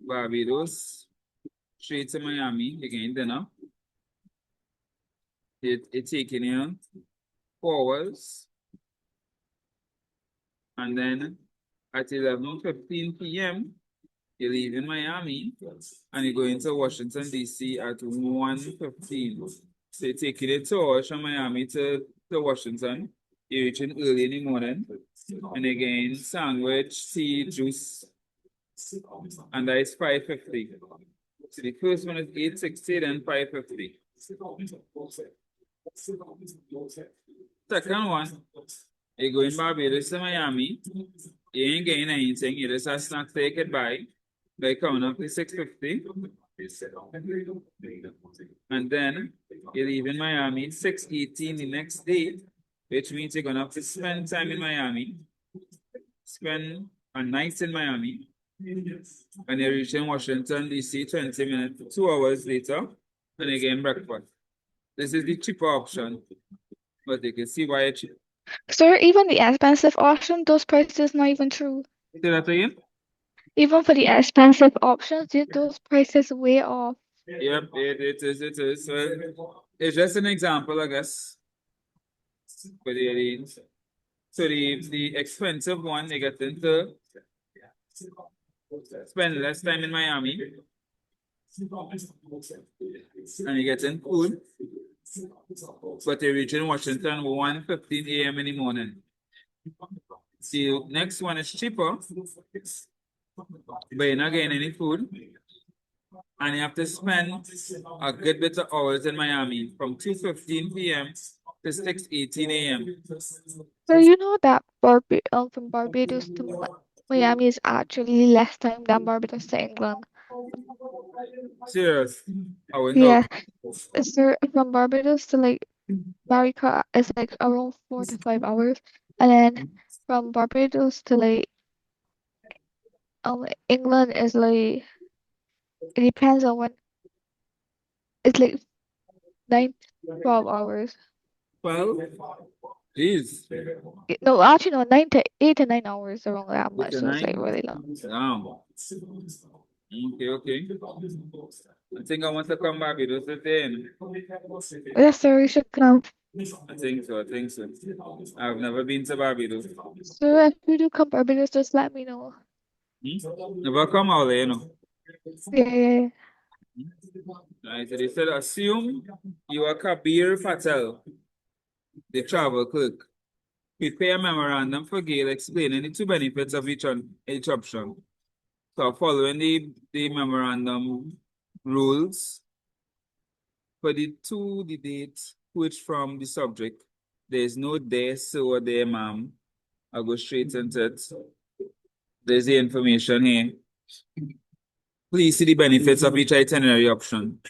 Barbados straight to Miami, again dinner. It's taking you 4 hours. And then at 11:15 p.m., you're leaving Miami and you're going to Washington, D.C. at 1:15. So you're taking a 2 hours from Miami to Washington. You're reaching early in the morning. And again, sandwich, tea, juice. And that is 5:50. So the first one is 8:60, then 5:50. Second one, you go in Barbados to Miami, you ain't getting anything, you just have snacks that you could buy. They coming up to 6:50. And then you leave in Miami 6:18 the next day, which means you're gonna have to spend time in Miami, spend a night in Miami, and you reach in Washington, D.C. 20 minutes, 2 hours later, and you get breakfast. This is the cheaper option, but you can see why it's cheap. So even the expensive option, those prices not even true. Say that again? Even for the expensive options, those prices way off. Yep, it is. So it's just an example, I guess. But the expensive one, they get into spend less time in Miami, and you get in food, but they reach in Washington 1:15 a.m. in the morning. The next one is cheaper, but you're not getting any food, and you have to spend a good bit of hours in Miami from 2:15 p.m. to 6:18 a.m. So you know that from Barbados to Miami is actually less time than Barbados to England. Serious? I would know. Yeah, so from Barbados to America is around 4 to 5 hours, and then from Barbados to England is it depends on when it's 9 to 12 hours. 12? Jeez. No, actually no, 8 to 9 hours around that 8 much, to so it's 9? really long. Damn. Okay. I think I want to come back with those then. Yes, sir, you should come. I think so. I've never been to Barbados. So if you do come Barbados, just let me know. Never come out there, you know. Yeah. Right, so they said, assume you are Kabir Patel, the travel clerk. Prepare a memorandum for Gail explaining the two benefits of each option. So following the memorandum rules for the date, which from the subject, there is no there, so or there, ma'am. I'll go straight into it. There's the information here. Please see the benefits of each itinerary option.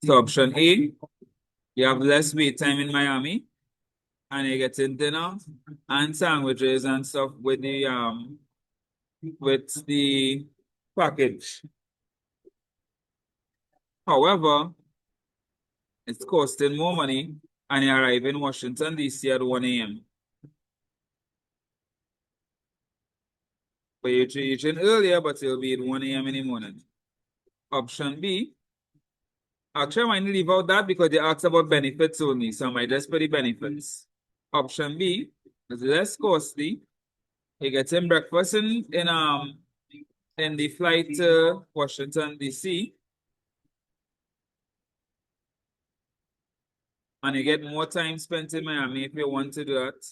So option A, you have less wait time in Miami, and you're getting dinner and sandwiches and stuff with the package. However, it's costing more money and you arrive in Washington, D.C. at 1 a.m. But you're reaching earlier, but you'll be at 1 a.m. in the morning. Option B, actually, I might leave out that because they asked about benefits only, so I might just put the benefits. Option B is less costly. You're getting breakfast in the flight to Washington, D.C. And you get more time spent in Miami if you want to do that.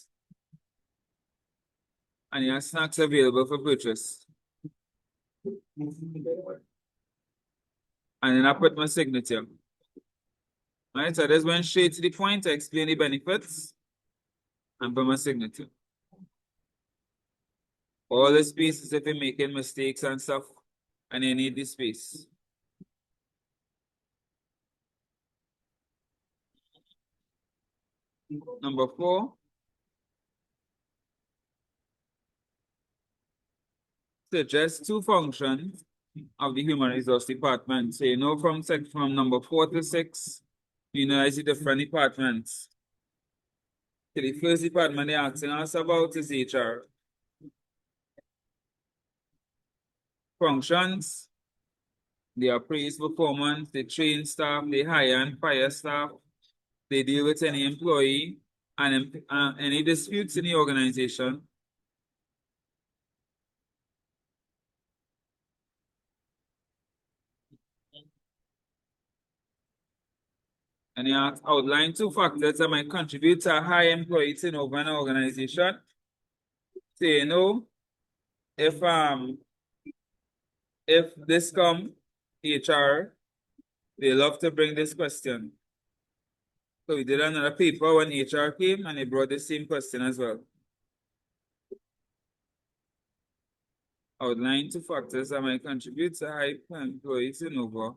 And you have snacks available for purchase. And then I put my signature. All right, so I just went straight to the point to explain the benefits and put my signature. All the spaces if you're making mistakes and stuff, and you need the space. Number 4. Suggest 2 functions of the human resource department. So you know from number 4 to 6, you know I see different departments. So the first department they're asking us about is HR. Functions, they appraise performance, they train staff, they hire and fire staff, they deal with any employee and any disputes in the organization. And you outline 2 factors that might contribute to a high employee turnover in an organization. So you know, if this come HR, they love to bring this question. So we did another paper when HR came and they brought the same question as well. Outline 2 factors that might contribute to high employee turnover.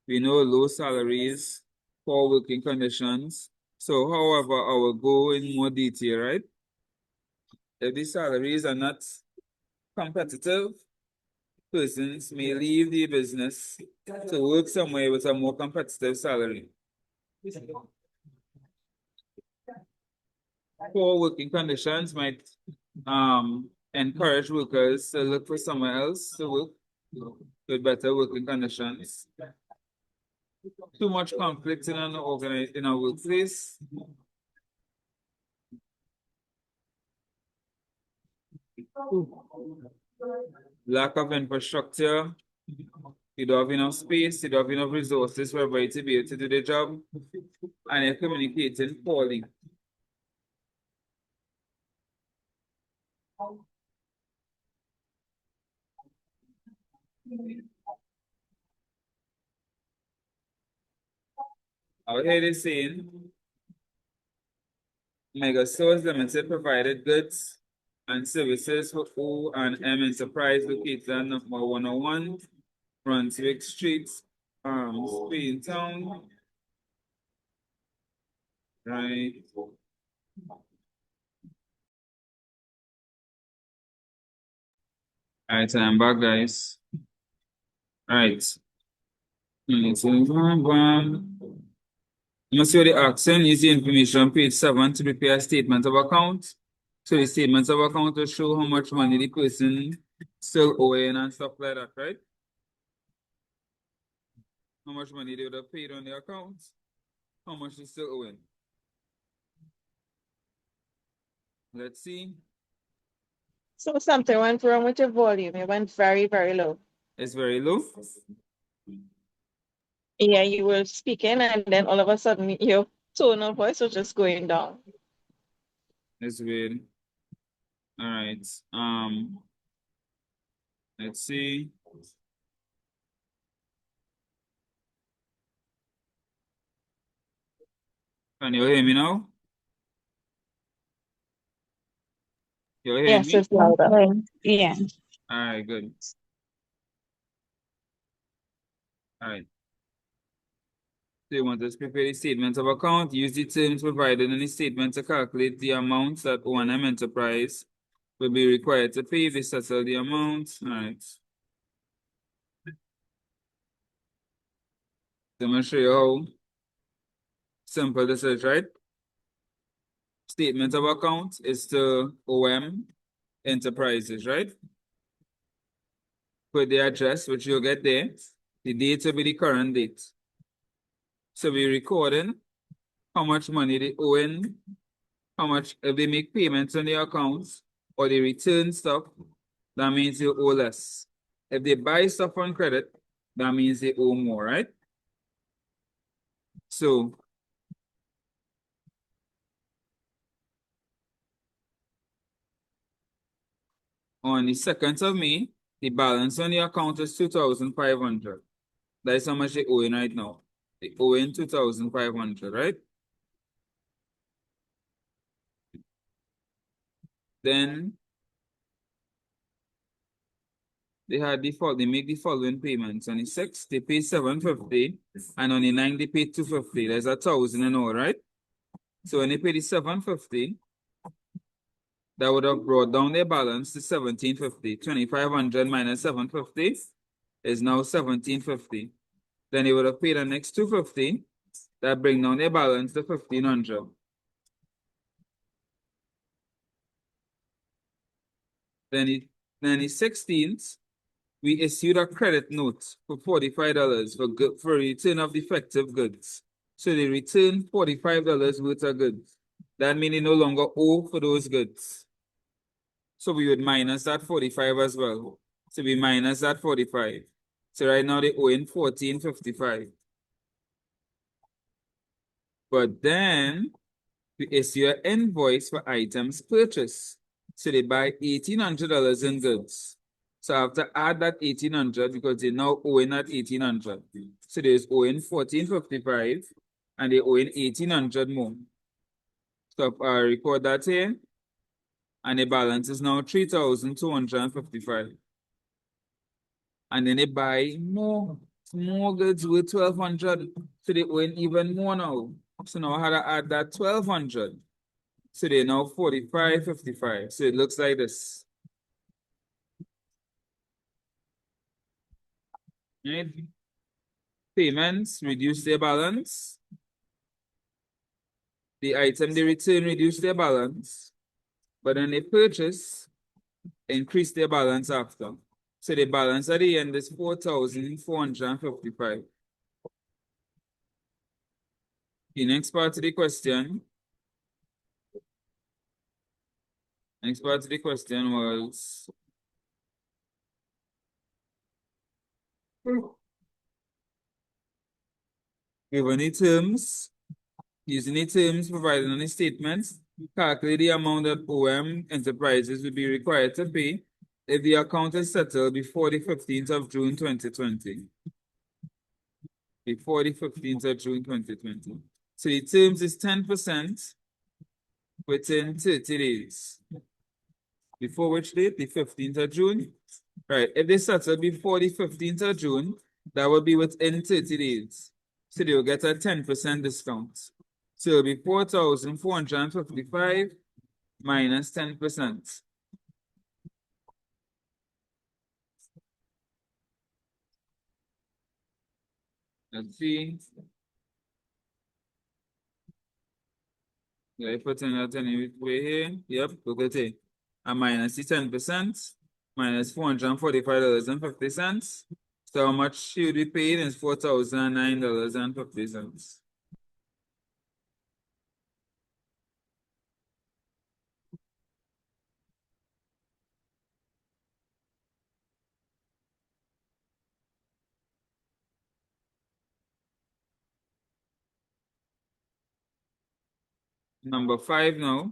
We know low salaries, poor working conditions. So, however, I will go in more detail, right? If the salaries are not competitive, persons may leave the business to work somewhere with a more competitive salary. Poor working conditions might encourage workers to look for somewhere else to work with better working conditions. Too much conflict in a workplace. Lack of infrastructure. You don't have enough space, you don't have enough resources for everybody to be able to do their job, and you're communicating poorly. Out here they're saying Mega Stores Limited provided goods and services for O&M Enterprise located at number 101 Brunswick Street, Spain Town. Right. Alright, so I'm back, guys. Right. You must see what the action is the information on page 7 to prepare a statement of account. So the statements of account will show how much money the person still owing and stuff like that, right? How much money they would have paid on the account, how much they still owing. Let's see. So something went wrong with your volume. It went very, very low. It's very low. Yeah, you were speaking and then all of a sudden your tone of voice was just going down. It's weird. All right. Let's see. Can you hear me now? You hear Yes, me? it's louder. Yeah. All right, good. All right. So you want to prepare the statement of account, use the terms provided in the statement to calculate the amounts that O&M Enterprise will be required to pay if they settle the amount. All right. So I'm going to show you how simple this is, right? Statement of account is to OM Enterprises, right? Put the address, which you'll get there. The date will be the current date. So we're recording how much money they owe in, how much, if they make payments on their accounts or they return stuff, that means they owe less. If they buy stuff on credit, that means they owe more, right? So on the 2nd of May, the balance on the account is 2,500. That is how much they owe in right now. They owe in 2,500, right? Then they make the following payments. On the 6th, they pay 750, and on the 9th, they pay 250. There's 1,000 in all, right? So when they pay the 750, that would have brought down their balance to 1,750. 2,500 minus 750 is now 1,750. Then they would have paid the next 250. That bring down their balance to 1,500. Then the 16th, we issued a credit note for $45 for return of defective goods. So they returned $45 worth of goods. That means they no longer owe for those goods. So we would minus that 45 as well. So we minus that 45. So right now they owe in 1455. But then we issue an invoice for items purchased. So they buy $1,800 in goods. So I have to add that 1,800 because they now owing that 1,800. So there's owing 1455 and they owing 1,800 more. So I record that here and the balance is now 3,255. And then they buy more goods with 1,200. So they owing even more now. So now I had to add that 1,200. So they're now 45.55. So it looks like this. Right? Payments reduce their balance. The item they return reduce their balance. But then they purchase, increase their balance after. So the balance at the end is 4,455. The next part of the question. Next part of the question was given the terms, using the terms provided in the statements, calculate the amount that OM Enterprises will be required to pay if the account is settled before the 15th of June 2020. Before the 15th of June 2020. So the terms is 10% within 30 days. Before which date? The 15th of June. Right. If they settle before the 15th of June, that will be within 30 days. So they will get a 10% discount. So it'll be 4,455 minus 10%. Let's see. Yeah, I put in that anyway here. Yep, look at it. And minus the 10%, minus $445.50. So how much should be paid is $4,009.50. Number 5 now.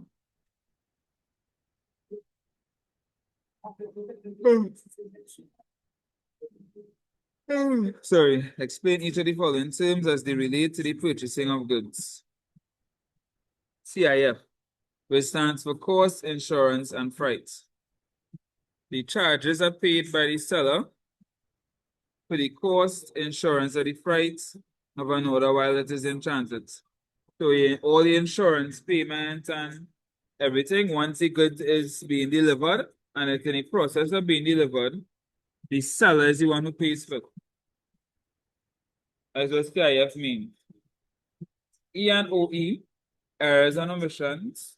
Sorry, explain each of the following terms as they relate to the purchasing of goods. CIF, which stands for cost, insurance, and freight. The charges are paid by the seller for the cost, insurance, or the freight of an order while it is in transit. So all the insurance payment and everything, once the good is being delivered and it's in the process of being delivered, the seller is the one who pays for it. That's what CIF means. E and OE, errors and omissions,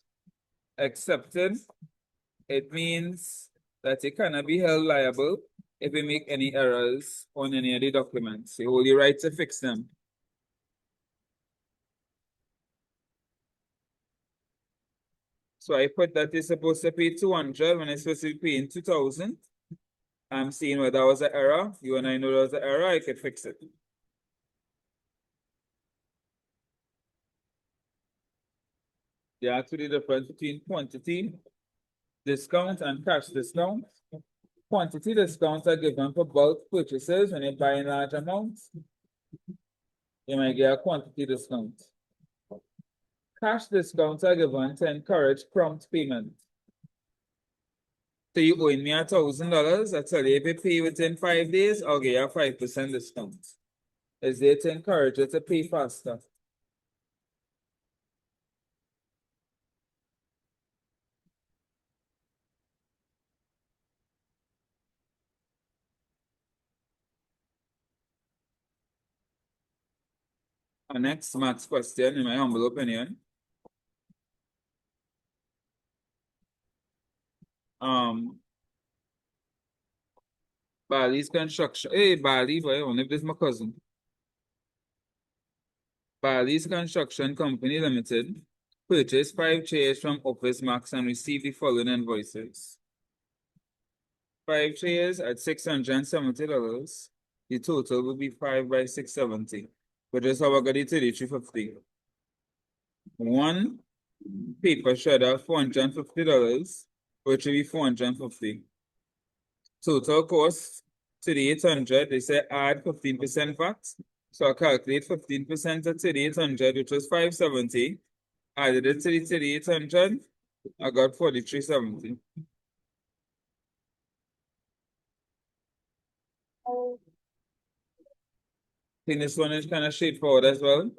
accepted. It means that you cannot be held liable if you make any errors on any of the documents. You hold the right to fix them. So I put that you're supposed to pay 200 when it's supposed to be paying 2,000. I'm seeing whether that was an error. You and I know that was an error, I could fix it. There are actually the difference between quantity discount and cash discount. Quantity discounts are given for bulk purchases when you buy in large amounts. You might get a quantity discount. Cash discounts are given to encourage prompt payment. So you owe me $1,000. I tell you, if you pay within 5 days, I'll give you a 5% discount. It's there to encourage you to pay faster. Our next maths question, in my humble opinion. Bali's Construction. Hey, Bali, boy, I wonder if this is my cousin. Bali's Construction Company Limited purchased 5 chairs from Office Max and received the following invoices. 5 chairs at $670. The total will be 5 by 670. But just how I got it to the 350. 1 paper shredder, $450, which will be 450. Total cost to the 800, they say add 15% VAT. So I calculate 15% of 800, which was 570. Added it to the 800, I got 4370. I think this one is kind of straightforward as well.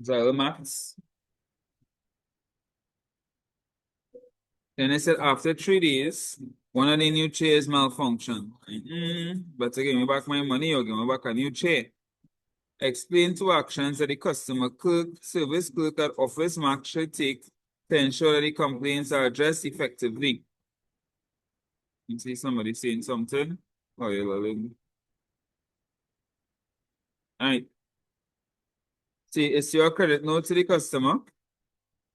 Zero maths. Then I said after 3 days, one of the new chairs malfunctioned. Better give me back my money or give me back a new chair. Explain 2 actions that the customer clerk, service clerk at Office Max should take to ensure that the complaints are addressed effectively. You see somebody saying something? Oh, you're loving. All right. See, it's your credit note to the customer.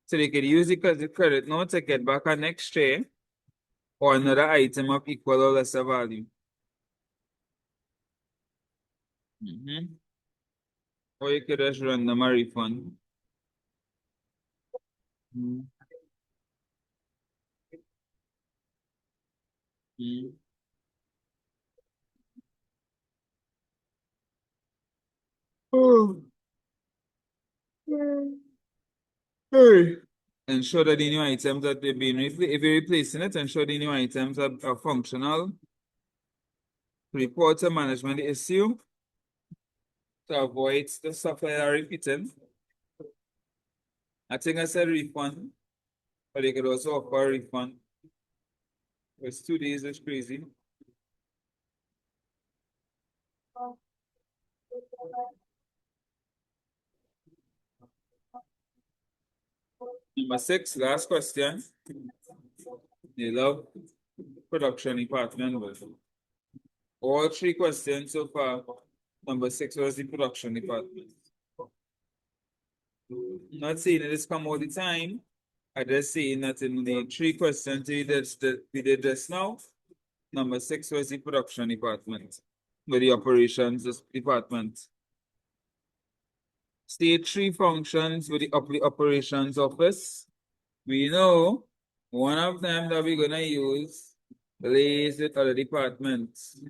So they can use the credit note to get back a next chair or another item of equal or lesser value. Or you could just run them a refund. Oh. Hey. Ensure that the new items that they've been if you're replacing it, ensure the new items are functional. Report to management the issue to avoid the supplier repeating. I think I said refund, but they could also offer a refund. It's 2 days, it's crazy. Number 6, last question. They love production department. All 3 questions so far. Number 6 was the production department. Not saying that this come all the time. I just saying that in the 3 questions we did just now, number 6 was the production department, with the operations department. State 3 functions with the operations office. We know one of them that we're gonna use liaise with other departments.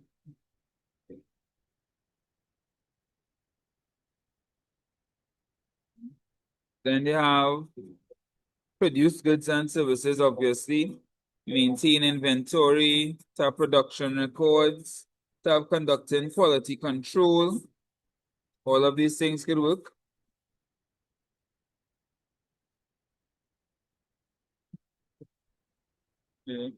Then they have produce goods and services, obviously, maintain inventory, to have production records, to have conducting quality control. All of these things could work. Yeah.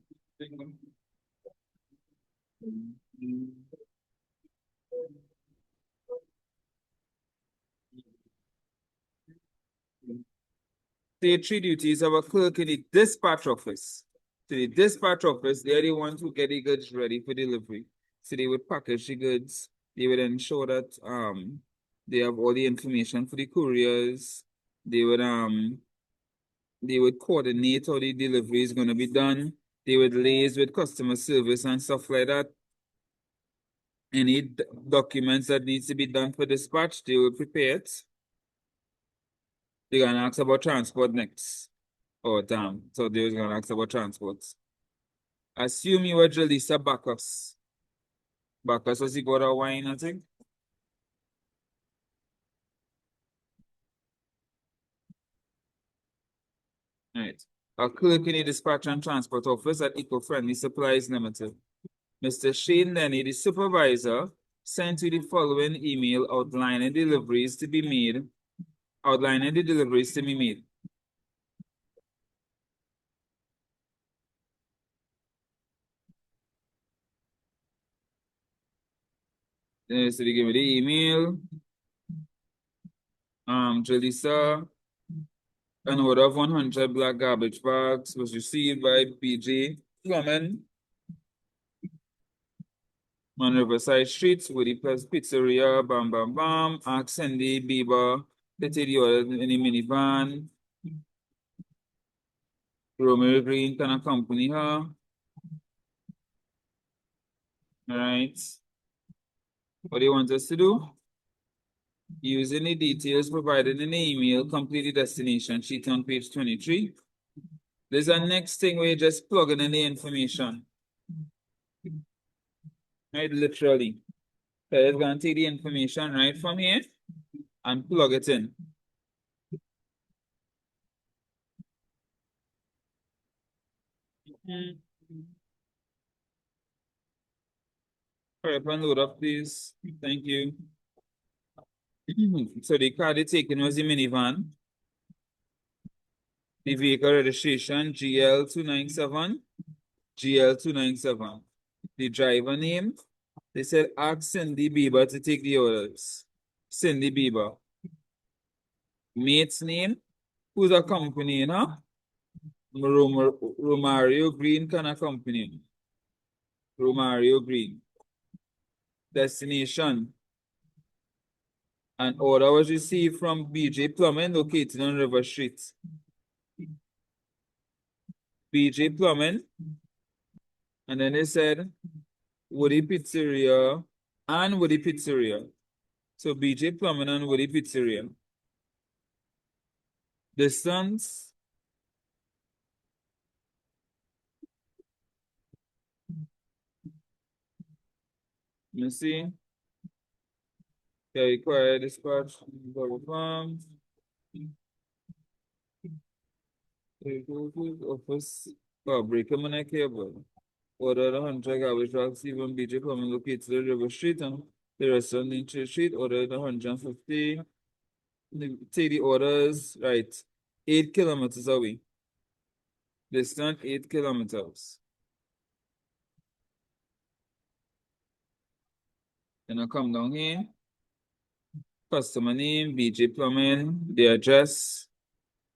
State 3 duties of a clerk in the dispatch office. So the dispatch office, they're the ones who get the goods ready for delivery. So they would package the goods. They would ensure that they have all the information for the couriers. They would coordinate how the delivery is going to be done. They would liaise with customer service and stuff like that. Any documents that needs to be done for dispatch, they will prepare it. They're gonna ask about transport next. Oh damn. So they're gonna ask about transport. Assume you were Jalisa Bacchus. Bacchus was he got a wine, I think. Right. A clerk in the dispatch and transport office at Eco-Friendly Supplies Limited. Mr. Shane Denny, the supervisor, sent you the following email outlining the deliveries to be made. So they give me the email. Jalisa, an order of 100 black garbage bags was received by BJ Plumbing on Riverside Street with the pizzeria, bam, bam, bam. Ask Cindy Bieber to take the order in the minivan. Romeo Green can accompany her. All right. What do you want us to do? Using the details provided in the email, complete the destination sheet on page 23. There's a next thing where you just plug in the information. Right, literally. So it's going to take the information right from here and plug it in. Hurry up and load up, please. Thank you. So the car they taken was the minivan. The vehicle registration GL297. GL297. The driver name, they said ask Cindy Bieber to take the orders. Cindy Bieber. Mate's name, who's accompanying her? Romario Green can accompany. Romario Green. Destination. An order was received from BJ Plumbing located on River Street. BJ Plumbing. And then they said Woody Pizzeria and Woody Pizzeria. So BJ Plumbing and Woody Pizzeria. Distance. Let me see. Required dispatch. Office. Oh, break them on a cable. Order 100 garbage bags, even BJ Plumbing located the River Street and the restaurant in Church Street. Ordered 150. Take the orders, right. 8 kilometers away. Distance 8 kilometers. Then I come down here. Customer name, BJ Plumbing, the address,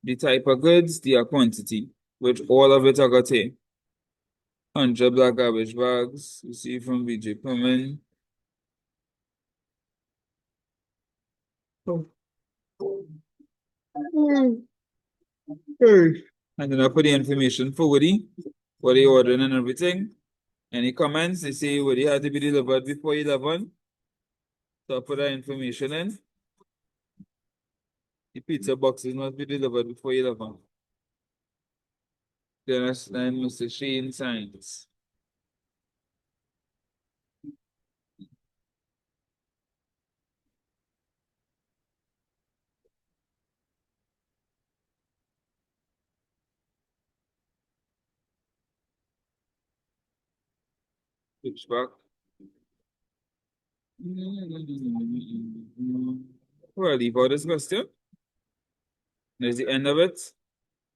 the type of goods, the quantity, which all of it I got here. 100 black garbage bags, received from BJ Plumbing. And then I put the information for Woody, what he ordering and everything. Any comments? They say Woody had to be delivered before 11. So I put that information in. The pizza boxes must be delivered before 11. You understand, Mr. Sheen Science? Switchback. Well, leave out this question. There's the end of it.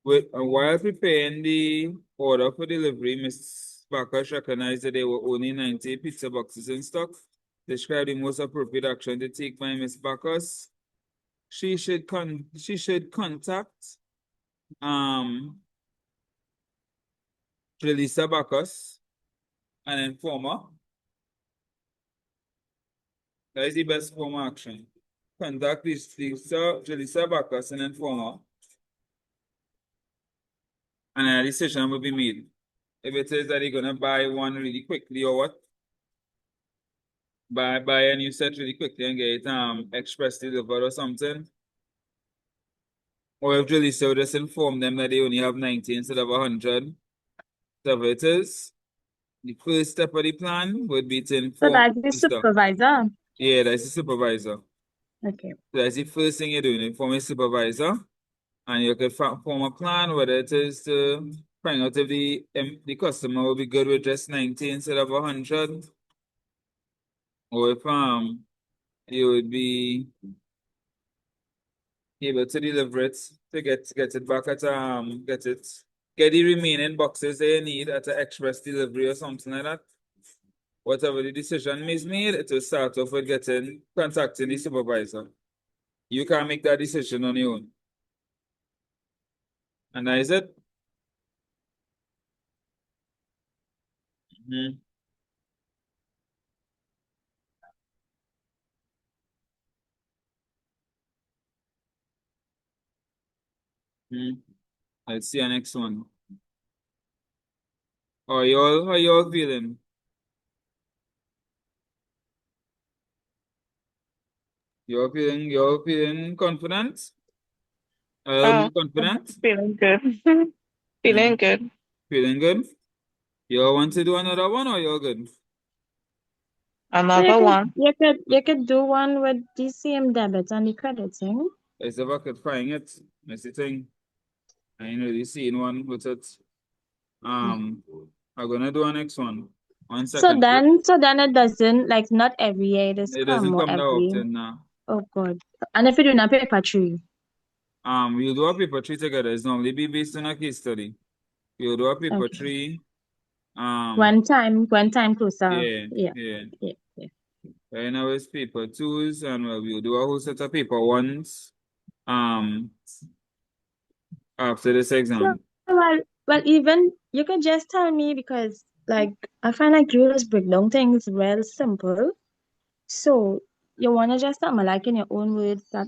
While preparing the order for delivery, Ms. Bacchus recognized that there were only 90 pizza boxes in stock. Describe the most appropriate action to take by Ms. Bacchus. She should contact Julissa Bacchus and inform her. That is the best form of action. Contact Julissa Bacchus and inform her. And a decision will be made. If it is that you're gonna buy one really quickly or what, buy a new set really quickly and get it express delivered or something. Or if Julissa will just inform them that they only have 90 instead of 100. Whatever it is, the first step of the plan would be to So inform that's the Julissa. supervisor. Yeah, that's the supervisor. Okay. So that's the first thing you're doing, inform your supervisor. And you could form a plan, whether it is to find out if the customer will be good with just 90 instead of 100. Or if you would be able to deliver it to get it back at get the remaining boxes that you need at an express delivery or something like that. Whatever the decision is made, it will start off with contacting the supervisor. You can't make that decision on your own. And that is it. Mm-hmm. Mm-hmm. Let's see the next one. How y'all feeling? You're feeling confident? More confident? Feeling good. Feeling good. Feeling good? You want to do another one or you're good? So Another one. you could do one with the same debits and the crediting. Let's see if I could find it. Let's see thing. I ain't really seen one with it. I'm gonna do a next one. 1 So second. then it doesn't, like, not every year it is It come doesn't or come that every. often now. Oh God. And if you do not paper tree. We'll do a paper tree together. It's normally be based on a case study. We'll do a paper Okay. tree. When time closer. Yeah. Yeah. Right now it's paper twos, and we'll do a whole set of paper ones. After this So, exam. well, even you can just tell me, because like I find like you just break down things real simple. So you wanna just tell me like in your own words that,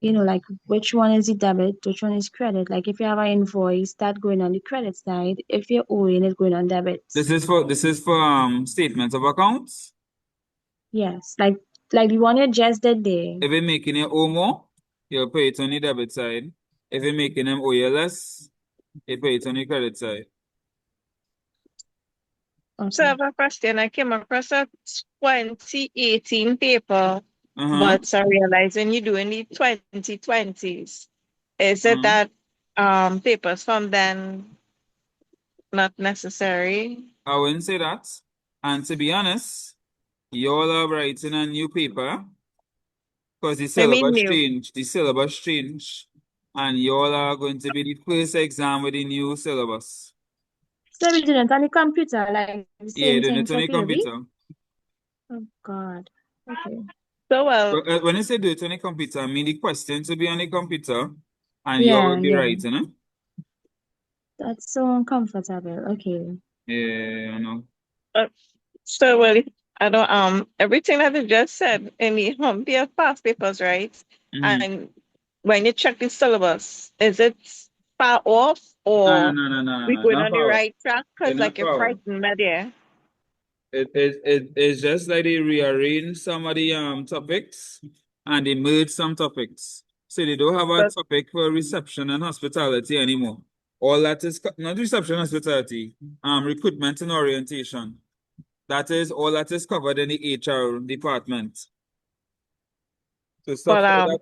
like which one is the debit, which one is credit. Like if you have an invoice that going on the credit side, if you're owing it going on debit. This is for statements of accounts. Yes, like the one you just did there. If you're making it owe more, you'll pay it on the debit side. If you're making them owe you less, you pay it on the credit side. So I Okay. have a question. I came across a 2018 paper, Uh-huh. but I realized when you're doing the 2020s, is it Uh-huh. that papers from then not necessary? I wouldn't say that. And to be honest, y'all are writing a new paper because the I mean syllabus new. change. The syllabus change. And y'all are going to be the first exam with the new syllabus. So we didn't on the computer, like the Yeah, same doing thing it on for the POV? computer. Oh God. Okay. So well, But, when I say do it on the computer, I mean the questions will be on the computer and you will Yeah, be yeah. writing it. That's so uncomfortable. Okay. Yeah, I know. uh, so well, I don't everything that you just said in the their past papers, right? Mm-hmm. And when you check the syllabus, is it far off or we going Not on the power. right track? They're Because not like you're power. frightened me there. It's just like they rearrange some of the topics and they merge some topics. So they don't have a But topic for reception and hospitality anymore. All that is not reception and hospitality, recruitment and orientation. That is all that is covered in the HR department. So stuff but like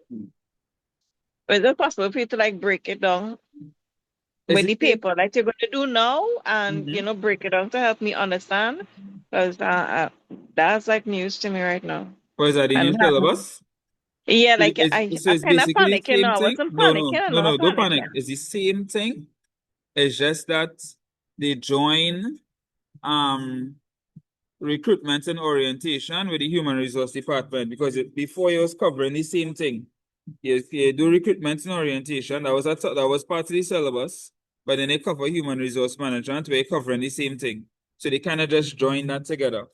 that. is it possible for you to like break it down Is with it the paper like you're going to do now and mm-hmm. break it down to help me understand? Because that's like news to me right now. Or is that the new I'm having syllabus? yeah, So like so I it's kind of basically the panicking same now. I thing. wasn't No, panicking, no, and no, now I'm no, don't panic. panicking. It's the same thing. It's just that they join recruitment and orientation with the human resource department because before you was covering the same thing. You do recruitment and orientation. That was part of the syllabus, but then they cover human resource management where you're covering the same thing. So they kind of just join that together.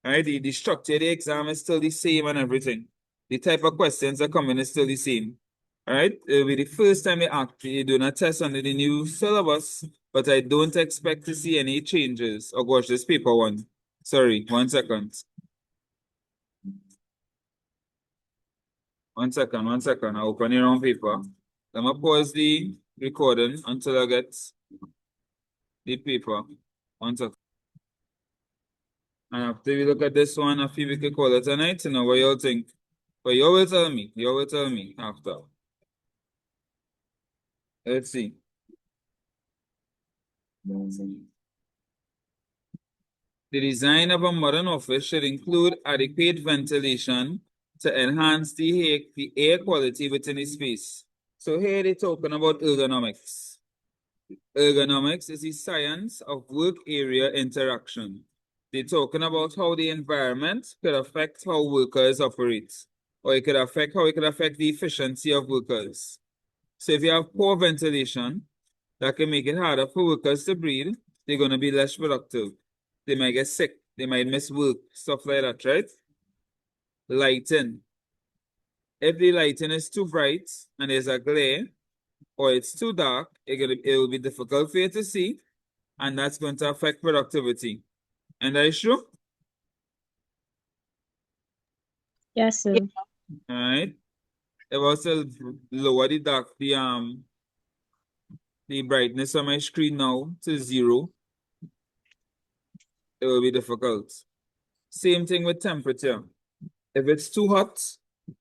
All right, the structure of the exam is still the same and everything. The type of questions that come in is still the same. All right, it'll be the first time you do a test under the new syllabus, but I don't expect to see any changes. Oh gosh, this paper one. Sorry, 1 second. 1 second, 1 second. I open the wrong paper. I'm gonna pause the recording until I get the paper. 1 second. And after we look at this one, I feel we could call it a night. You know what y'all think? But you will tell me. You will tell me after. Let's see. The design of a modern office should include adequate ventilation to enhance the air quality within the space. So here they're talking about ergonomics. Ergonomics is the science of work area interaction. They're talking about how the environment could affect how workers operate, or it could affect how it could affect the efficiency of workers. So if you have poor ventilation, that can make it harder for workers to breathe. They're going to be less productive. They might get sick. They might miss work, stuff like that, right? Lighting. If the lighting is too bright and there's a glare, or it's too dark, it will be difficult for you to see, and that's going to affect productivity. And that is true? Yes, Yeah. sir. All right. If I was to lower the brightness on my screen now to 0, it will be difficult. Same thing with temperature. If it's too hot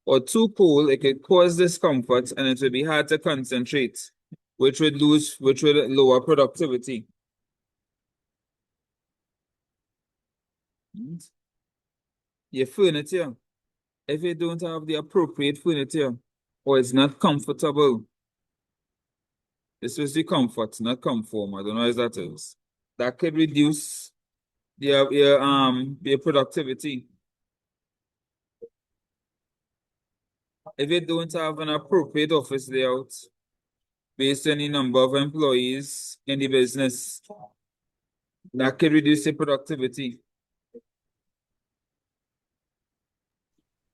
or too cold, it could cause discomfort and it will be hard to concentrate, which would lower productivity. Your furniture. If you don't have the appropriate furniture or it's not comfortable, this is the comfort, not conform. I don't know what that is. That could reduce your productivity. If you don't have an appropriate office layout based on the number of employees in the business, that could reduce your productivity.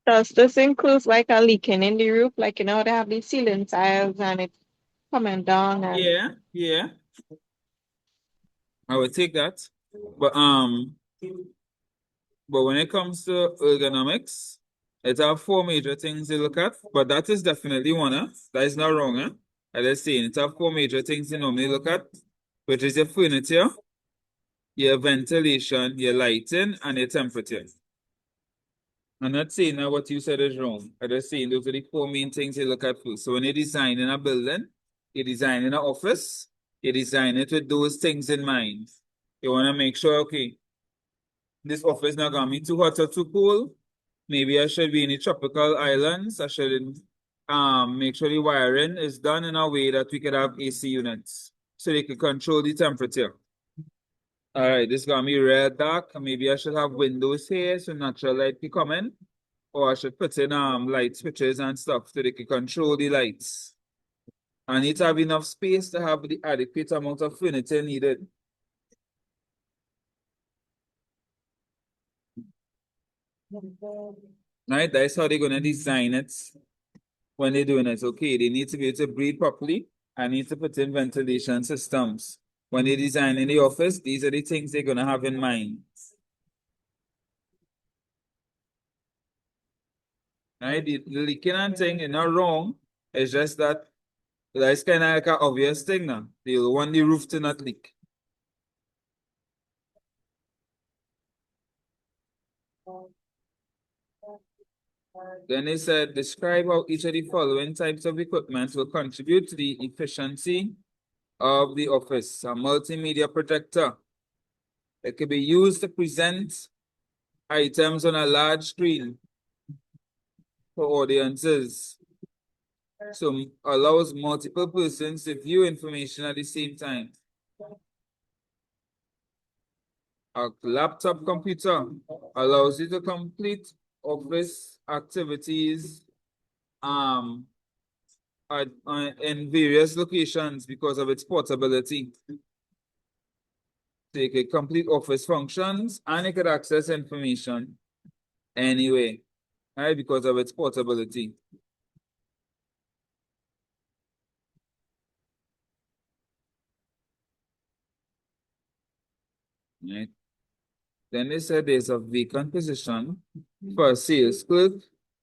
Does this include like a leaking in the roof? Like they have the ceiling tiles and it's coming down and Yeah, I would take that. But when it comes to ergonomics, it have 4 major things to look at, but that is definitely one. That is not wrong. I just saying it have 4 major things you normally look at, which is your furniture, your ventilation, your lighting, and your temperature. I'm not saying that what you said is wrong. I'm just saying those are the 4 main things you look at first. So when you're designing a building, you're designing an office, you design it with those things in mind. You want to make sure, okay, this office not gonna be too hot or too cold. Maybe I should be in the tropical islands. I should make sure the wiring is done in a way that we could have AC units so they can control the temperature. All right, this is gonna be real dark. Maybe I should have windows here so natural light can come in. Or I should put in light switches and stuff so they can control the lights. I need to have enough space to have the adequate amount of furniture needed. Right, that's how they're gonna design it when they're doing it. Okay, they need to be able to breathe properly. I need to put in ventilation systems. When they design in the office, these are the things they're gonna have in mind. Right? The leaking and thing is not wrong. It's just that that's kind of like an obvious thing now. You want the roof to not leak. Then they said, describe how each of the following types of equipment will contribute to the efficiency of the office. A multimedia projector. It can be used to present items on a large screen for audiences. So allows multiple persons to view information at the same time. A laptop computer allows you to complete office activities in various locations because of its portability. So you could complete office functions and you could access information anyway, right? Because of its portability. Right. Then they said there's a vacant position for a sales clerk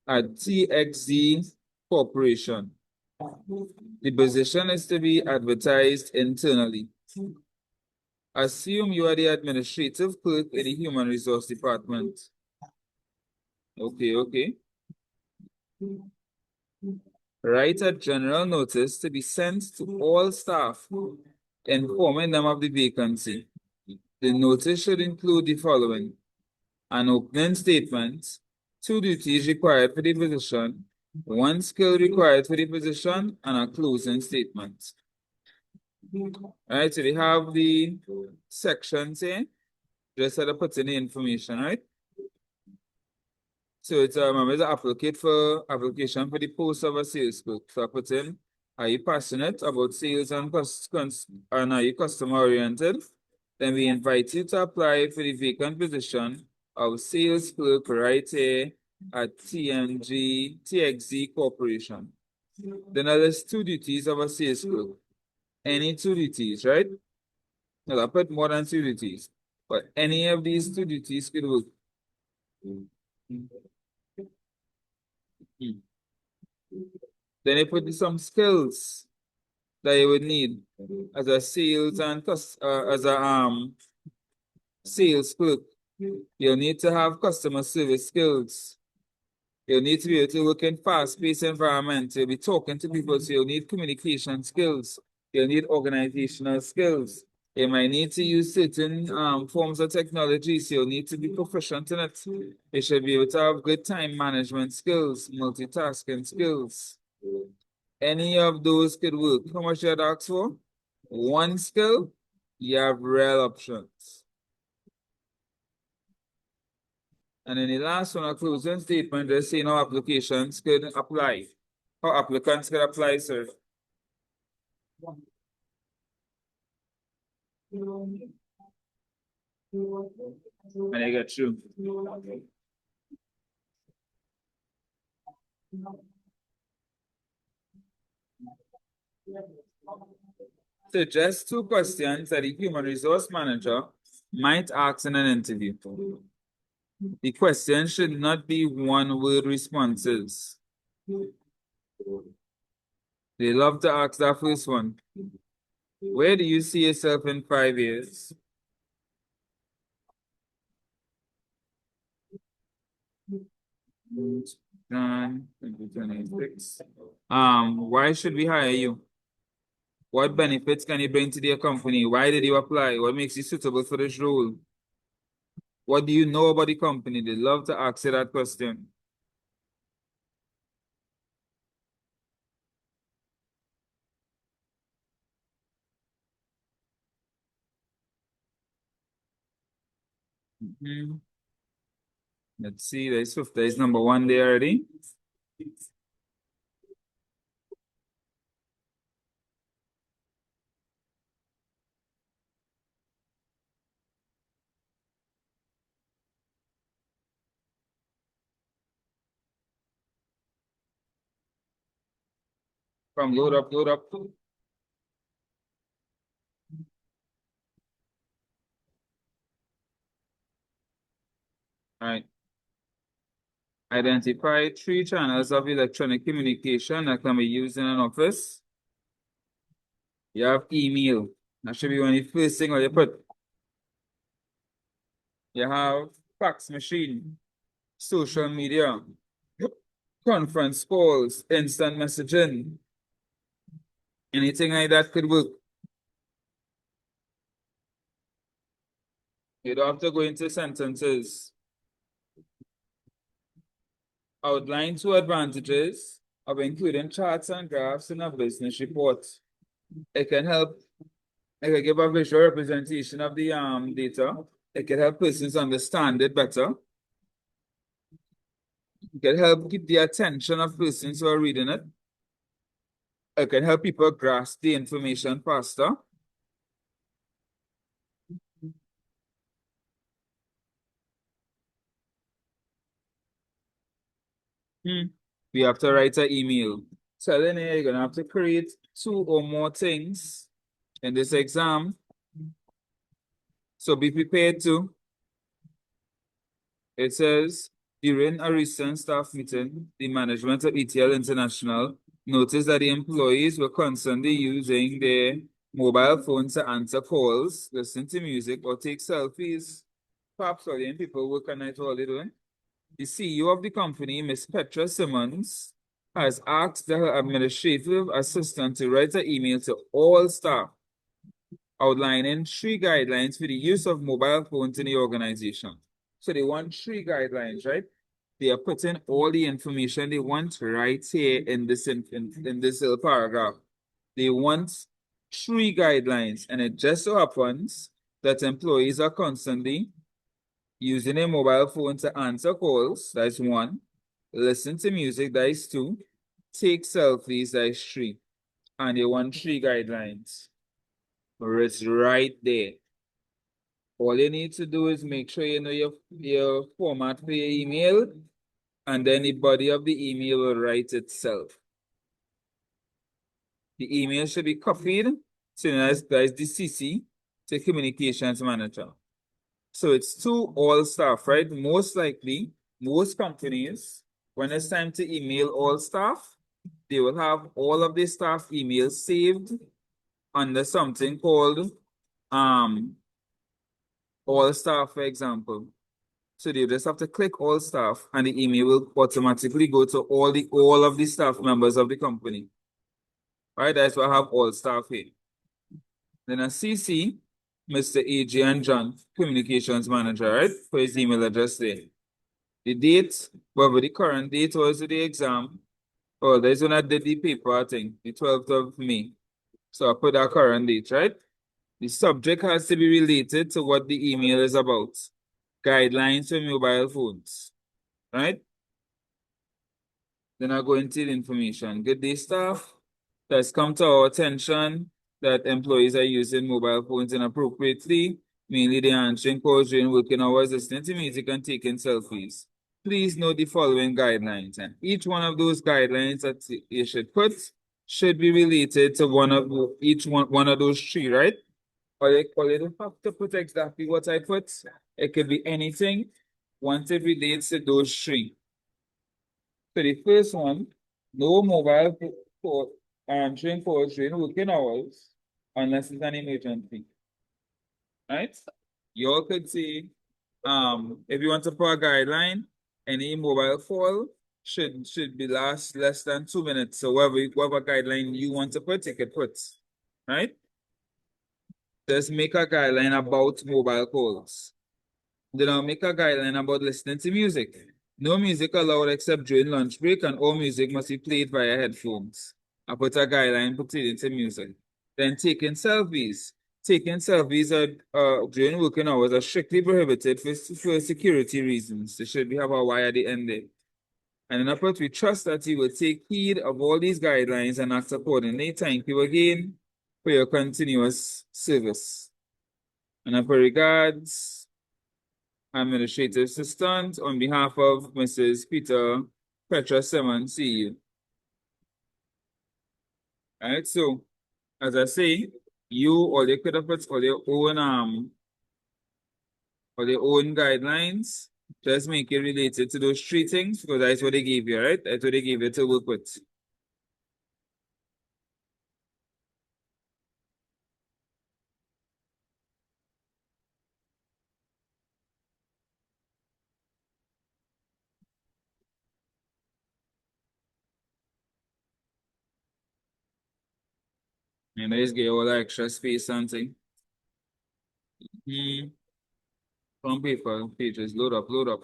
at TXZ Corporation. The position is to be advertised internally. Assume you are the administrative clerk in the human resource department. Okay. Write a general notice to be sent to all staff, informing them of the vacancy. The notice should include the following: an opening statement, 2 duties required for the position, 1 skill required for the position, and a closing statement. Right, so we have the sections here. Just had to put in the information, right? So it's remember the application for the post of a sales clerk. So I put in, are you passionate about sales and are you customer oriented? Then we invite you to apply for the vacant position of sales clerk right here at TXZ Corporation. Then I list 2 duties of a sales clerk. Any 2 duties, right? Now I put more than 2 duties, but any of these 2 duties could work. Then I put some skills that you would need as a sales and as a sales clerk. You'll need to have customer service skills. You'll need to be able to work in fast-paced environment. You'll be talking to people, so you'll need communication skills. You'll need organizational skills. You might need to use certain forms of technology, so you'll need to be proficient in it. You should be able to have good time management skills, multitasking skills. Any of those could work. How much you had asked for? 1 skill, you have rare options. And then the last one, a closing statement, just saying how applications could apply. How applicants could apply, sir. And I get you. So just 2 questions that the human resource manager might ask in an interview. The question should not be 1-word responses. They love to ask that first one. Where do you see yourself in 5 years? John, 2026. Why should we hire you? What benefits can you bring to the company? Why did you apply? What makes you suitable for this role? What do you know about the company? They love to ask you that question. Let's see, there's number 1 there already. From load up. All right. Identify 3 channels of electronic communication that can be used in an office. You have email. That should be one of the first thing you put. You have fax machine, social media, conference calls, instant messaging. Anything like that could work. You don't have to go into sentences. Outline 2 advantages of including charts and graphs in a business report. It can help, it can give a visual representation of the data. It can help persons understand it better. It can help keep the attention of persons who are reading it. It can help people grasp the information faster. We have to write an email. Telling you you're gonna have to create 2 or more things in this exam. So be prepared to. It says, during a recent staff meeting, the management of ETL International noticed that the employees were constantly using their mobile phones to answer calls, listen to music, or take selfies. Perhaps all the people work at night, all they doing. The CEO of the company, Ms. Petra Simmons, has asked her administrative assistant to write an email to all staff outlining 3 guidelines for the use of mobile phones in the organization. So they want 3 guidelines, right? They are putting all the information they want right here in this little paragraph. They want 3 guidelines, and it just so happens that employees are constantly using a mobile phone to answer calls, that's 1. Listen to music, that is 2. Take selfies, that is 3. And they want 3 guidelines. It's right there. All you need to do is make sure you know your format for your email, and then the body of the email will write itself. The email should be copied, so that's the CC to communications manager. So it's to all staff, right? Most likely, most companies, when it's time to email all staff, they will have all of the staff emails saved under something called all staff, for example. So they just have to click all staff, and the email will automatically go to all of the staff members of the company. Right? That's why I have all staff here. Then a CC, Mr. Adrian John, communications manager, right? For his email address there. The date, whatever the current date was of the exam. Oh, there's when I did the paper, I think, the 12th of May. So I put that current date, right? The subject has to be related to what the email is about. Guidelines for mobile phones, right? Then I go into the information. Good day, staff. That's come to our attention that employees are using mobile phones inappropriately, mainly they are answering calls during working hours, listening to music, and taking selfies. Please note the following guidelines, and each one of those guidelines that you should put should be related to one of those 3, right? Or you don't have to put exactly what I put. It could be anything once it relates to those 3. So the first one, no mobile phone answering calls during working hours unless it's an emergency. Right? You all could say, if you want to put a guideline, any mobile call should be less than 2 minutes. So whatever guideline you want to put, you could put. Right? Just make a guideline about mobile calls. Then I'll make a guideline about listening to music. No music allowed except during lunch break, and all music must be played via headphones. I put a guideline pertaining to music. Then taking selfies. Taking selfies during working hours are strictly prohibited for security reasons. They should have a Y at the end there. And then I put, we trust that you will take heed of all these guidelines and act accordingly. Thank you again for your continuous service. And I put regards, Administrative Assistant, on behalf of Mrs. Petra Simmons, CEO. All right, so as I say, all you could have put all your own guidelines, Just make it related to those three things because that's what they gave you, right? That's what they gave you to work with. And I just get all the extra space and thing. From paper, pages, load up, load up.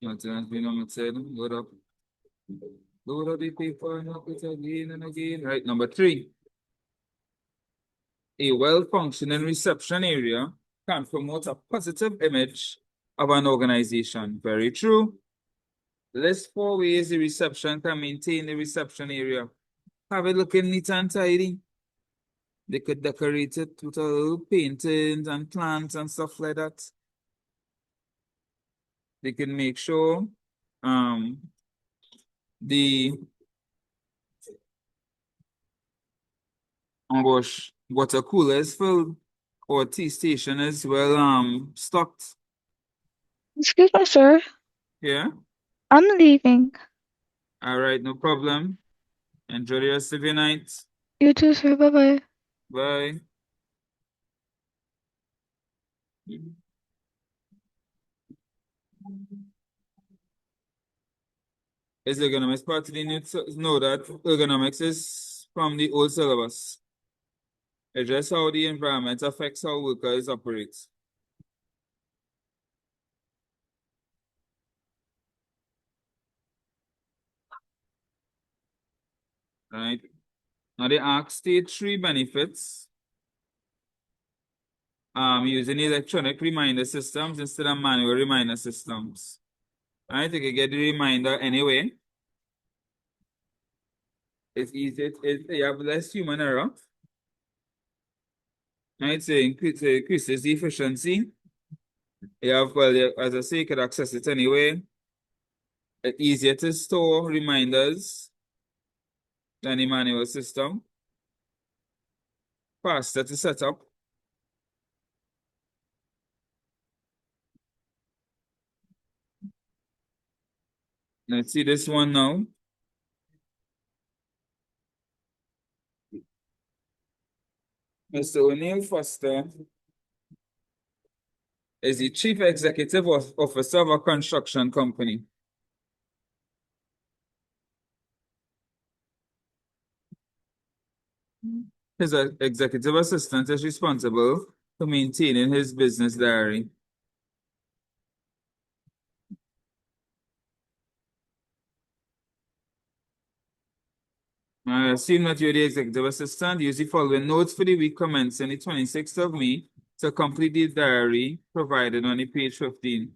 Maintenance being omitted, load up. Load up the paper, knock it again and again. Right, number 3. A well-functioning reception area can promote a positive image of an organization. Very true. List 4 ways the reception can maintain the reception area. Have it looking neat and tidy. They could decorate it with a little paintings and plants and stuff like that. They can make sure the water cooler is filled or tea station is well stocked. Excuse me, sir. Yeah. I'm leaving. All right, no problem. Enjoy the rest of your night. You too, sir. Bye-bye. Bye. Is ergonomics part of the new? Know that ergonomics is from the old syllabus. Address how the environment affects how workers operate. Right. Now they ask state 3 benefits using electronic reminder systems instead of manual reminder systems. Right, you can get the reminder anyway. It's easy. You have less human error. Right, so it increases the efficiency. You have, well, as I say, you could access it anyway. It's easier to store reminders than the manual system. Faster to set up. Let's see this one now. Mr. O'Neill Foster is the Chief Executive Officer of a construction company. His executive assistant is responsible for maintaining his business diary. I assume that you're the executive assistant. Use the following notes for the week commencing the 26th of May to complete the diary provided on the page 15.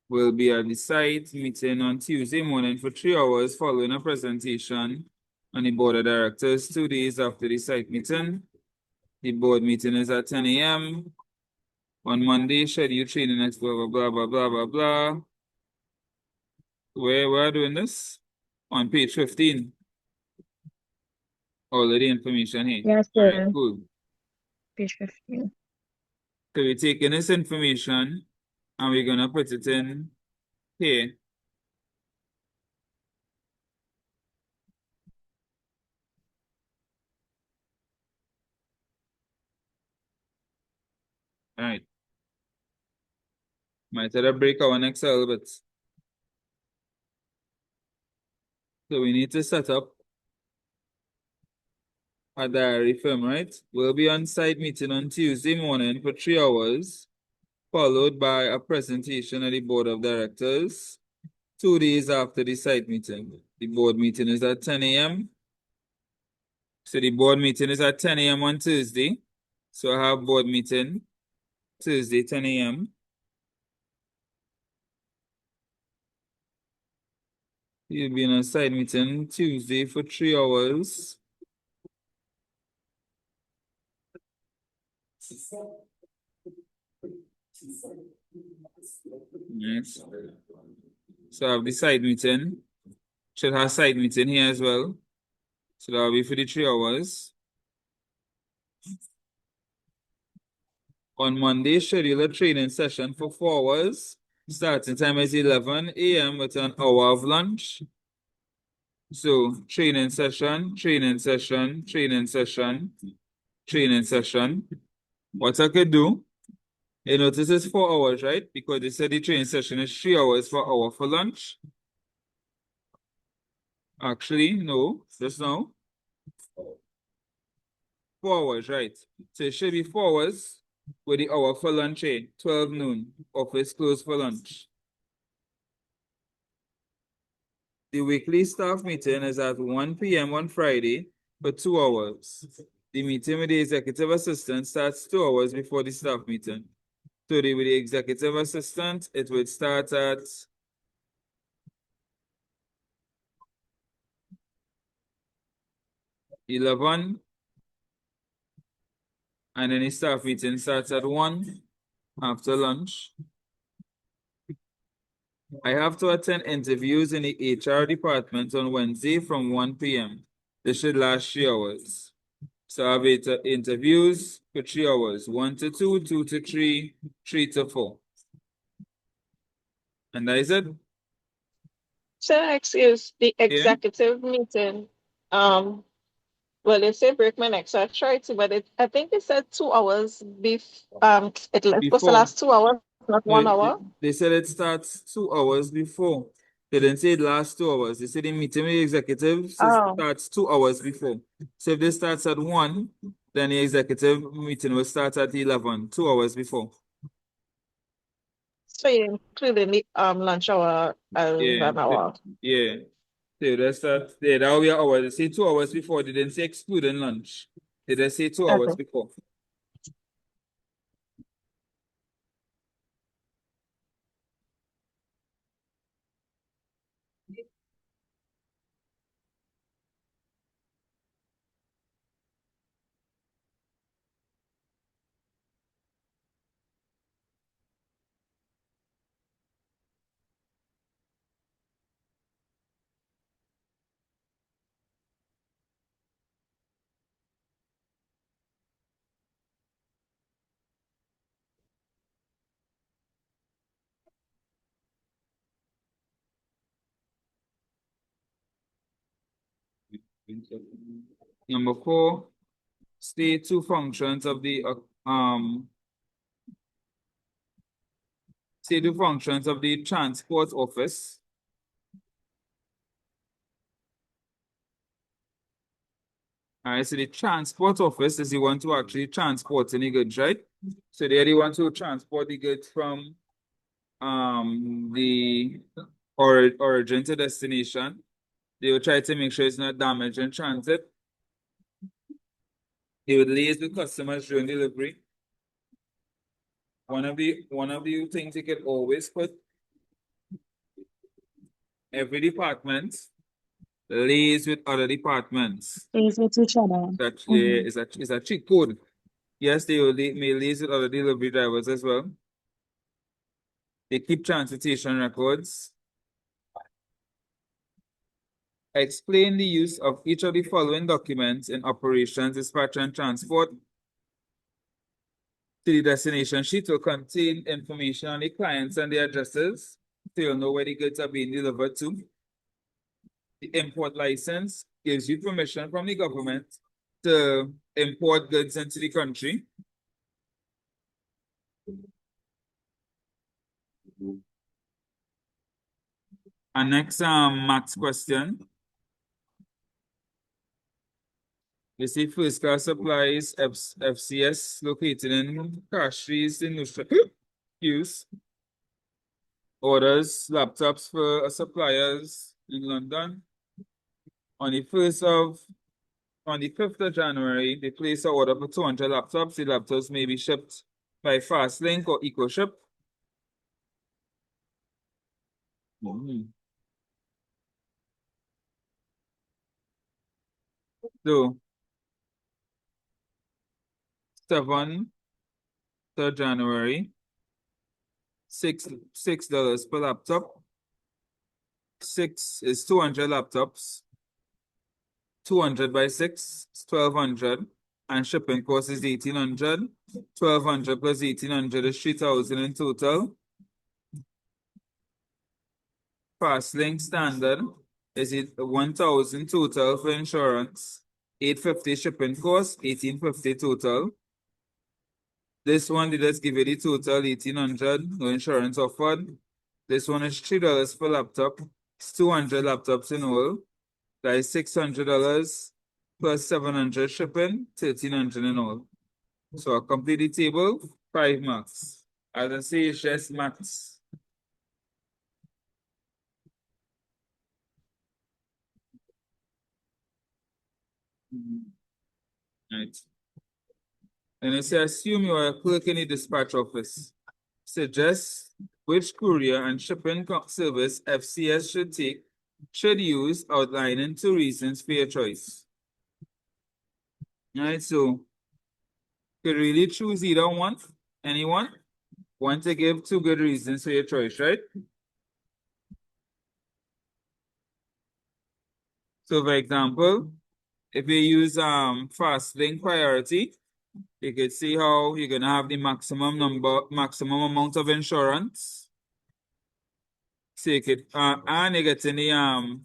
Will be at the site meeting on Tuesday morning for 3 hours following a presentation on the board of directors 2 days after the site meeting. The board meeting is at 10 a.m. On Monday, scheduled training next blah, blah, blah, blah, blah, blah. Where we're doing this? On page 15. All of the information here. Yes, All right, sir. cool. Page 15. So we're taking this information and we're gonna put it in here. All right. Might have to break our Excel, but so we need to set up a diary firm, right? We'll be on site meeting on Tuesday morning for 3 hours, followed by a presentation at the board of directors 2 days after the site meeting. The board meeting is at 10 a.m. So the board meeting is at 10 a.m. on Tuesday. So I have board meeting Tuesday, 10 a.m. You'll be in a side meeting Tuesday for 3 hours. Yes. So I have the side meeting. Should have side meeting here as well. So that'll be for the 3 hours. On Monday, schedule a training session for 4 hours. Starting time is 11 a.m. with an hour of lunch. So training session, training session, training session, training session. What I could do, you notice it's 4 hours, right? Because they said the training session is 3 hours for hour for lunch. Actually, no, just now. 4 hours, right? So it should be 4 hours with the hour for lunch, 12 noon. Office closed for lunch. The weekly staff meeting is at 1 p.m. on Friday for 2 hours. The meeting with the executive assistant starts 2 hours before the staff meeting. So with the executive assistant, it would start at 11, and then the staff meeting starts at 1 after lunch. I have to attend interviews in the HR department on Wednesday from 1 p.m. This should last 3 hours. So I have interviews for 3 hours, 1 to 2, 2 to 3, 3 to 4. And that is it. So excuse the executive meeting. Well, they say break my neck, so I tried to, but I think it said 2 hours it's supposed to Before. last 2 hours, not No, 1 hour. they said it starts 2 hours before. They didn't say it lasts 2 hours. They said the meeting with the executives Oh, starts 2 hours before. So if this starts at 1, then the executive meeting will start at 11, 2 hours before. so you including the lunch hour as Yeah, an hour. yeah. So that's that. Yeah, that will be an hour. They say 2 hours before. They didn't say excluding lunch. They just say 2 hours Okay. before. Number 4, state 2 functions of the transport office. All right, so the transport office is the one to actually transport any goods, right? So they're the one to transport the goods from the origin to destination. They will try to make sure it's not damaged in transit. They would liaise with customers during delivery. One of the things you can always put, every department liaise with other departments. Plays with each other. That Mhm. is a cheat code. Yes, they will may liaise with other delivery drivers as well. They keep transportation records. Explain the use of each of the following documents in operations, dispatch, and transport. To the destination sheet will contain information on the clients and the addresses, so you'll know where the goods are being delivered to. The import license gives you permission from the government to import goods into the country. Our next maths question. You see first class supplies, FCS, located in Castries, in use. Orders laptops for suppliers in London. On the 5th of January, they place an order for 200 laptops. The laptops may be shipped by FastLink or EcoShip. So, 7th of January, $6 per laptop. 6 is 200 laptops. 200 by 6 is 1,200. and shipping cost is 1,800. 1,200 plus 1,800 is 3,000 in total. Fast link standard is 1,000 total for insurance. 850 shipping cost, 1,850 total. This one, they just give you the total 1,800, no insurance offered. This one is $3 per laptop. It's 200 laptops in all. That is $600 plus 700 shipping, 1,300 in all. So I complete the table, 5 marks. As I say, it's just maths. Right. And it says, assume you are a clerk in the dispatch office. Suggest which courier and shipping service FCS should use, outlining 2 reasons for your choice. All right, so you could really choose either one, anyone. Want to give 2 good reasons for your choice, right? So for example, if you use fast link priority, you could see how you're gonna have the maximum amount of insurance. So you could and you get in the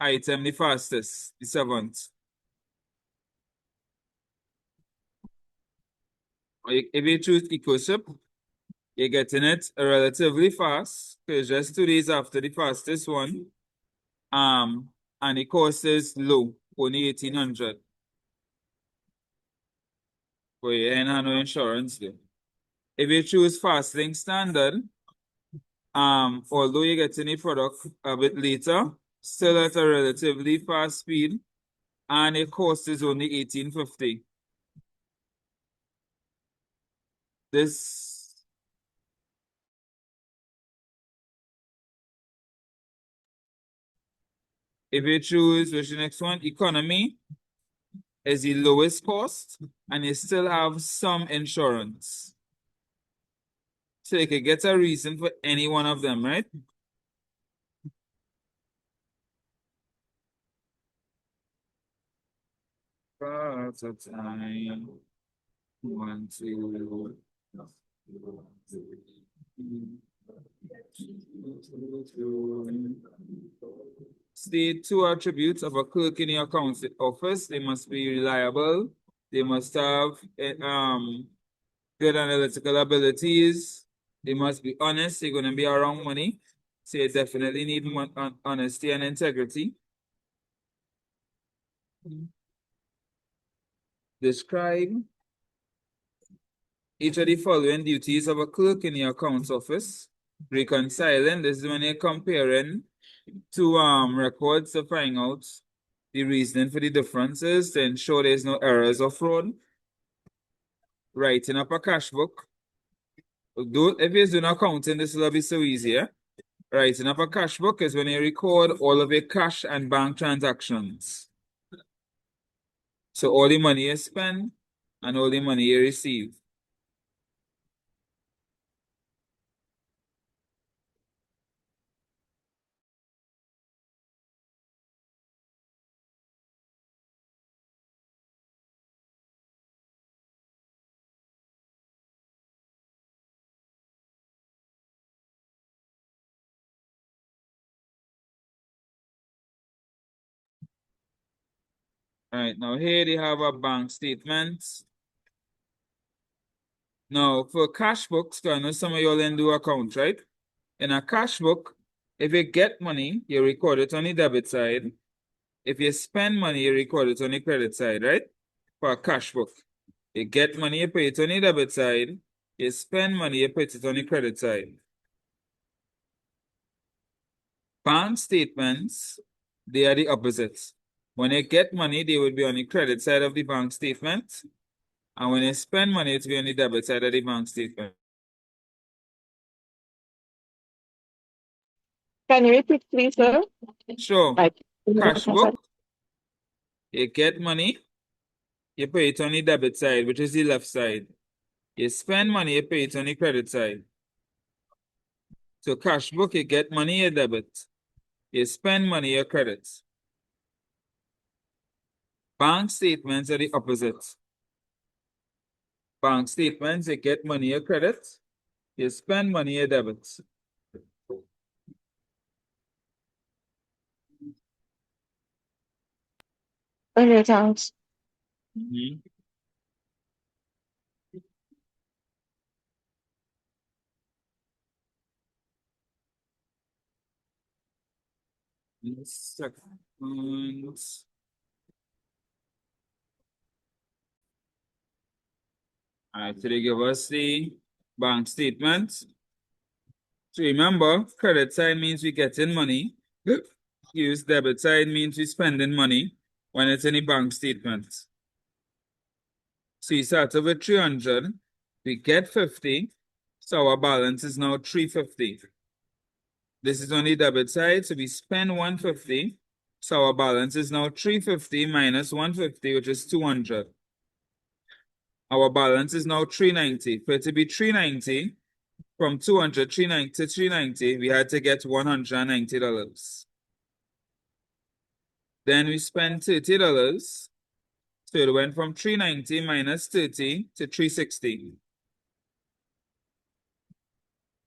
item the fastest, the 7th. If you choose EcoShip, you're getting it relatively fast, because just 2 days after the fastest one. And the cost is low, only 1,800. But you ain't have no insurance there. If you choose Fastlink Standard, although you're getting the product a bit later, still at a relatively fast speed, and the cost is only 1,850. This if you choose, which is the next one, economy is the lowest cost, and you still have some insurance. So you could get a reason for any one of them, right? Parts of time. 1, 2. State 2 attributes of a clerk in your accounts office. They must be reliable. They must have good analytical abilities. They must be honest. They're going to be around money. So you definitely need honesty and integrity. Describe each of the following duties of a clerk in the accounts office. Reconciling, this is when you're comparing 2 records to find out the reasoning for the differences to ensure there's no errors or fraud. Writing up a cash book. If you're doing accounting, this will be so easy. Yeah? Writing up a cash book is when you record all of your cash and bank transactions. So all the money you spend and all the money you receive. All right, now here they have a bank statement. Now for cash books, I know some of y'all didn't do accounts, right? In a cash book, if you get money, you record it on the debit side. If you spend money, you record it on the credit side, right? For a cash book. You get money, you pay it on the debit side. You spend money, you put it on the credit side. Bank statements, they are the opposites. When you get money, they would be on the credit side of the bank statement. And when you spend money, it will be on the debit side of the bank statement. Can you repeat, please, sir? Sure. Like, Cash book, you get money, you pay it on the debit side, which is the left side. You spend money, you pay it on the credit side. So cash book, you get money, you debit. You spend money, you credit. Bank statements are the opposite. Bank statements, you get money, you credit. You spend money, you debit. Okay, thanks. Second. All right, so they give us the bank statement. So remember, credit side means we getting money. Use debit side means we spending money when it's in the bank statement. So you start off with 300, we get 50, so our balance is now 350. This is on the debit side, so we spend 150, so our balance is now 350 minus 150, which is 200. Our balance is now 390. For it to be 390, from 200, 390 to 390, we had to get $190. Then we spent $30. So it went from 390 minus 30 to 360.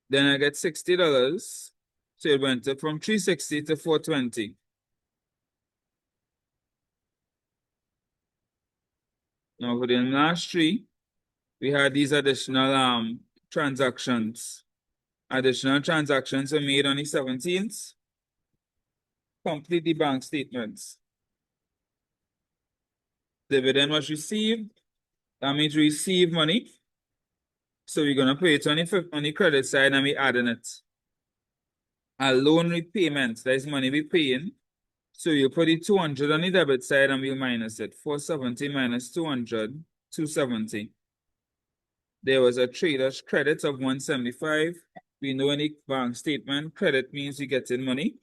Then I get $60. So it went from 360 to 420. Now for the last three, we had these additional transactions. Additional transactions were made on the 17th. Complete the bank statements. Dividend was received. That means we receive money. So we're gonna pay it on the credit side and we adding it. A loan repayment, that is money we paying. So you put the 200 on the debit side and we'll minus it. 470 minus 200, 270. There was a trader's credit of 175. We know in the bank statement, credit means we getting money.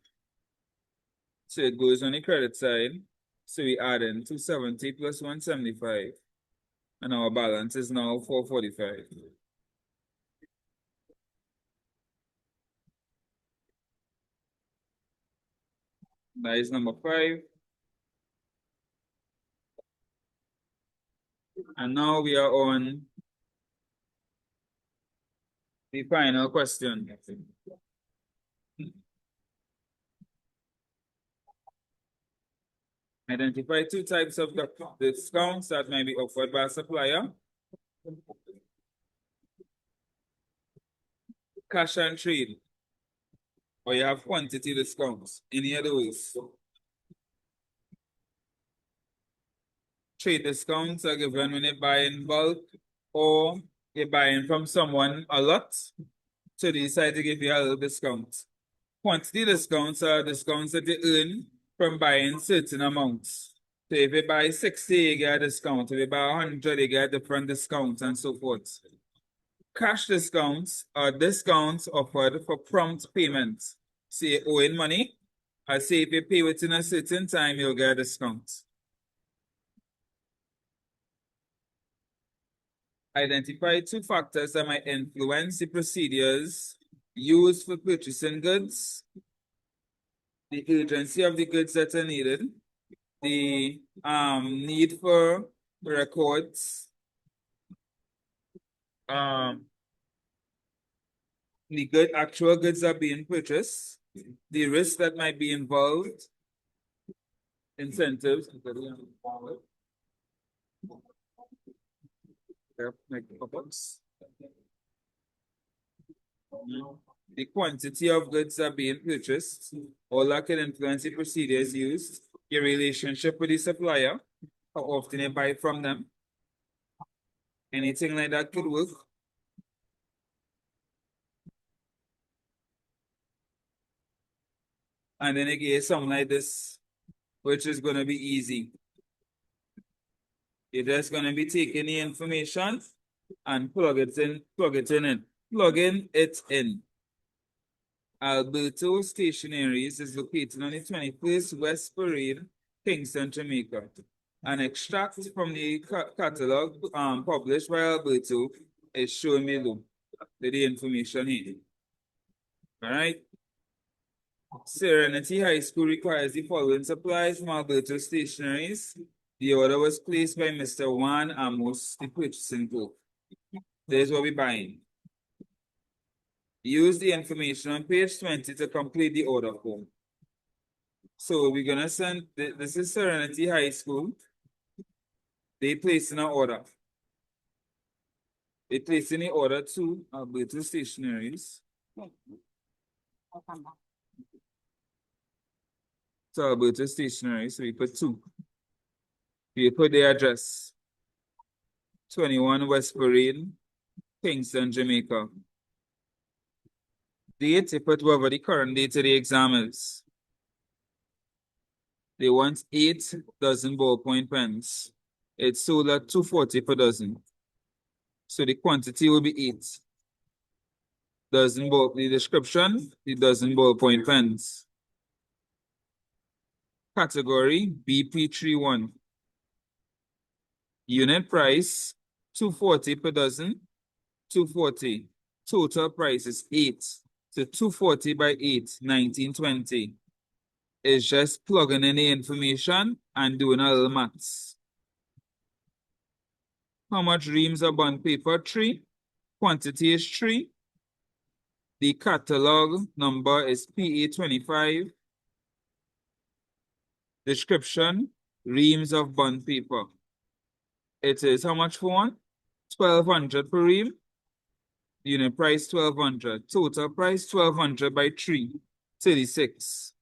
So it goes on the credit side. So we add in 270 plus 175. And our balance is now 445. That is number 5. And now we are on the final question. Identify 2 types of discounts that may be offered by a supplier. Cash and trade. Or you have quantity discounts. Any of those. Trade discounts are given when you buy in bulk or you're buying from someone a lot. So they decide to give you a little discount. Quantity discounts are discounts that you earn from buying certain amounts. So if you buy 60, you get a discount. If you buy 100, you get a different discount and so forth. Cash discounts are discounts offered for prompt payment. Say you owing money, I say if you pay within a certain time, you'll get a discount. Identify 2 factors that might influence the procedures used for purchasing goods, the urgency of the goods that are needed, the need for records, the actual goods are being purchased, the risk that might be involved, incentives, the quantity of goods that are being purchased, all that can influence the procedures used, your relationship with the supplier, how often you buy from them, anything like that could work. And then again, something like this, which is going to be easy. You're just going to be taking the information and plugging it in. Alberto Stationaries is located on the 21st West Parade, Kingston, Jamaica. An extract from the catalog published by Alberto is showing me the information here. All right. Serenity High School requires the following supplies from Alberto Stationaries. The order was placed by Mr. Juan Amos, the purchasing clerk. There's what we're buying. Use the information on page 20 to complete the order form. So we're gonna send, this is Serenity High School. They place in an order. They place in the order to Alberta Stationaries. To Alberta Stationaries, so we put 2. We put the address. 21 West Parade, Kingston, Jamaica. Date, you put whatever the current date of the exam is. They want 8 dozen ballpoint pens. It's sold at $2.40 per dozen. So the quantity will be 8. The description, the dozen ballpoint pens. Category BP31. Unit price $2.40 per dozen. $2.40. Total price is 8. So $2.40 by 8, $19.20. It's just plugging in the information and doing a little maths. How much reams of bond paper? 3. Quantity is 3. The catalog number is PA25. Description, reams of bond paper. It is how much for one? $1,200 per ream. Unit price $1,200. Total price $1,200 by 3, $36.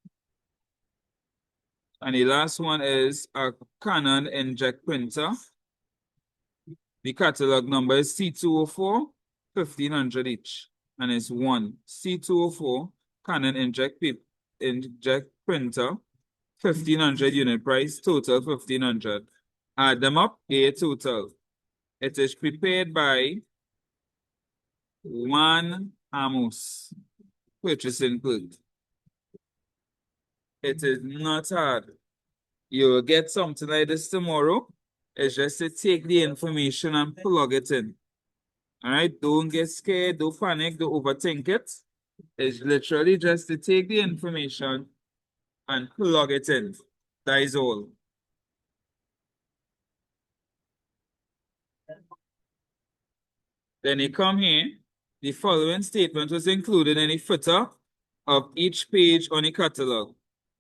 And the last one is a Canon inkjet printer. The catalog number is C204, $1,500 each. And it's 1. C204 Canon inkjet printer, 1,500 unit price, total 1,500. Add them up, a total. It is prepared by Juan Amos, purchasing clerk. It is not hard. You will get something like this tomorrow. It's just to take the information and plug it in. All right, don't get scared, don't panic, don't overthink it. It's literally just to take the information and plug it in. That is all. Then you come here. The following statement was included in the footer of each page on the catalog.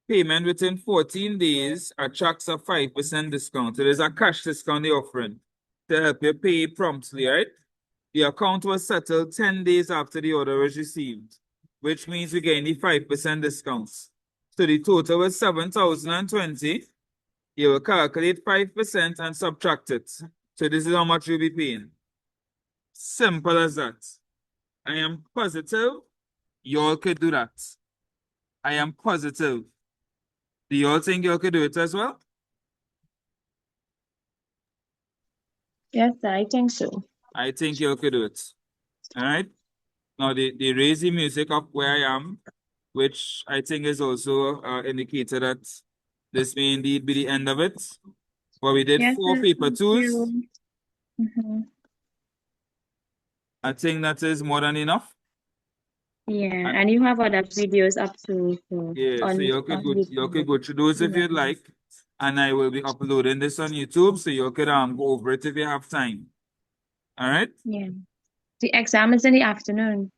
Payment within 14 days attracts a 5% discount. It is a cash discount they're offering to help you pay promptly, right? The account was settled 10 days after the order was received, which means we gain the 5% discounts. So the total was $7,020. You will calculate 5% and subtract it. So this is how much you'll be paying. Simple as that. I am positive you all could do that. I am positive. Do you all think you all could do it as well? Yes, I think so. I think you all could do it. All right. Now they raise the music up where I am, which I think is also indicated that this may indeed be the end of it. But we did Yes, 4 sir, paper thank twos. you. Mhm. I think that is more than enough. Yeah, and you have other videos up to Yeah, so you could go through those if Yeah. you'd like. And I will be uploading this on YouTube, so you could go over it if you have time. All right? Yeah. The exam is in the afternoon.